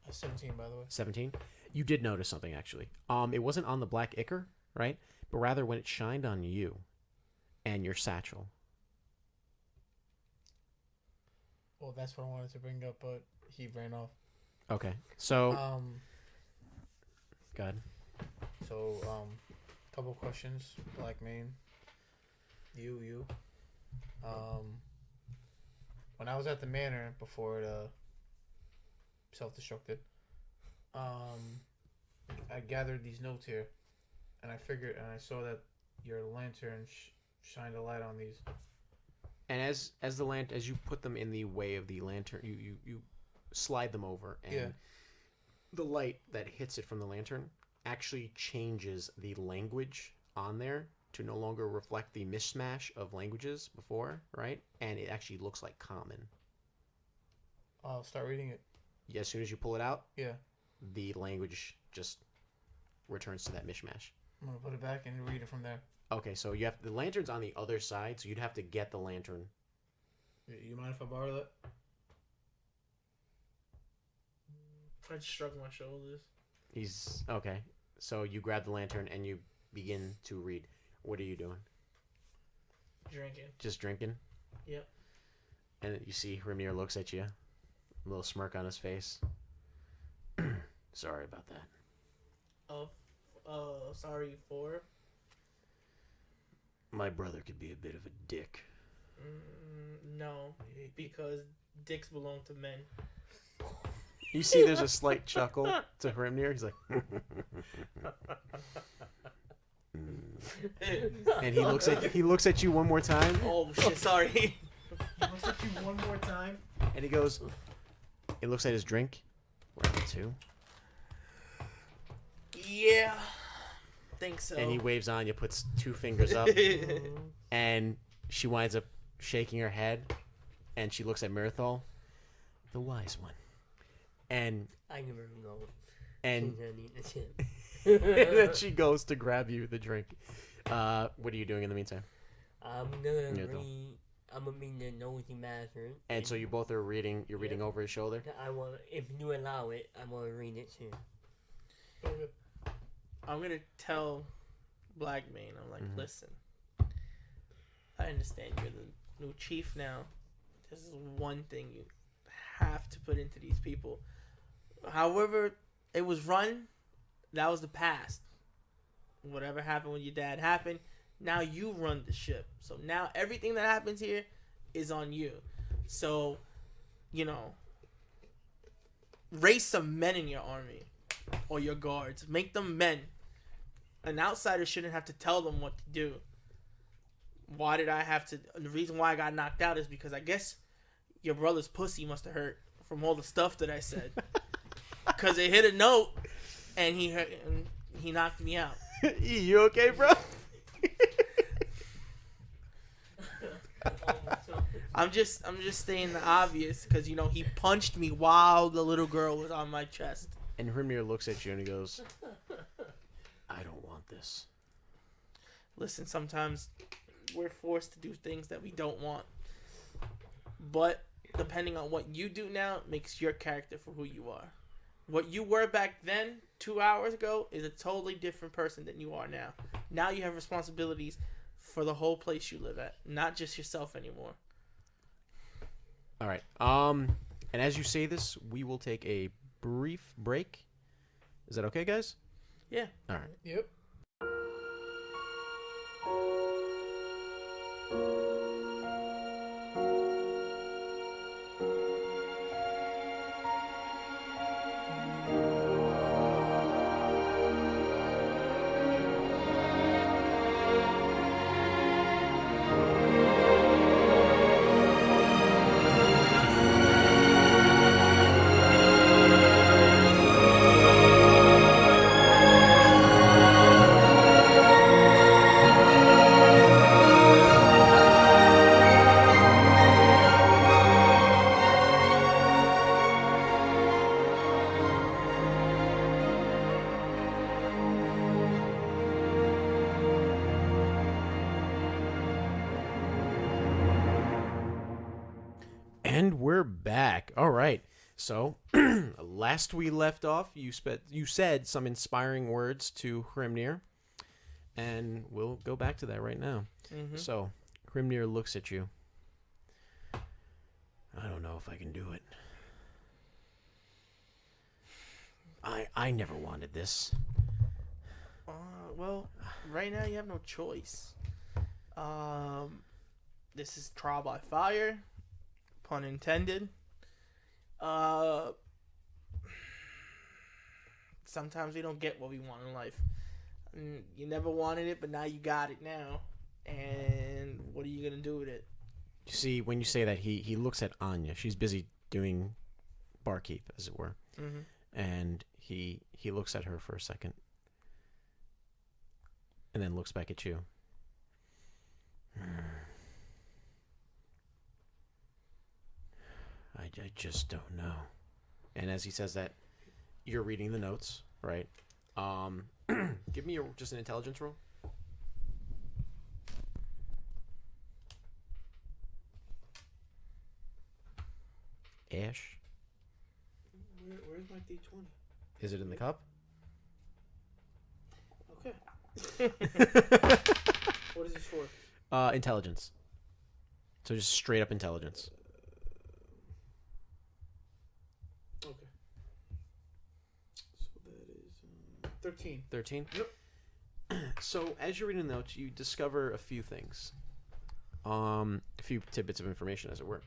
17, by the way. 17. You did notice something actually. It wasn't on the black ichor, right? But rather when it shined on you and your satchel. Well, that's what I wanted to bring up, but he ran off. Okay. So go ahead. So, couple questions. Black Mane. You. When I was at the manor before it self-destructed, I gathered these notes here, and I saw that your lantern shined a light on these. And as you put them in the way of the lantern, you slide them over, and the light that hits it from the lantern actually changes the language on there to no longer reflect the mishmash of languages before, right? And it actually looks like common. I'll start reading it. Yeah, as soon as you pull it out, Yeah. the language just returns to that mishmash. I'm gonna put it back and read it from there. Okay, so you have the lantern's on the other side, so you'd have to get the lantern. You mind if I borrow that? I just shrugged my shoulders. He's okay. So you grab the lantern and you begin to read. What are you doing? Drinking. Just drinking? Yep. And you see Hrimnir looks at you, a little smirk on his face. Sorry about that. Sorry for. My brother could be a bit of a dick. No, because dicks belong to men. You see, there's a slight chuckle to Hrimnir. He's like, and he looks at you one more time. Oh shit! Sorry. He looks at you one more time, and he goes. He looks at his drink. Round 2. Yeah, think so. And he waves on you, puts 2 fingers up, and she winds up shaking her head, and she looks at Mirthal, the wise one, and I never know. and, Things I need to tip. and then she goes to grab you the drink. What are you doing in the meantime? I'm gonna Yeah, read. I'm gonna read the nosy master. And so you both are reading. You're reading over his shoulder. I want, if you allow it, I'm gonna read it too. I'm gonna tell Blackmane. I'm like, Mhm. listen. I understand you're the new chief now. This is one thing you have to put into these people. However, it was run. That was the past. Whatever happened with your dad happened. Now you run the ship. So now everything that happens here is on you. So, raise some men in your army or your guards. Make them men. An outsider shouldn't have to tell them what to do. Why did I have to? The reason why I got knocked out is because I guess your brother's pussy must have hurt from all the stuff that I said. Because it hit a note and he knocked me out. You okay, bro? I'm just saying the obvious because he punched me while the little girl was on my chest. And Hrimnir looks at you and he goes, "I don't want this." Listen, sometimes we're forced to do things that we don't want, but depending on what you do now makes your character for who you are. What you were back then 2 hours ago is a totally different person than you are now. Now you have responsibilities for the whole place you live at, not just yourself anymore. All right. And as you say this, we will take a brief break. Is that okay, guys? Yeah. All right. Yep. And we're back. All right. So, last we left off, you said some inspiring words to Hrimnir, and we'll go back to that right now. Mm-hmm. So, Hrimnir looks at you. I don't know if I can do it. I never wanted this. Well, right now you have no choice. This is trial by fire, pun intended. Sometimes we don't get what we want in life. You never wanted it, but now you got it now. And what are you gonna do with it? You see, when you say that, he looks at Anya. She's busy doing barkeep, as it were. Mm-hmm. And he looks at her for a second. And then looks back at you. I just don't know. And as he says that, you're reading the notes, right? Give me just an intelligence roll. Ash, Where's my D20? is it in the cup? Okay. What is this for? Intelligence. So just straight up intelligence. Okay. So that is 13. 13? Yep. So as you're reading the notes, you discover a few things. A few tidbits of information, as it were.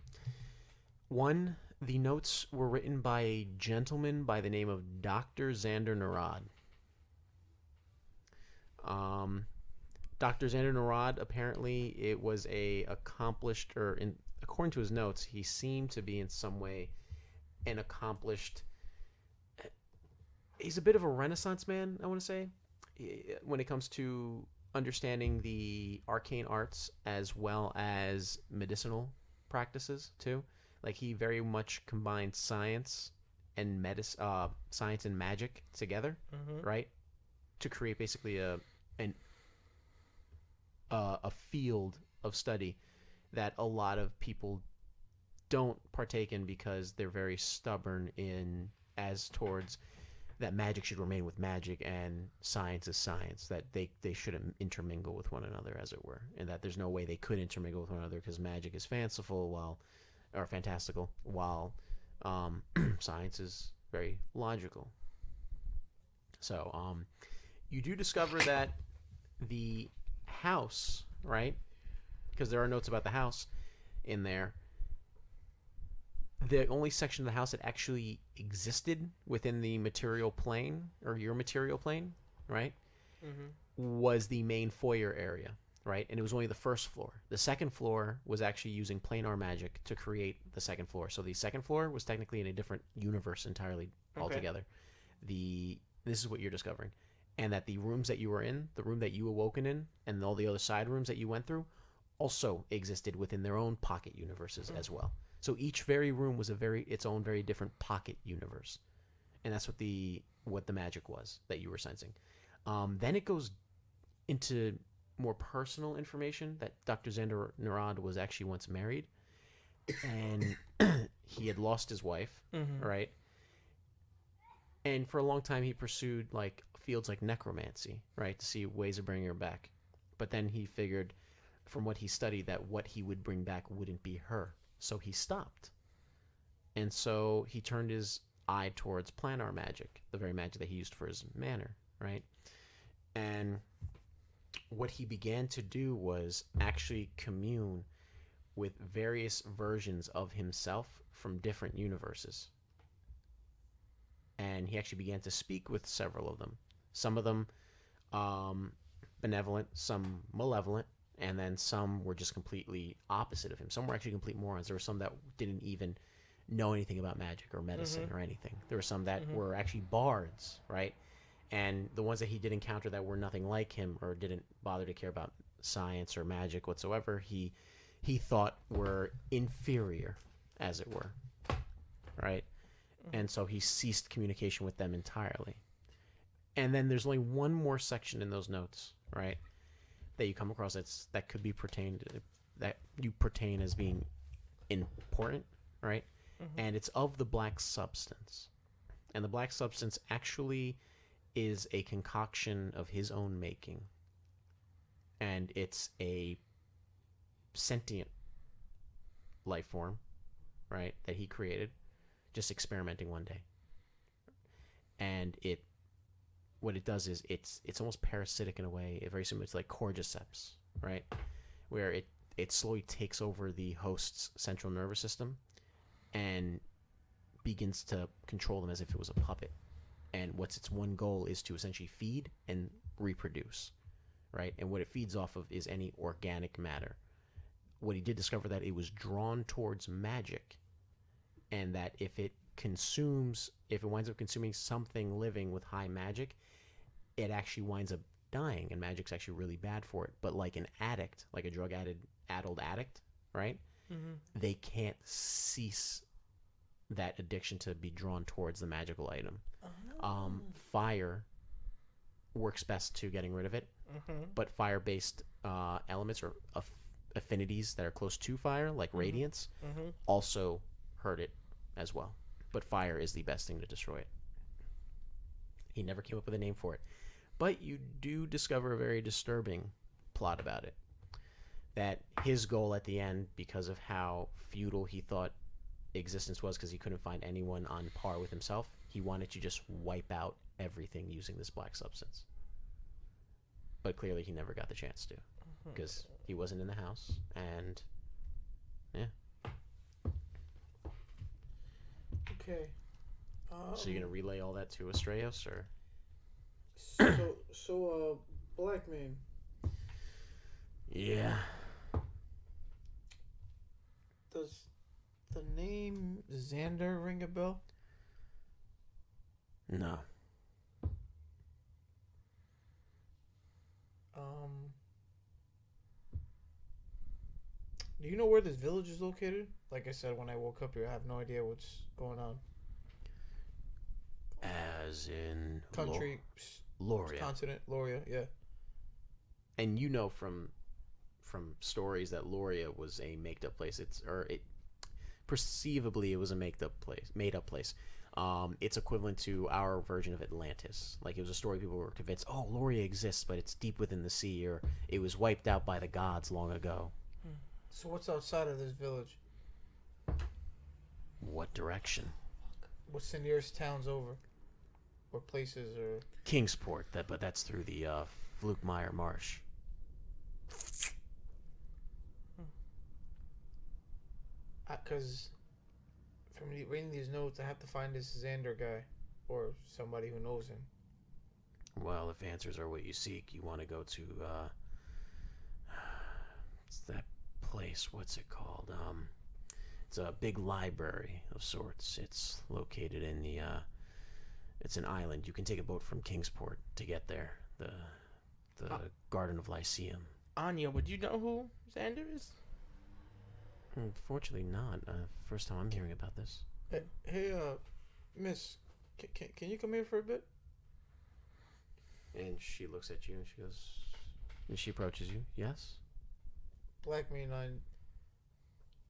One, the notes were written by a gentleman by the name of Dr. Xander Narad. Dr. Xander Narad, apparently it was a accomplished, according to his notes, he seemed to be in some way an accomplished, he's a bit of a Renaissance man, I want to say, when it comes to understanding the arcane arts as well as medicinal practices too. Like, he very much combined science and science and magic together, right, to create basically a field of study that a lot of people don't partake in because they're very stubborn as towards that magic should remain with magic and science is science, that they shouldn't intermingle with one another, as it were, and that there's no way they could intermingle with one another because magic is fantastical while science is very logical. So you do discover that the house, right, because there are notes about the house in there, the only section of the house that actually existed within the material plane, or your material plane, right, was the main foyer area, right? And it was only the first floor. The second floor was actually using planar magic to create the second floor. So the second floor was technically in a different universe entirely altogether. This is what you're discovering. And that the rooms that you were in, the room that you awoken in, and all the other side rooms that you went through also existed within their own pocket universes as well. So each very room was its own very different pocket universe. And that's what the magic was that you were sensing. Then it goes into more personal information that Dr. Xander Narad was actually once married, and he had lost his wife, right? And for a long time he pursued like fields like necromancy, right, to see ways of bringing her back. But then he figured, from what he studied, that what he would bring back wouldn't be her, so he stopped. And so he turned his eye towards planar magic, the very magic that he used for his manor, right? And what he began to do was actually commune with various versions of himself from different universes. And he actually began to speak with several of them. Some of them benevolent, some malevolent, and then some were just completely opposite of him. Some were actually complete morons. There were some that didn't even know anything about magic or medicine or anything. There were some that were actually bards, right? And the ones that he did encounter that were nothing like him or didn't bother to care about science or magic whatsoever, he thought were inferior, as it were, right? And so he ceased communication with them entirely. And then there's only one more section in those notes, right, that you come across that you pertain as being important, right? And it's of the black substance. And the black substance actually is a concoction of his own making. And it's a sentient life form, right, that he created, just experimenting one day. And what it does is it's almost parasitic in a way, very similar to like cordyceps, right, where it slowly takes over the host's central nervous system and begins to control them as if it was a puppet. And what's its one goal is to essentially feed and reproduce, right? And what it feeds off of is any organic matter. What he did discover that it was drawn towards magic, and that if it winds up consuming something living with high magic, it actually winds up dying, and magic's actually really bad for it. But like an addict, like a drug-addled addict, right? They can't cease that addiction to be drawn towards the magical item. Fire works best to getting rid of it, but fire-based elements or affinities that are close to fire, like radiance, also hurt it as well. But fire is the best thing to destroy it. He never came up with a name for it. But you do discover a very disturbing plot about it. That his goal at the end, because of how futile he thought existence was, because he couldn't find anyone on par with himself, he wanted to just wipe out everything using this black substance. But clearly he never got the chance to, because he wasn't in the house, and yeah. Okay. So you're gonna relay all that to Astraios, or? So Black Man. Yeah. Does the name Xander ring a bell? No. Do you know where this village is located? Like I said, when I woke up here, I have no idea what's going on. As in Country, Loria. continent, Loria, yeah. And you know from stories that Loria was a made-up place. Perceivably it was a made-up place. It's equivalent to our version of Atlantis. Like, it was a story people were convinced, oh, Loria exists, but it's deep within the sea, or it was wiped out by the gods long ago. So what's outside of this village? What direction? What's the nearest towns over? Or places, or... Kingsport, but that's through the Flukemire Marsh. Because from reading these notes, I have to find this Xander guy, or somebody who knows him. Well, if answers are what you seek, you want to go to it's that place. What's it called? It's a big library of sorts. It's located in the it's an island. You can take a boat from Kingsport to get there. The Garden of Lyceum. Anya, would you know who Xander is? Unfortunately not. First time I'm hearing about this. Hey, miss, can you come here for a bit? And she looks at you and she goes, and she approaches you. Yes? Black Man, I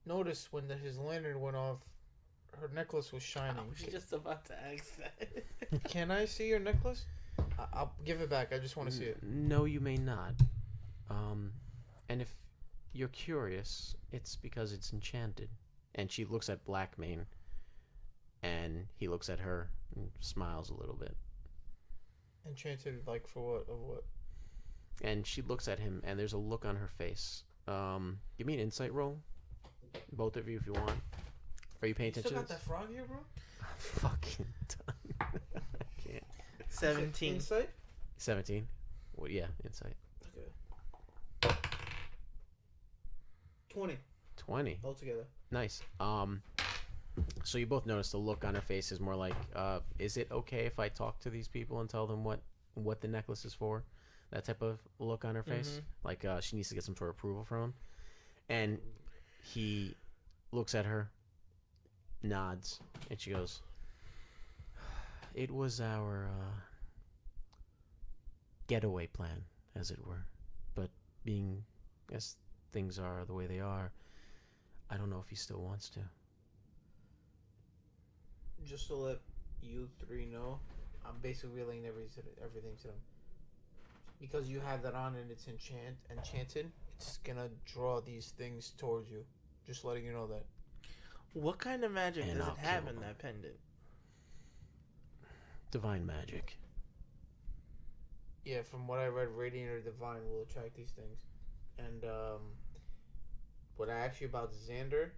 noticed when his lantern went off, her necklace was shining. I was just about to ask that. Can I see your necklace? I'll give it back. I just want to see it. No, you may not. And if you're curious, it's because it's enchanted. And she looks at Blackmane, and he looks at her and smiles a little bit. Enchanted, like, for what? Of what? And she looks at him, and there's a look on her face. Give me an insight roll, both of you, if you want. Are you paying attention? Still got that frog here, bro? I'm fucking done. I can't. 17. Insight? 17. Well, yeah, insight. Okay. 20 20. altogether. Nice. So you both notice the look on her face is more like, is it okay if I talk to these people and tell them what the necklace is for? That type of look on her face. Like, she needs to get some sort of approval from him. And he looks at her, nods, and she goes, it was our getaway plan, as it were. But being as things are the way they are, I don't know if he still wants to. just to let you three know, I'm basically relaying everything to them. Because you have that on and it's enchanted, it's gonna draw these things towards you. Just letting you know that. What kind of magic And does I'll it have kill in them. that pendant? Divine magic. Yeah, from what I read, radiant or divine will attract these things. And what I asked you about Xander,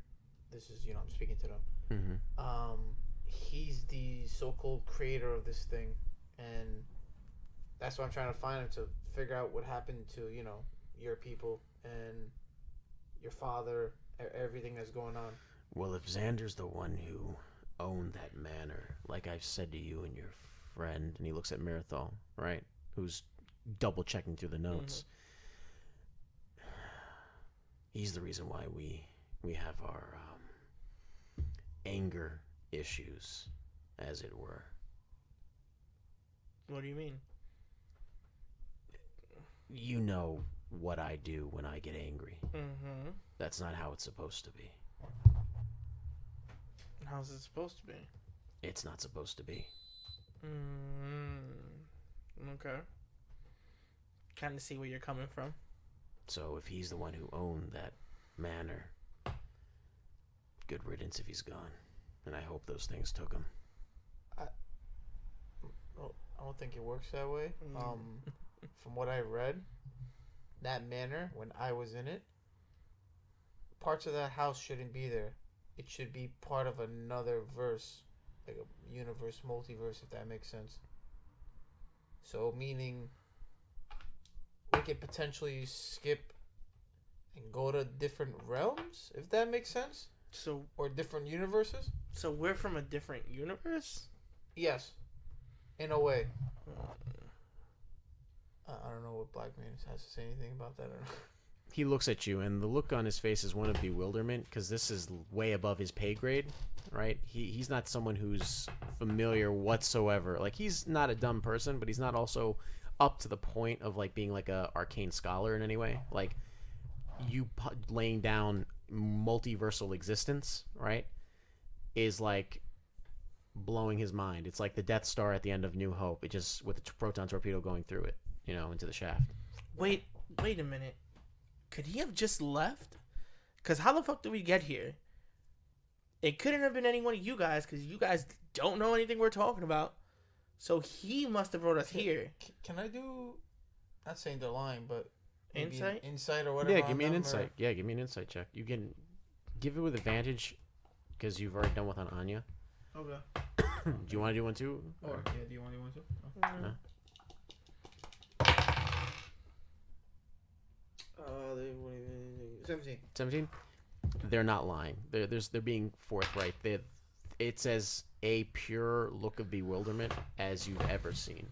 this is, I'm speaking to them. Mm-hmm. He's the so-called creator of this thing, and that's why I'm trying to find him, to figure out what happened to your people and your father, everything that's going on. Well, if Xander's the one who owned that manor, like I've said to you and your friend, and he looks at Mirthal, right, who's double checking through the notes. He's the reason why we have our anger issues, as it were. What do you mean? You know what I do when I get angry. Mm-hmm. That's not how it's supposed to be. How's it supposed to be? It's not supposed to be. Okay. Kind of see where you're coming from. So if he's the one who owned that manor, good riddance if he's gone. And I hope those things took him. I don't think it works that way. From what I read, that manor, when I was in it, parts of that house shouldn't be there. It should be part of another verse, like a universe, multiverse, if that makes sense. So, meaning we could potentially skip and go to different realms, if that makes sense, or different universes. So we're from a different universe? Yes, in a way. I don't know what Black Man has to say anything about that. Or not. He looks at you, and the look on his face is one of bewilderment, because this is way above his pay grade, right? He's not someone who's familiar whatsoever. Like, he's not a dumb person, but he's not also up to the point of, like, being, like, a arcane scholar in any way. Like, you laying down multiversal existence, right, is, like, blowing his mind. It's like the Death Star at the end of New Hope. It just, with a proton torpedo going through it, into the shaft. Wait a minute. Could he have just left? Because how the fuck did we get here? It couldn't have been any one of you guys, because you guys don't know anything we're talking about. So he must have brought us here. Can I do, not saying they're lying, but Insight? Insight or whatever? Yeah, give me an insight. Yeah, give me an insight check. You can give it with advantage, because you've already done one on Anya. Okay. Do you want to do one too? Or, yeah, do you want to do one too? No? 17. 17? They're not lying. They're being forthright. It's as a pure look of bewilderment as you've ever seen.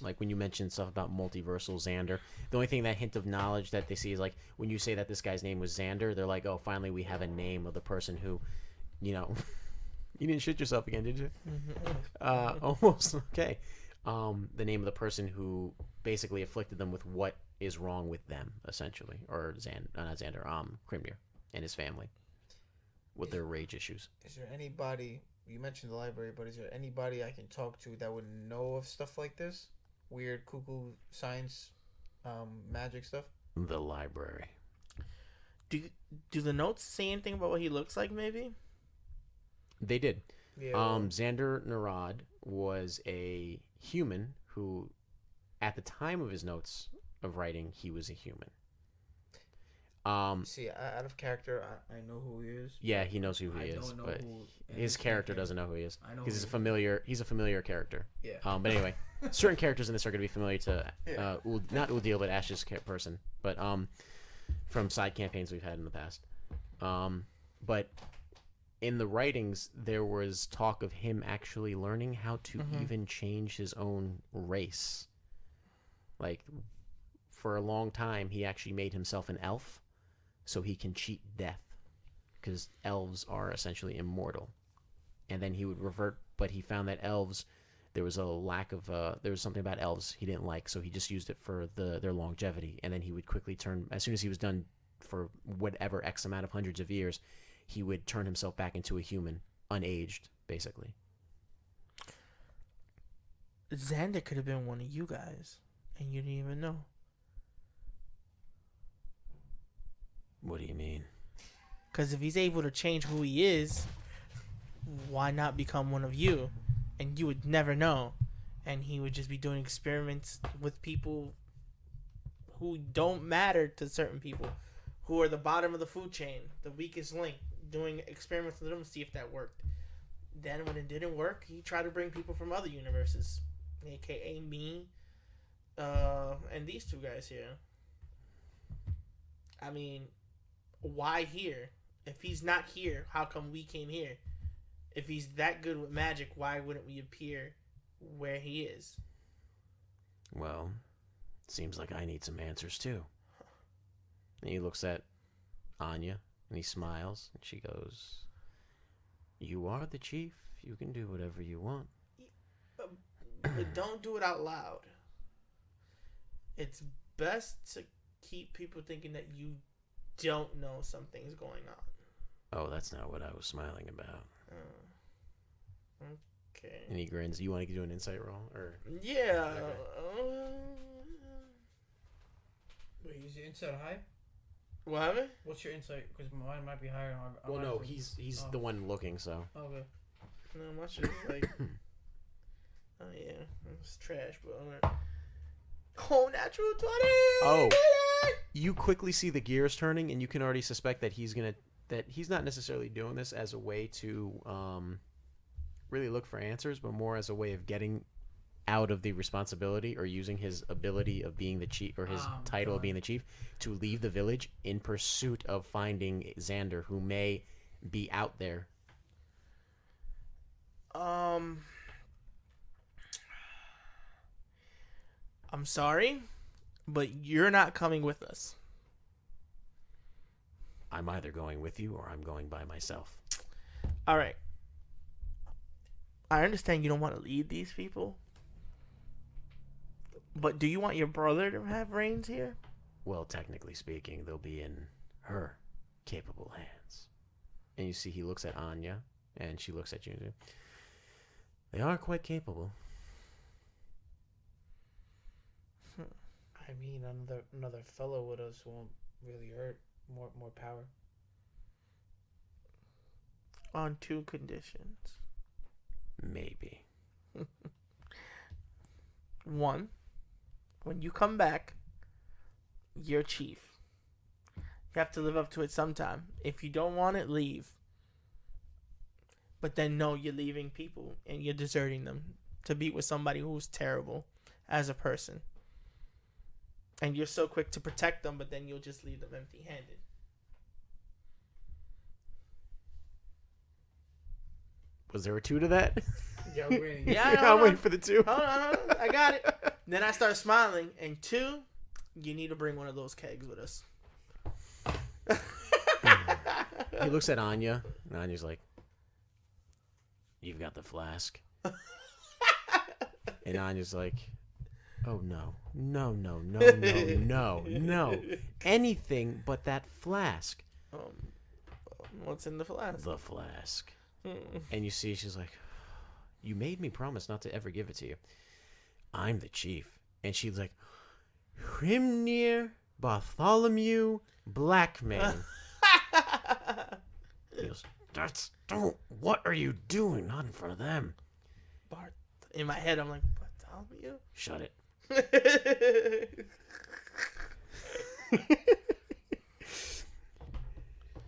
Like when you mentioned stuff about multiversal Xander, the only thing, that hint of knowledge that they see is like when you say that this guy's name was Xander, they're like, oh, finally we have a name of the person who, you didn't shit yourself again, did you? Almost. Okay. The name of the person who basically afflicted them with what is wrong with them, essentially, or not Xander, Hrimnir and his family with their rage issues. Is there anybody, you mentioned the library, but is there anybody I can talk to that would know of stuff like this? Weird, cuckoo, science, magic stuff? The library. Do the notes say anything about what he looks like, maybe? They did. Yeah. Xander Narad was a human who, at the time of his notes of writing, he was a human. See, out of character, I know who he is. Yeah, he knows who he is, don't know but who his character doesn't know who he is. I know He's who a familiar. He's a familiar character. Yeah. But anyway, certain characters in this are going to be familiar to not Udil, but Ash's person. But from side campaigns we've had in the past. But in the writings, there was talk of him actually learning how to even change his own race. Like, for a long time, he actually made himself an elf so he can cheat death, because elves are essentially immortal. And then he would revert, but he found that elves, there was a lack of, there was something about elves he didn't like, so he just used it for their longevity. And then he would quickly turn, as soon as he was done for whatever X amount of hundreds of years, he would turn himself back into a human unaged, basically. Xander could have been one of you guys, and you didn't even know. What do you mean? Because if he's able to change who he is, why not become one of you? And you would never know. And he would just be doing experiments with people who don't matter to certain people, who are the bottom of the food chain, the weakest link, doing experiments with them to see if that worked. Then when it didn't work, he tried to bring people from other universes, aka me, and these two guys here. I mean, why here? If he's not here, how come we came here? If he's that good with magic, why wouldn't we appear where he is? Well, seems like I need some answers too. And he looks at Anya and he smiles and she goes, "You are the chief. You can do whatever you want." But don't do it out loud. It's best to keep people thinking that you don't know something's going on. Oh, that's not what I was smiling about. Okay. And he grins. You want to do an insight roll? Or Yeah. Wait, is your insight high? What happened? What's your insight? Because mine might be higher. Well, no, he's the one looking, so. Okay. No, my shit's like... Oh, yeah. It's trash, but alright. Oh, natural 20! Oh. You quickly see the gears turning, and you can already suspect that he's not necessarily doing this as a way to really look for answers, but more as a way of getting out of the responsibility or using his ability of being the chief, or his title of being the chief, to leave the village in pursuit of finding Xander, who may be out there. I'm sorry, but you're not coming with us. I'm either going with you or I'm going by myself. All right. I understand you don't want to lead these people, but do you want your brother to have reins here? Well, technically speaking, they'll be in her capable hands. And you see he looks at Anya, and she looks at you. They are quite capable. I mean, another fellow with us won't really hurt. More power. On two conditions. Maybe. One, when you come back, you're chief. You have to live up to it sometime. If you don't want it, leave. But then no, you're leaving people and you're deserting them to be with somebody who's terrible as a person. And you're so quick to protect them, but then you'll just leave them empty-handed. Was there a 2 to that? Yeah, I'm waiting. Yeah, I'm waiting for the 2. Hold on. I got it. Then I start smiling. And 2, you need to bring one of those kegs with us. He looks at Anya, and Anya's like, "You've got the flask." And Anya's like, "Oh, no. No. Anything but that flask." What's in the flask? The flask. And you see she's like, "You made me promise not to ever give it to you. I'm the chief." And she's like, "Hrimnir Bartholomew Blackman." He goes, "What are you doing? Not in front of them." Bart. In my head, I'm like, Bartholomew? Shut it.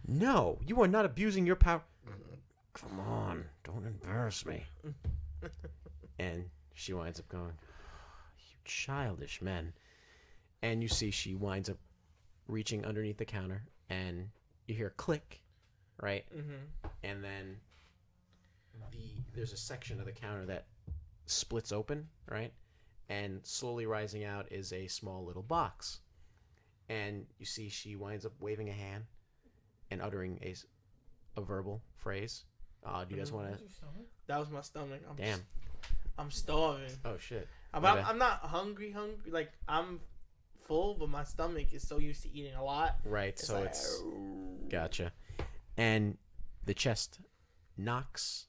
"No, you are not abusing your power." "Come on, don't embarrass me." And she winds up going, "You childish men." And you see she winds up reaching underneath the counter, and you hear a click, right? Mm-hmm. And then there's a section of the counter that splits open, right? And slowly rising out is a small little box. And you see she winds up waving a hand and uttering a verbal phrase. Do you guys want to... That was my stomach. Damn. I'm starving. Oh, shit. I'm not hungry. Like, I'm full, but my stomach is so used to eating a lot. Right, so like, it's... Gotcha. And the chest knocks,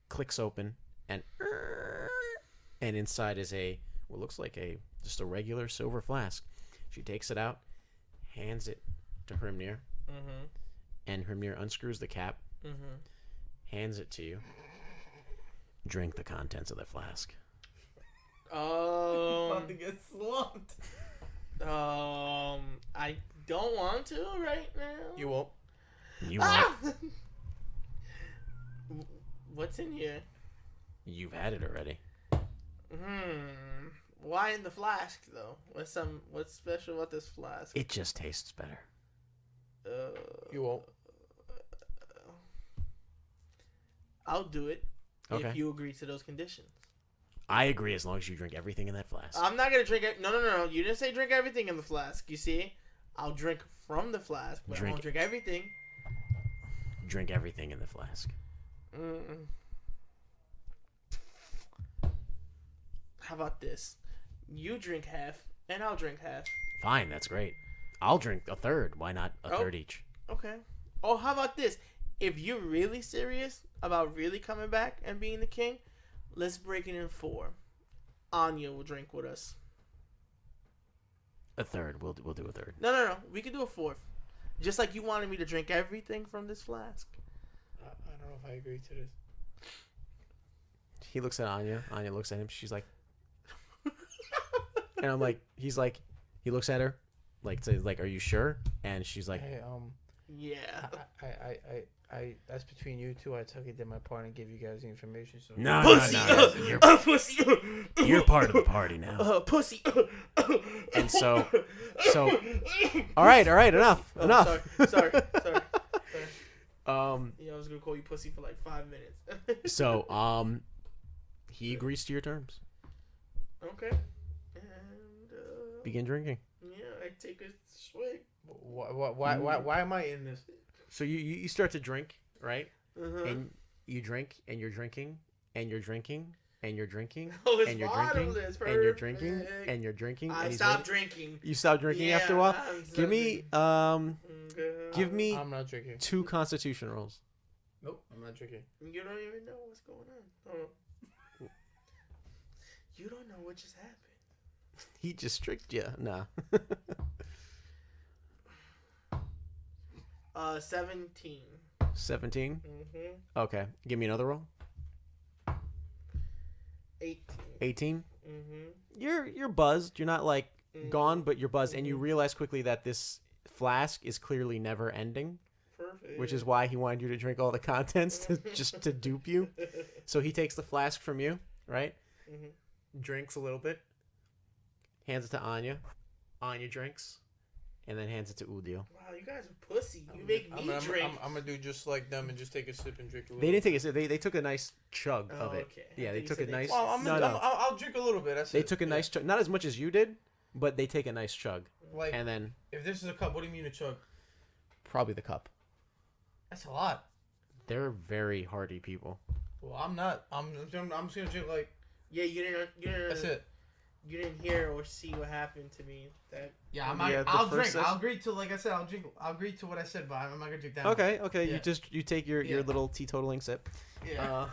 clicks open, and inside is what looks like just a regular silver flask. She takes it out, hands it to Hrimnir, and Hrimnir unscrews the cap, hands it to you. Drink the contents of the flask. About to get slumped. I don't want to right now. You won't. You won't. What's in here? You've had it already. Why in the flask though? What's special about this flask? It just tastes better. You won't. I'll do it Okay. if you agree to those conditions. I agree as long as you drink everything in that flask. I'm not gonna drink it. No. You didn't say drink everything in the flask. You see, I'll drink from the flask, but I won't drink everything. Drink everything in the flask. How about this? You drink half, and I'll drink half. Fine, that's great. I'll drink a third. Why not a third each? Okay. Oh, how about this? If you're really serious about really coming back and being the king, let's break it in 4. Anya will drink with us. A third. We'll do a third. No. We can do a 4th. Just like you wanted me to drink everything from this flask. I don't know if I agree to this. He looks at Anya. Anya looks at him. She's like, and I'm like, he looks at her, like, are you sure? And she's like, Hey, Yeah. I that's between you two. I took it, did my part, and give you guys the information. So no. Pussy. You're part of the party now. Pussy. And so, all right, enough. Sorry. Yeah, I was gonna call you pussy for like 5 minutes. So, he agrees to your terms. Okay. And Begin drinking. yeah, I take a swig. why am I in this? So you start to drink, right? Uh-huh. And you drink, and you're drinking, and you're drinking, and you're drinking, Oh, it's and you're drinking, bottomless. and you're drinking, Perfect. and you're drinking. I and he's stopped ready. drinking. You stopped drinking Yeah, after a while. I'm Give me give me I'm not drinking. 2 Constitution rolls. Nope, I'm not drinking. You don't even know what's going on. Oh. You don't know what just happened. He just tricked you. Nah. 17. 17. Mm-hmm. Okay. Give me another roll. 18. 18. Mm-hmm. You're buzzed. You're not like gone, but you're buzzed, and you realize quickly that this flask is clearly never ending. Perfect. Which is why he wanted you to drink all the contents to dupe you. So he takes the flask from you, right? Mm-hmm. Drinks a little bit, hands it to Anya. Anya drinks, and then hands it to Udio. Wow, you guys are pussy. You make me drink. I'm gonna do just like them and just take a sip and drink a little. They didn't take a sip. They took a nice chug Oh, of it. okay. Yeah, I they thought took you a said nice. Well, I'll drink a little bit. That's They it. took a nice chug, not as much as you did, but they take a nice chug, Like, and then if this is a cup, what do you mean a chug? probably the cup. That's a lot. They're very hardy people. Well, I'm not. I'm just gonna drink like. Yeah, you didn't. That's it. You didn't hear or see what happened to me. That Yeah, first I'll drink. session? I'll agree to, like I said, I'll drink. I'll agree to what I said, but I'm not gonna drink that. Okay. Yeah. You take your little teetotaling sip. Yeah.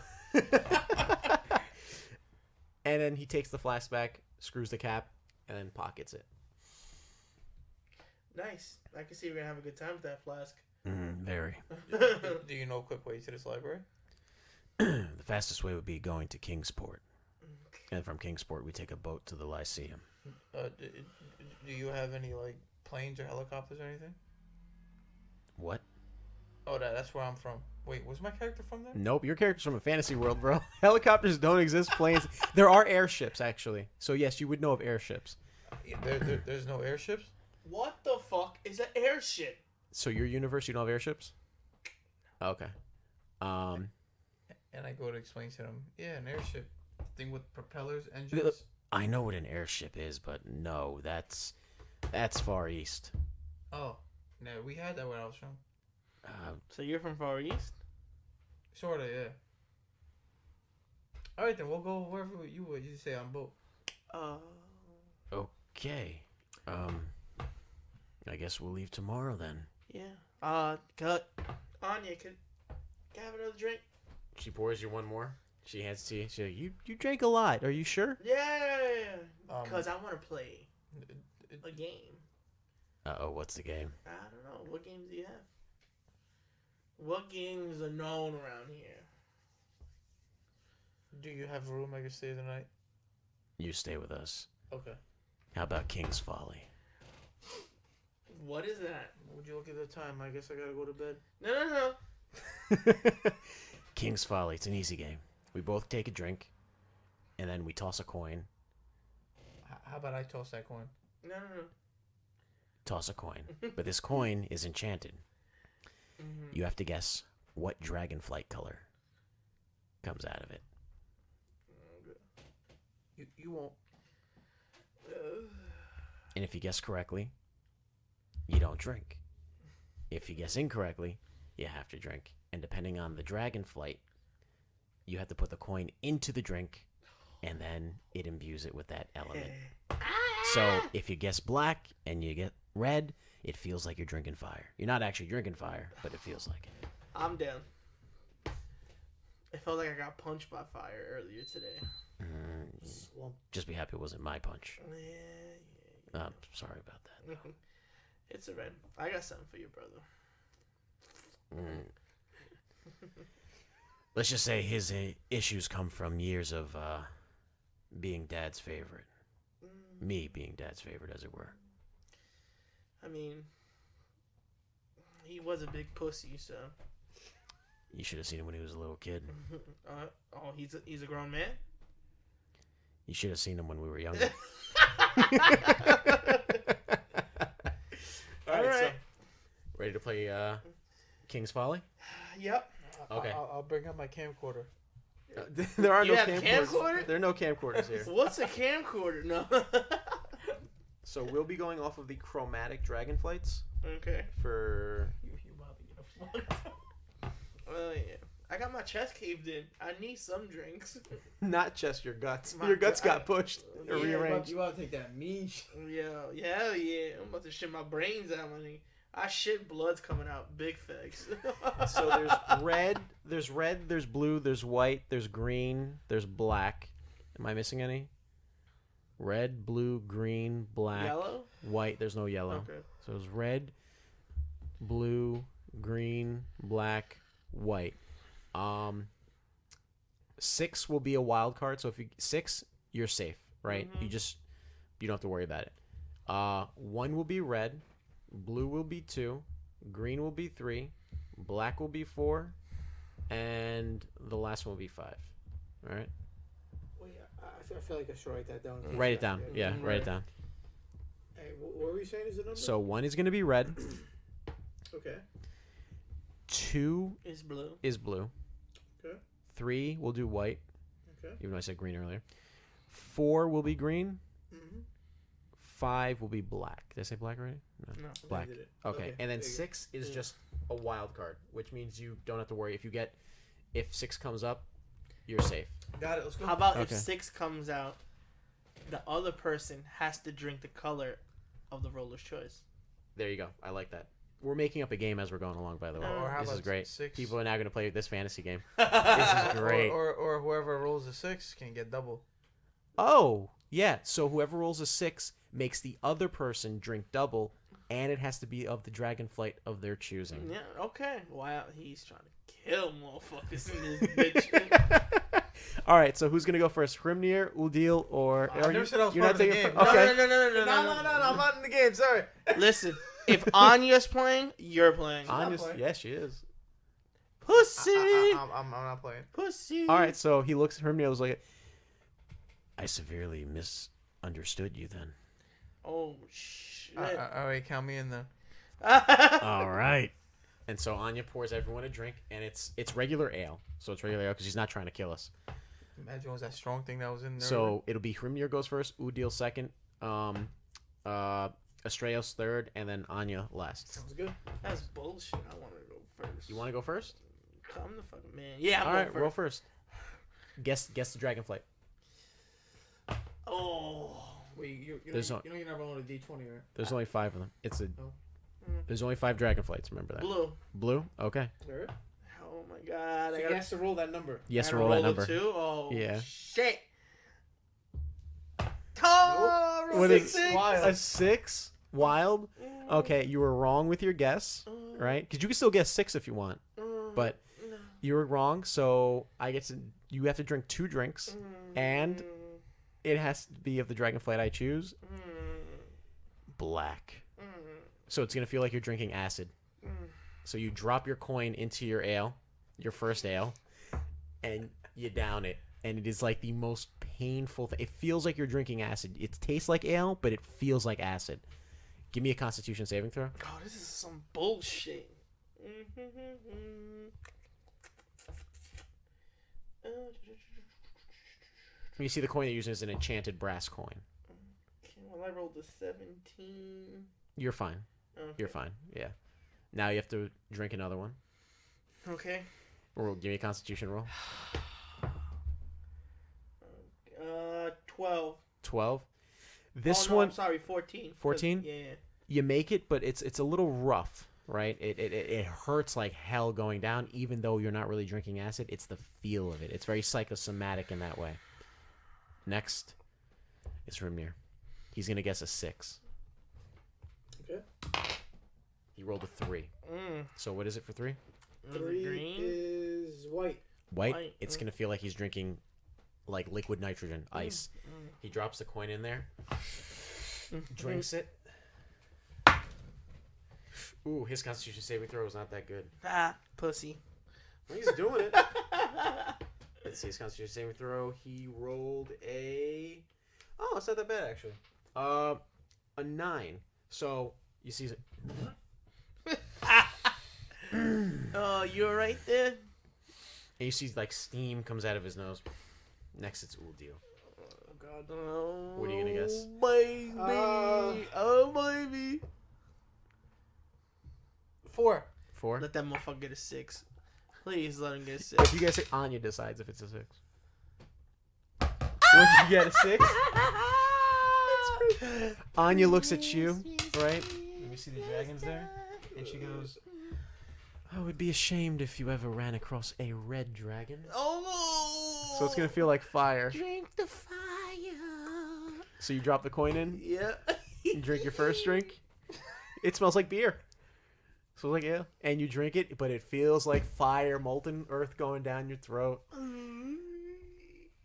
And then he takes the flask back, screws the cap, and then pockets it. nice. I can see we're gonna have a good time with that flask. Very. Do you know a quick way to this library? The fastest way would be going to Kingsport. And from Kingsport, we take a boat to the Lyceum. Do you have any like planes or helicopters or anything? What? Oh, that's where I'm from. Wait, was my character from there? Nope, your character's from a fantasy world, bro. Helicopters don't exist. Planes. There are airships, actually. So yes, you would know of airships. There's no airships. What the fuck is an airship? So your universe, you don't have airships? Okay. And I go to explain to them, yeah, an airship thing with propellers, engines. I know what an airship is, but no, that's Far East. Oh, no, we had that where I was from. So you're from Far East? Sorta, yeah. All right, then we'll go wherever you say on boat. Okay. I guess we'll leave tomorrow then. Yeah. Cut. Anya, can I have another drink? She pours you one more. She hands to you. She's like, you drank a lot. Are you sure? Yeah. Because I want to play a game. Uh-oh, what's the game? I don't know. What games do you have? What games are known around here? Do you have a room I can stay the night? You stay with us. Okay. How about King's Folly? What is that? Would you look at the time? I guess I gotta go to bed. No. King's Folly. It's an easy game. We both take a drink, and then we toss a coin. How about I toss that coin? No. Toss a coin. But this coin is enchanted. Mm-hmm. You have to guess what dragonflight color comes out of it. You won't. And if you guess correctly, you don't drink. If you guess incorrectly, you have to drink. And depending on the dragonflight, you have to put the coin into the drink, and then it imbues it with that element. So if you guess black and you get red, it feels like you're drinking fire. You're not actually drinking fire, but it feels like it. I'm down. I felt like I got punched by fire earlier today. Just be happy it wasn't my punch. Yeah. I'm sorry about that. It's a red. I got something for your brother. Let's just say his issues come from years of being Dad's favorite. Me being Dad's favorite, as it were. I mean, he was a big pussy, so. You should have seen him when he was a little kid. He's a grown man? You should have seen him when we were younger. All right. So, ready to play King's Folly? Yep. Okay. I'll bring up my camcorder. There are You no have camcorders. camcorder? There are no camcorders here. What's a camcorder? No. So we'll be going off of the chromatic dragonflights Okay. for. You about to get a fuck. Oh yeah. I got my chest caved in. I need some drinks. Not just your guts. My Your guts gut. got pushed or Yeah, rearranged. You about to take that mean shit. Yeah, hell yeah. I'm about to shit my brains out, money. I shit, blood's coming out. Big facts. So there's red, there's blue, there's white, there's green, there's black. Am I missing any? Red, blue, green, black, Yellow? white. There's no yellow. Okay. So it's red, blue, green, black, white. 6 will be a wild card. So if you 6, you're safe, right? Mhm. You don't have to worry about it. 1 will be red, blue will be 2, green will be 3, black will be 4, and the last one will be 5. All right. Wait, I feel like I should write that down. Write it down. Yeah, write it down. Hey, what were you saying is the number? So 1 is going to be red. Okay. 2 It's blue. is blue. Okay. 3 will do white. Okay. Even though I said green earlier. 4 will be green. Mm-hmm. 5 will be black. Did I say black already? No. No. Black. Did it. Okay. And then there you go. 6 is Yeah. just a wild card, which means you don't have to worry. If 6 comes up, you're safe. Got it. Let's go. How about Okay. if 6 comes out, the other person has to drink the color of the roller's choice? There you go. I like that. We're making up a game as we're going along, by the way. Or how This is about great. 6? People are now going to play this fantasy game. This is great. Or whoever rolls a 6 can get double. Oh, yeah. So whoever rolls a 6 makes the other person drink double, and it has to be of the dragonflight of their choosing. Yeah, okay. Wow, he's trying to kill motherfuckers in this bitch. All right, so who's going to go first? Hrimnir, Udil, or... I never said I was you're part not of the taking... game. Okay. No, No, I'm not in the game. Sorry. Listen, if Anya's playing, you're playing. Anya's, playing. yeah, she is. Pussy! I'm not playing. Pussy! All right, so he looks at Hrimnir, was like, I severely misunderstood you then. Oh, shit. All right, count me in then. All right. And so Anya pours everyone a drink, and it's regular ale. So it's regular ale because she's not trying to kill us. Imagine it was that strong thing that was in there. So it'll be Hrimnir goes first, Udil second, Astraios third, and then Anya last. Sounds good. That's bullshit. I want to go first. You want to go first? I'm the fucking man. Yeah, I'm All going right, first. roll first. Guess the dragonflight. Oh. Wait, you There's know you're not rolling a D20, right? There's only 5 of them. Oh. There's only 5 dragonflights. Remember that. Blue. Blue. Okay. Alright. Oh my god! So he has to roll that number. He has I to gotta roll that it number. Too? Oh Yeah. shit! Oh, What is six. a 6? Wild? Okay, you were wrong with your guess, right? Because you can still guess 6 if you want, but you were wrong. So you have to drink 2 drinks, and it has to be of the dragonflight I choose. Black. So it's gonna feel like you're drinking acid. So you drop your coin into your ale, your first ale, and you down it. And it is like the most painful thing. It feels like you're drinking acid. It tastes like ale, but it feels like acid. Give me a Constitution saving throw. Oh, this is some bullshit. You see the coin you're using is an enchanted brass coin. Well, I rolled a 17. You're fine. Okay. You're fine. Yeah. Now you have to drink another one. Okay. Or give me a Constitution roll. 12. 12. This no, one, I'm sorry, 14. 14? Yeah. you make it, but it's a little rough, right? It hurts like hell going down, even though you're not really drinking acid. It's the feel of it. It's very psychosomatic in that way. Next is Hrimnir. He's going to guess a 6. Okay. He rolled a 3. So what is it for 3? 3 green? is white. White. It's going to feel like he's drinking like liquid nitrogen, ice. He drops the coin in there, drinks it. Ooh, his Constitution saving throw is not that good. Ah, pussy. He's doing it. Let's see his Constitution saving throw. He rolled a... Oh, it's not that bad, actually. A 9. So, you see... Oh, you're right there. And you see, like, steam comes out of his nose. Next, it's Uldil. Oh, God. Oh, What are you gonna guess? Baby. Oh, baby. 4. 4? Let that motherfucker get a 6. Please let him get a If 6. you guys say Anya decides if it's a 6. What did you get, a 6? Anya looks at you, right? Let me see the dragons there. And she goes, I would be ashamed if you ever ran across a red dragon. Oh. So it's going to feel like fire. Drink the fire. So you drop the coin in, Yeah. you drink your first drink. It smells like beer. So like, yeah. And you drink it, but it feels like fire, molten earth going down your throat.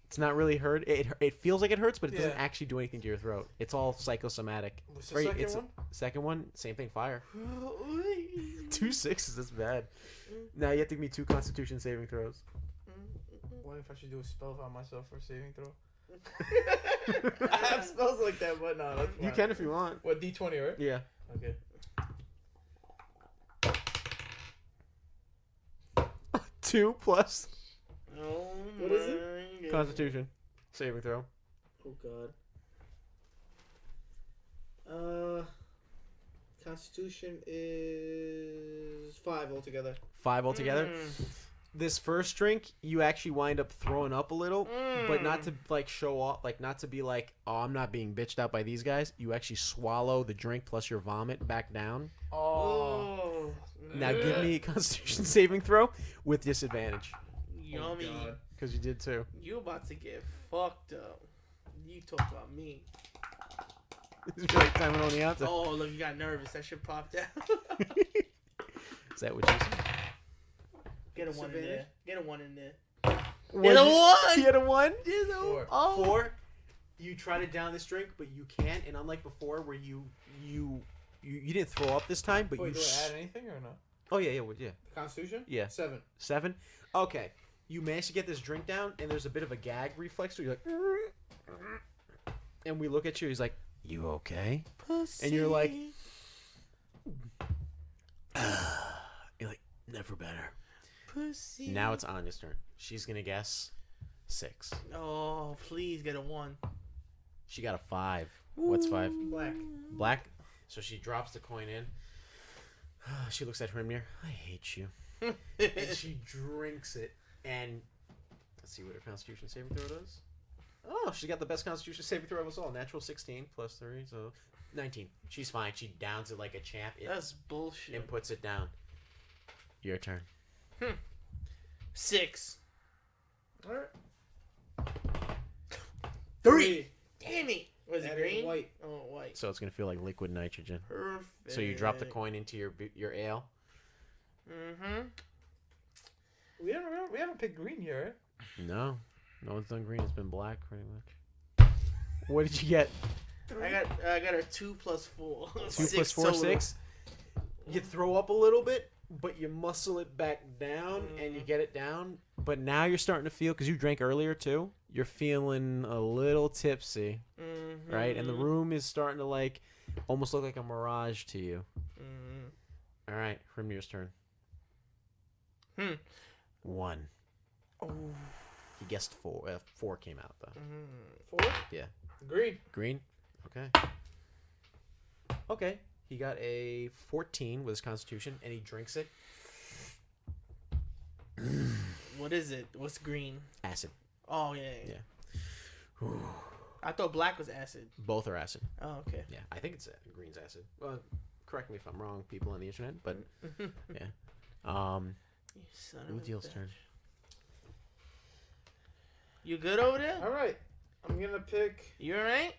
It's not really hurt. It feels like it hurts, but it doesn't Yeah. actually do anything to your throat. It's all psychosomatic. What's the Very- second it's one? Second one, same thing, fire. 2 6s, that's bad. Now you have to give me 2 Constitution saving throws. What if I should do a spell on myself for a saving throw? I have spells like that, but no, that's You fine. can if you want. What, D20, right? Yeah. Okay. 2 plus Oh, What is it? Constitution saving throw. Oh, God. Constitution is 5 altogether. 5 altogether. This first drink, you actually wind up throwing up a little, but not to like show off, like not to be like, oh, I'm not being bitched out by these guys. You actually swallow the drink plus your vomit back down. Oh. Now give me a Constitution saving throw with disadvantage Yummy. God. because you did too. You about to get fucked up. You talk about me. This is like time on the outside. Oh, look, you got nervous. That shit popped out. Is that what you said? Get a 1 in there. Disadvantage? Get a 1 in there. What Get a did you- 1! You had a 1? Get a 4. Oh. 4. You try to down this drink, but you can't. And unlike before, where you didn't throw up this time, but Wait, you. do I add anything or no? Oh yeah, yeah. Constitution? Yeah. 7. 7. Okay. You manage to get this drink down, and there's a bit of a gag reflex. So you're like, and we look at you. He's like, "You okay?" Pussy. And you're like, you're like, "Never better." Pussy. Now it's Anya's turn. She's gonna guess 6. Oh, please get a 1. She got a 5. What's 5? Black. Black. So she drops the coin in. She looks at Hrimnir. I hate you. And she drinks it. And let's see what her Constitution saving throw does. Oh, she got the best Constitution saving throw of us all. Natural 16 plus 3, so 19. She's fine. She downs it like a champ That's bullshit. and puts it down. Your turn. 6. All right. 3. Damn it. Was it That is green? white. Oh, white. So it's gonna feel like liquid nitrogen. Perfect. So you drop the coin into your ale. Mm-hmm. We haven't picked green yet, right? No one's done green. It's been black pretty much. What did you get? I got a 2 plus 4. 2 6 plus 4, total. 6. You throw up a little bit, but you muscle it back down and you get it down. But now you're starting to feel, because you drank earlier too, you're feeling a little tipsy, Mm-hmm. right? And the room is starting to like almost look like a mirage to you. Mm-hmm. All right, Hrimnir's turn. 1. Oh. He guessed 4. 4 came out though. 4. Yeah. Green. Green. Okay. Okay. He got a 14 with his constitution, and he drinks it. What is it? What's green? Acid. Oh, yeah. Yeah. I thought black was acid. Both are acid. Oh, okay. Yeah, I think it's green's acid. Well, correct me if I'm wrong, people on the internet, but yeah. You son of a Udiel's bitch. turn. You good over there? All right. I'm gonna pick You alright?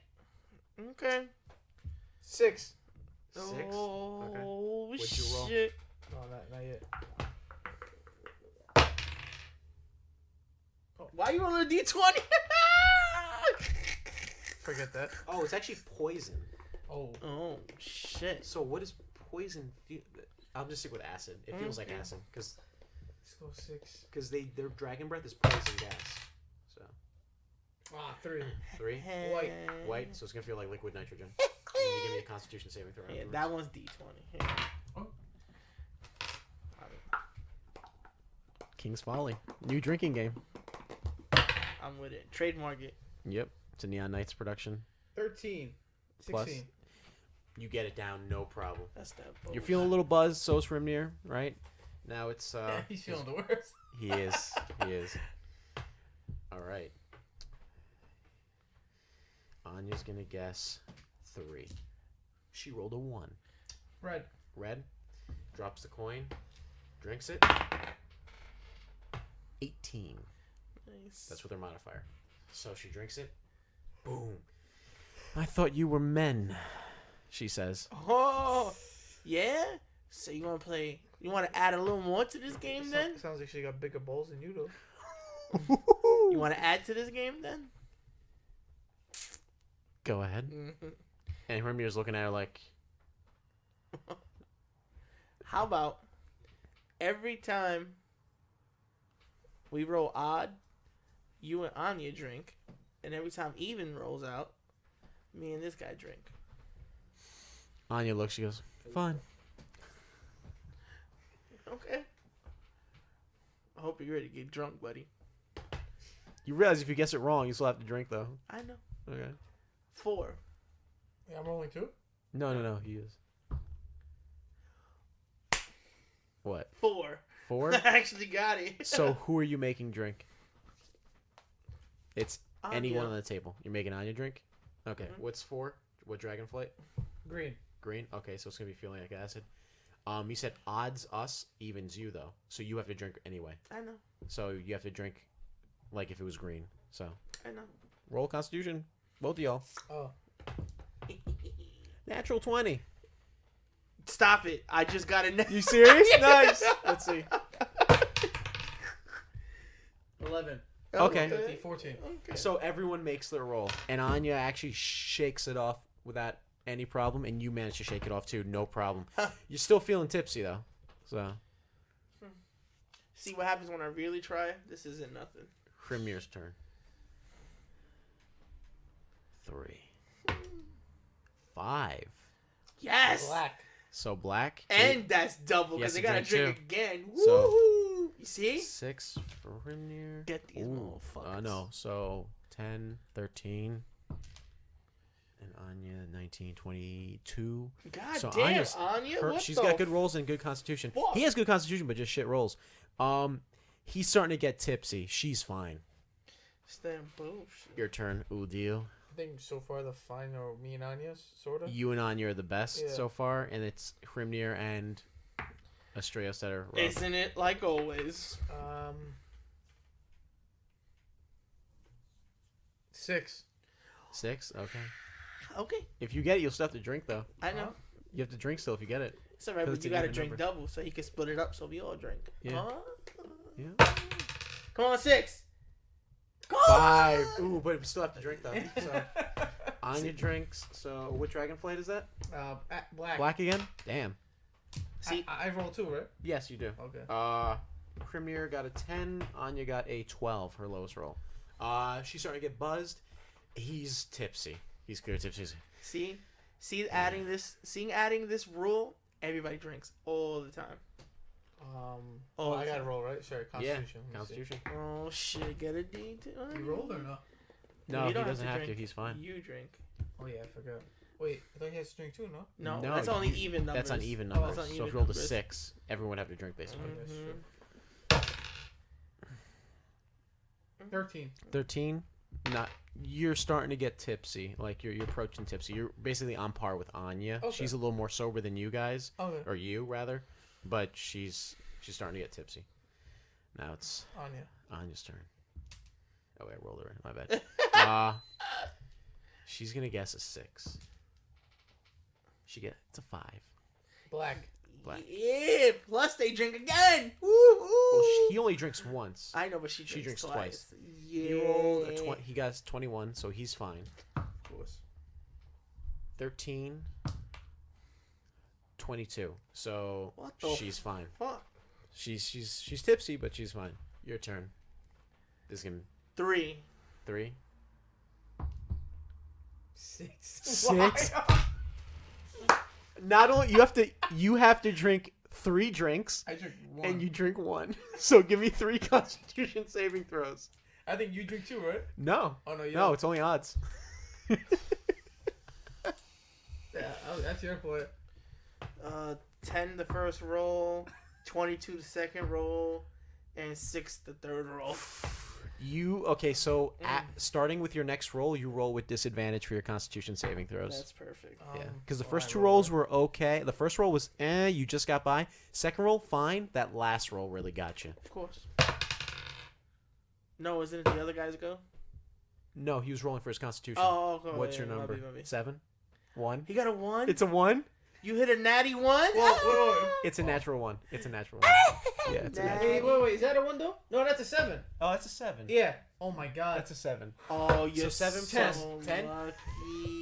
Okay. 6. 6. Oh, Okay. What'd you roll? shit. No, not yet. Why you rolling a d20? Forget that. Oh, it's actually poison. Oh. Oh, shit. So what does poison feel? I'll just stick with acid. It feels like Okay. acid because Let's go 6. their dragon breath is poison gas. So 3. 3 white, so it's gonna feel like liquid nitrogen. And then you give me a Constitution saving throw. Yeah, afterwards. that one's d20. Yeah. King's Folly, new drinking game. I'm with it. Trademark it. Yep, it's a Neon Knights production. 13. 16. Plus. You get it down, no problem. That's that. You're bullshit. feeling a little buzzed, so's Hrimnir, right? Now it's He's feeling the worst. He is. He is. All right. Anya's gonna guess 3. She rolled a 1. Red. Red drops the coin, drinks it. 18. Nice. That's with her modifier. So she drinks it. Boom. I thought you were men, she says. Oh, yeah? So you want to play... You want to add a little more to this game then? Sounds like she got bigger balls than you do. You want to add to this game then? Go ahead. Mm-hmm. And Hrimnir's looking at her like, How about every time we roll odd, you and Anya drink, and every time even rolls out, me and this guy drink. Anya looks, she goes, fine. Okay. I hope you're ready to get drunk, buddy. You realize if you guess it wrong, you still have to drink, though. I know. Okay. 4. Yeah, I'm rolling 2. No, he is. What? 4. 4? I actually got it. So who are you making drink? It's Anya. anyone on the table. You're making Anya drink? Okay. Mhm. What's 4? What dragonflight? Green. Green? Okay, so it's going to be feeling like acid. You said odds us, evens you, though. So you have to drink anyway. I know. So you have to drink like if it was green. So I know. roll Constitution. Both of y'all. Oh. Natural 20. Stop it. I just got a... You serious? Nice. Let's see. 11. Okay. 13, 14. Okay. So everyone makes their roll, and Anya actually shakes it off without any problem, and you manage to shake it off too, no problem. You're still feeling tipsy though, so See what happens when I really try? This isn't nothing. Hrimnir's turn. 3, 5. Yes! Black. So black. And that's double Yes, because they you gotta drink drink again. So- Woohoo! You see? 6 for Hrimnir. Get these motherfuckers. No, so 10, 13. And Anya, 19, 22. God So damn, Anya's- Anya. What She's the got good rolls and good constitution. fuck? He has good constitution, but just shit rolls. He's starting to get tipsy. She's fine. Stand bullshit. Your turn, Udil. I think so far the fine are me and Anya's, sort of. You and Anya are the best Yeah. so far, and it's Hrimnir and Astraios that are rough. Isn't it like always? 6. 6. Okay. Okay, If you get it, you'll still have to drink though. I know. You have to drink still if you get it. It's alright, 'Cause but it's you an gotta even drink number. double so he can split it up so we all drink. Yeah. Huh? Yeah. Come on, 6. Go! 5. Ooh, but we still have to drink though. So Anya drinks. So what dragon flight is that? Black. Black again? Damn. See, I roll 2, right? Yes, you do. Okay. Hrimnir got a 10. Anya got a 12. Her lowest roll. She's starting to get buzzed. He's tipsy. He's good tipsy. see, adding this rule, everybody drinks all the time. Oh, I gotta roll, right? Sorry, Constitution. Yeah. Let me see. Constitution. Oh shit, get a D. You rolled or no? No, You he don't doesn't have to. drink. He's fine. You drink. Oh yeah, I forgot. Wait, I thought he has to drink too, no? No, that's only even numbers. That's on even Oh, numbers. that's on So if even you rolled a numbers. 6, everyone would have to drink basically. Mhm. That's true. 13. 13. Not. You're starting to get tipsy. Like you're approaching tipsy. You're basically on par with Anya. Okay. She's a little more sober than you guys, Okay. or you rather, but she's starting to get tipsy. Now it's Anya. Anya's turn. Oh, wait, I rolled it right. My bad. She's gonna guess a 6. It's a 5. Black. Black. Yeah. Plus they drink again. Woo Well, woo. he only drinks once. I know, but she She drinks, drinks twice. Yeah. He rolled a 20. He got 21, so he's fine. Of course. 13. 22. So What the she's fine. Fuck. She's tipsy, but she's fine. Your turn. This is gonna 3. 3. 6. 6? Why? Not only you have to drink 3 drinks, I drink 1. and you drink 1. So give me 3 Constitution saving throws. I think you drink 2, right? No, Oh no, you no, don't. it's only odds. Yeah, that's your point. 10 the first roll, 22 the second roll, and 6 the third roll. So starting with your next roll, you roll with disadvantage for your Constitution saving throws. That's perfect. Yeah, because the so first I 2 roll rolls it. were okay. The first roll was you just got by. Second roll, fine. That last roll really got you. Of course. No, isn't it the other guys go? No, he was rolling for his Constitution. Oh, okay. What's yeah, your number? my bad. 7? 1? He got a 1? It's a 1? You hit a natty 1? Whoa. It's a natural 1. It's a natural 1. Yeah, it's a natural Wait, 1. wait, is that a 1 though? No, that's a 7. Oh, that's a 7. Yeah. Oh my god. That's a 7. Oh, you're So 7 so plus 10? lucky.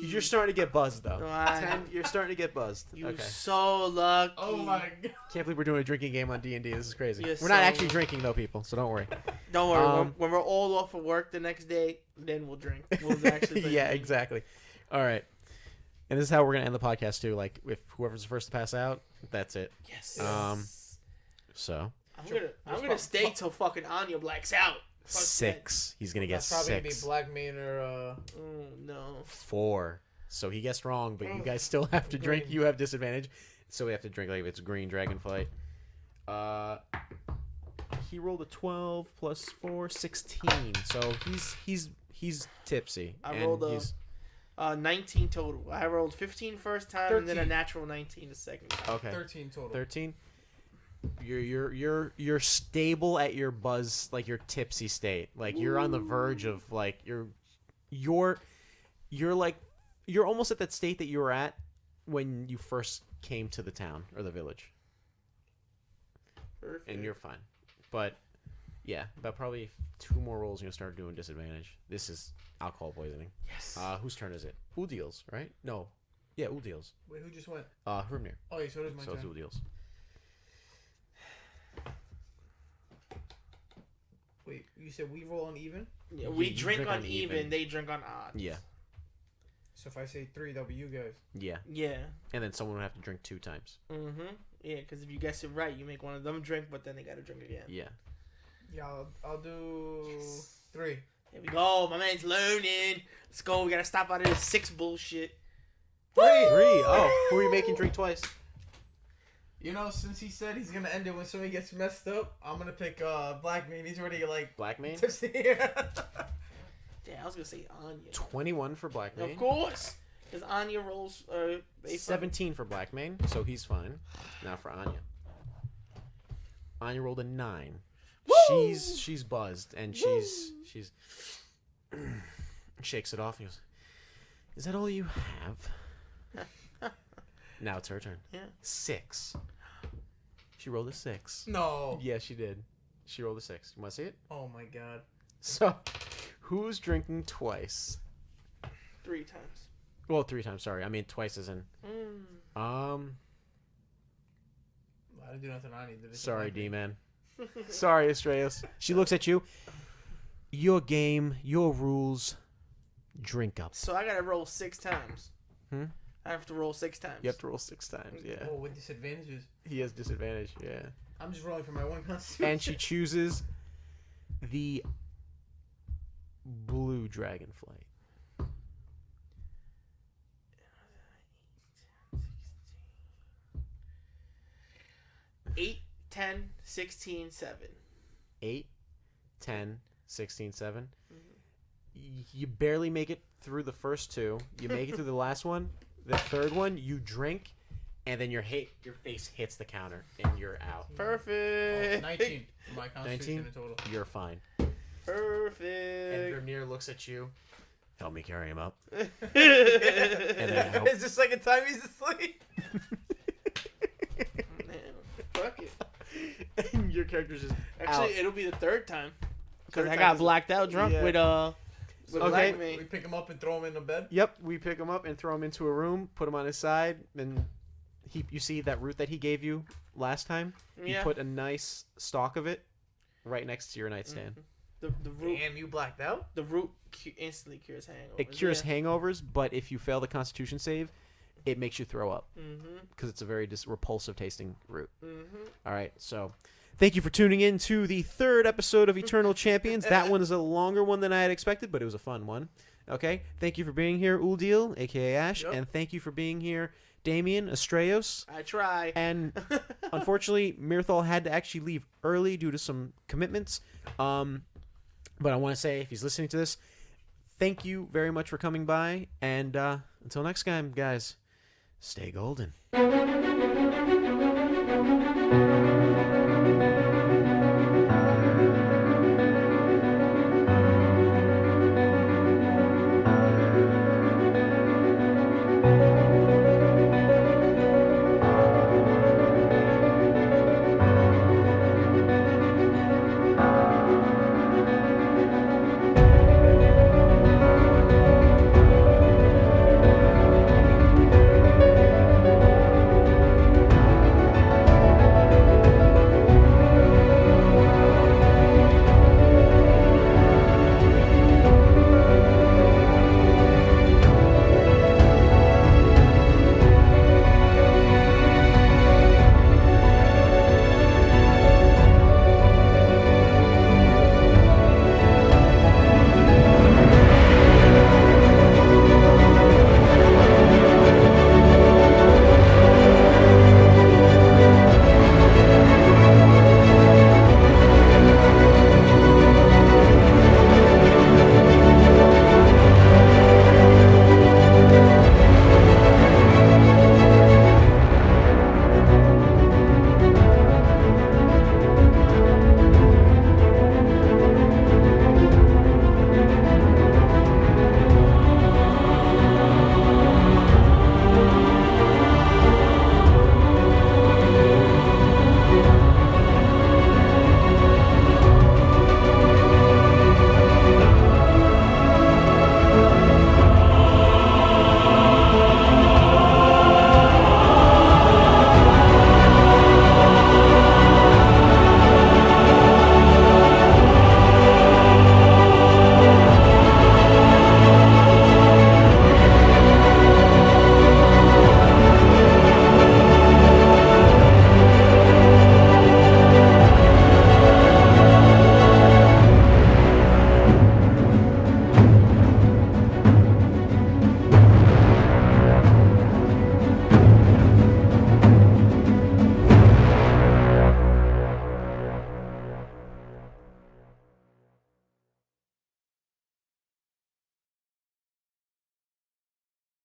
You're starting to get buzzed, though. Wow. 10, you're starting to get buzzed. You Okay. so lucky. Oh my god. Can't believe we're doing a drinking game on D&D. This is crazy. You're We're not so- actually drinking, though, people, so don't worry. Don't worry. Um, when we're all off of work the next day, then we'll drink. We'll actually play Yeah, the game. exactly. All right. And this is how we're going to end the podcast, too. Like, if whoever's the first to pass out, that's it. Yes. So, I'm gonna stay till fucking Anya blacks out. Fuck 6. He's going to guess That's probably 6. gonna be Black Manor. that. Oh no. 4. So he guessed wrong, but you guys still have to drink. Green. You have disadvantage. So we have to drink like if it's green dragon flight. He rolled a 12 plus 4, 16. So he's tipsy. I and rolled a- he's- 19 total. I rolled 15 first time and then a 13. natural 19 the second time. okay. 13 total. 13. You're stable at your buzz, like your tipsy state. Like you're on the verge of like you're almost at that state that you were at when you first came to the town or the village, Perfect. and you're fine. But yeah, about probably 2 more rolls, you're gonna start doing disadvantage. This is alcohol poisoning. Yes. Whose turn is it? Udiel's, right? No. Yeah, Udiel's. Wait, who just went? Hrimnir. Oh, yeah, so it is my So it's turn. Udiel's. Wait, you said we roll on even? Yeah, we you drink on even, they drink on odd. Yeah. So if I say 3, that'll be you guys. Yeah. Yeah. And then someone would have to drink 2 times. Mm-hmm. Yeah, because if you guess it right, you make one of them drink, but then they gotta drink again. Yeah. Yeah, I'll do 3. Here we go. My man's learning. Let's go. We gotta stop out of this 6 bullshit. 3. Oh, who are you making drink twice? You know, since he said he's gonna end it when somebody gets messed up, I'm gonna pick Black Man. He's already like Black Mane? tipsy. Yeah, I was gonna say Anya. 21 for Black Mane. Of course, because Anya rolls. Based 17 for Black Mane, so he's fine. Now for Anya. Anya rolled a 9. Woo! She's buzzed and she's Shakes it off. He goes, "Is that all you have?" Now it's her turn. Yeah. 6. She rolled a 6. No. Yeah, she did. She rolled a 6. You want to see it? Oh my god. So, who's drinking twice? 3 times. Well, 3 times. Sorry, I mean twice as in. Mm. I didn't do nothing I needed. Sorry, D-man. Sorry, Astraios. She looks at you. Your game, your rules. Drink up. So I gotta roll 6 times. Hmm? I have to roll 6 times. You have to roll 6 times. Yeah. Oh, with disadvantages. He has disadvantage. Yeah. I'm just rolling for my one constitution. And she chooses the blue dragonflight. 8, 10, 16, 7. 8, 10, 16, 7. You barely make it through the first 2. You make it through the last one. The third one, you drink, and then your face hits the counter, and you're out. Perfect. 19 for my constitution 19? in total. You're fine. Perfect. And Hrimnir looks at you. Help me carry him up. and then help. It's the second time he's asleep. Fuck it. And your character's just Actually, out. it'll be the 3rd time. Because Third I time got is- blacked out drunk Yeah. with Okay. Black We Mane. pick him up and throw him in the bed. Yep, we pick him up and throw him into a room, put him on his side, and you see that root that he gave you last time? You Yeah. put a nice stalk of it right next to your nightstand. The root. Damn, you blacked out? The root instantly cures hangovers. It cures hangovers, but if you fail the Constitution save, it makes you throw up because it's a very repulsive tasting root. All right, so thank you for tuning in to the 3rd episode of Eternal Champions. That one is a longer one than I had expected, but it was a fun one. Okay, thank you for being here, Uldil, aka Ash, Yep. and thank you for being here, Damien, Astraios. I try. And unfortunately, Mirthal had to actually leave early due to some commitments. But I want to say, if he's listening to this, thank you very much for coming by. And until next time, guys, stay golden.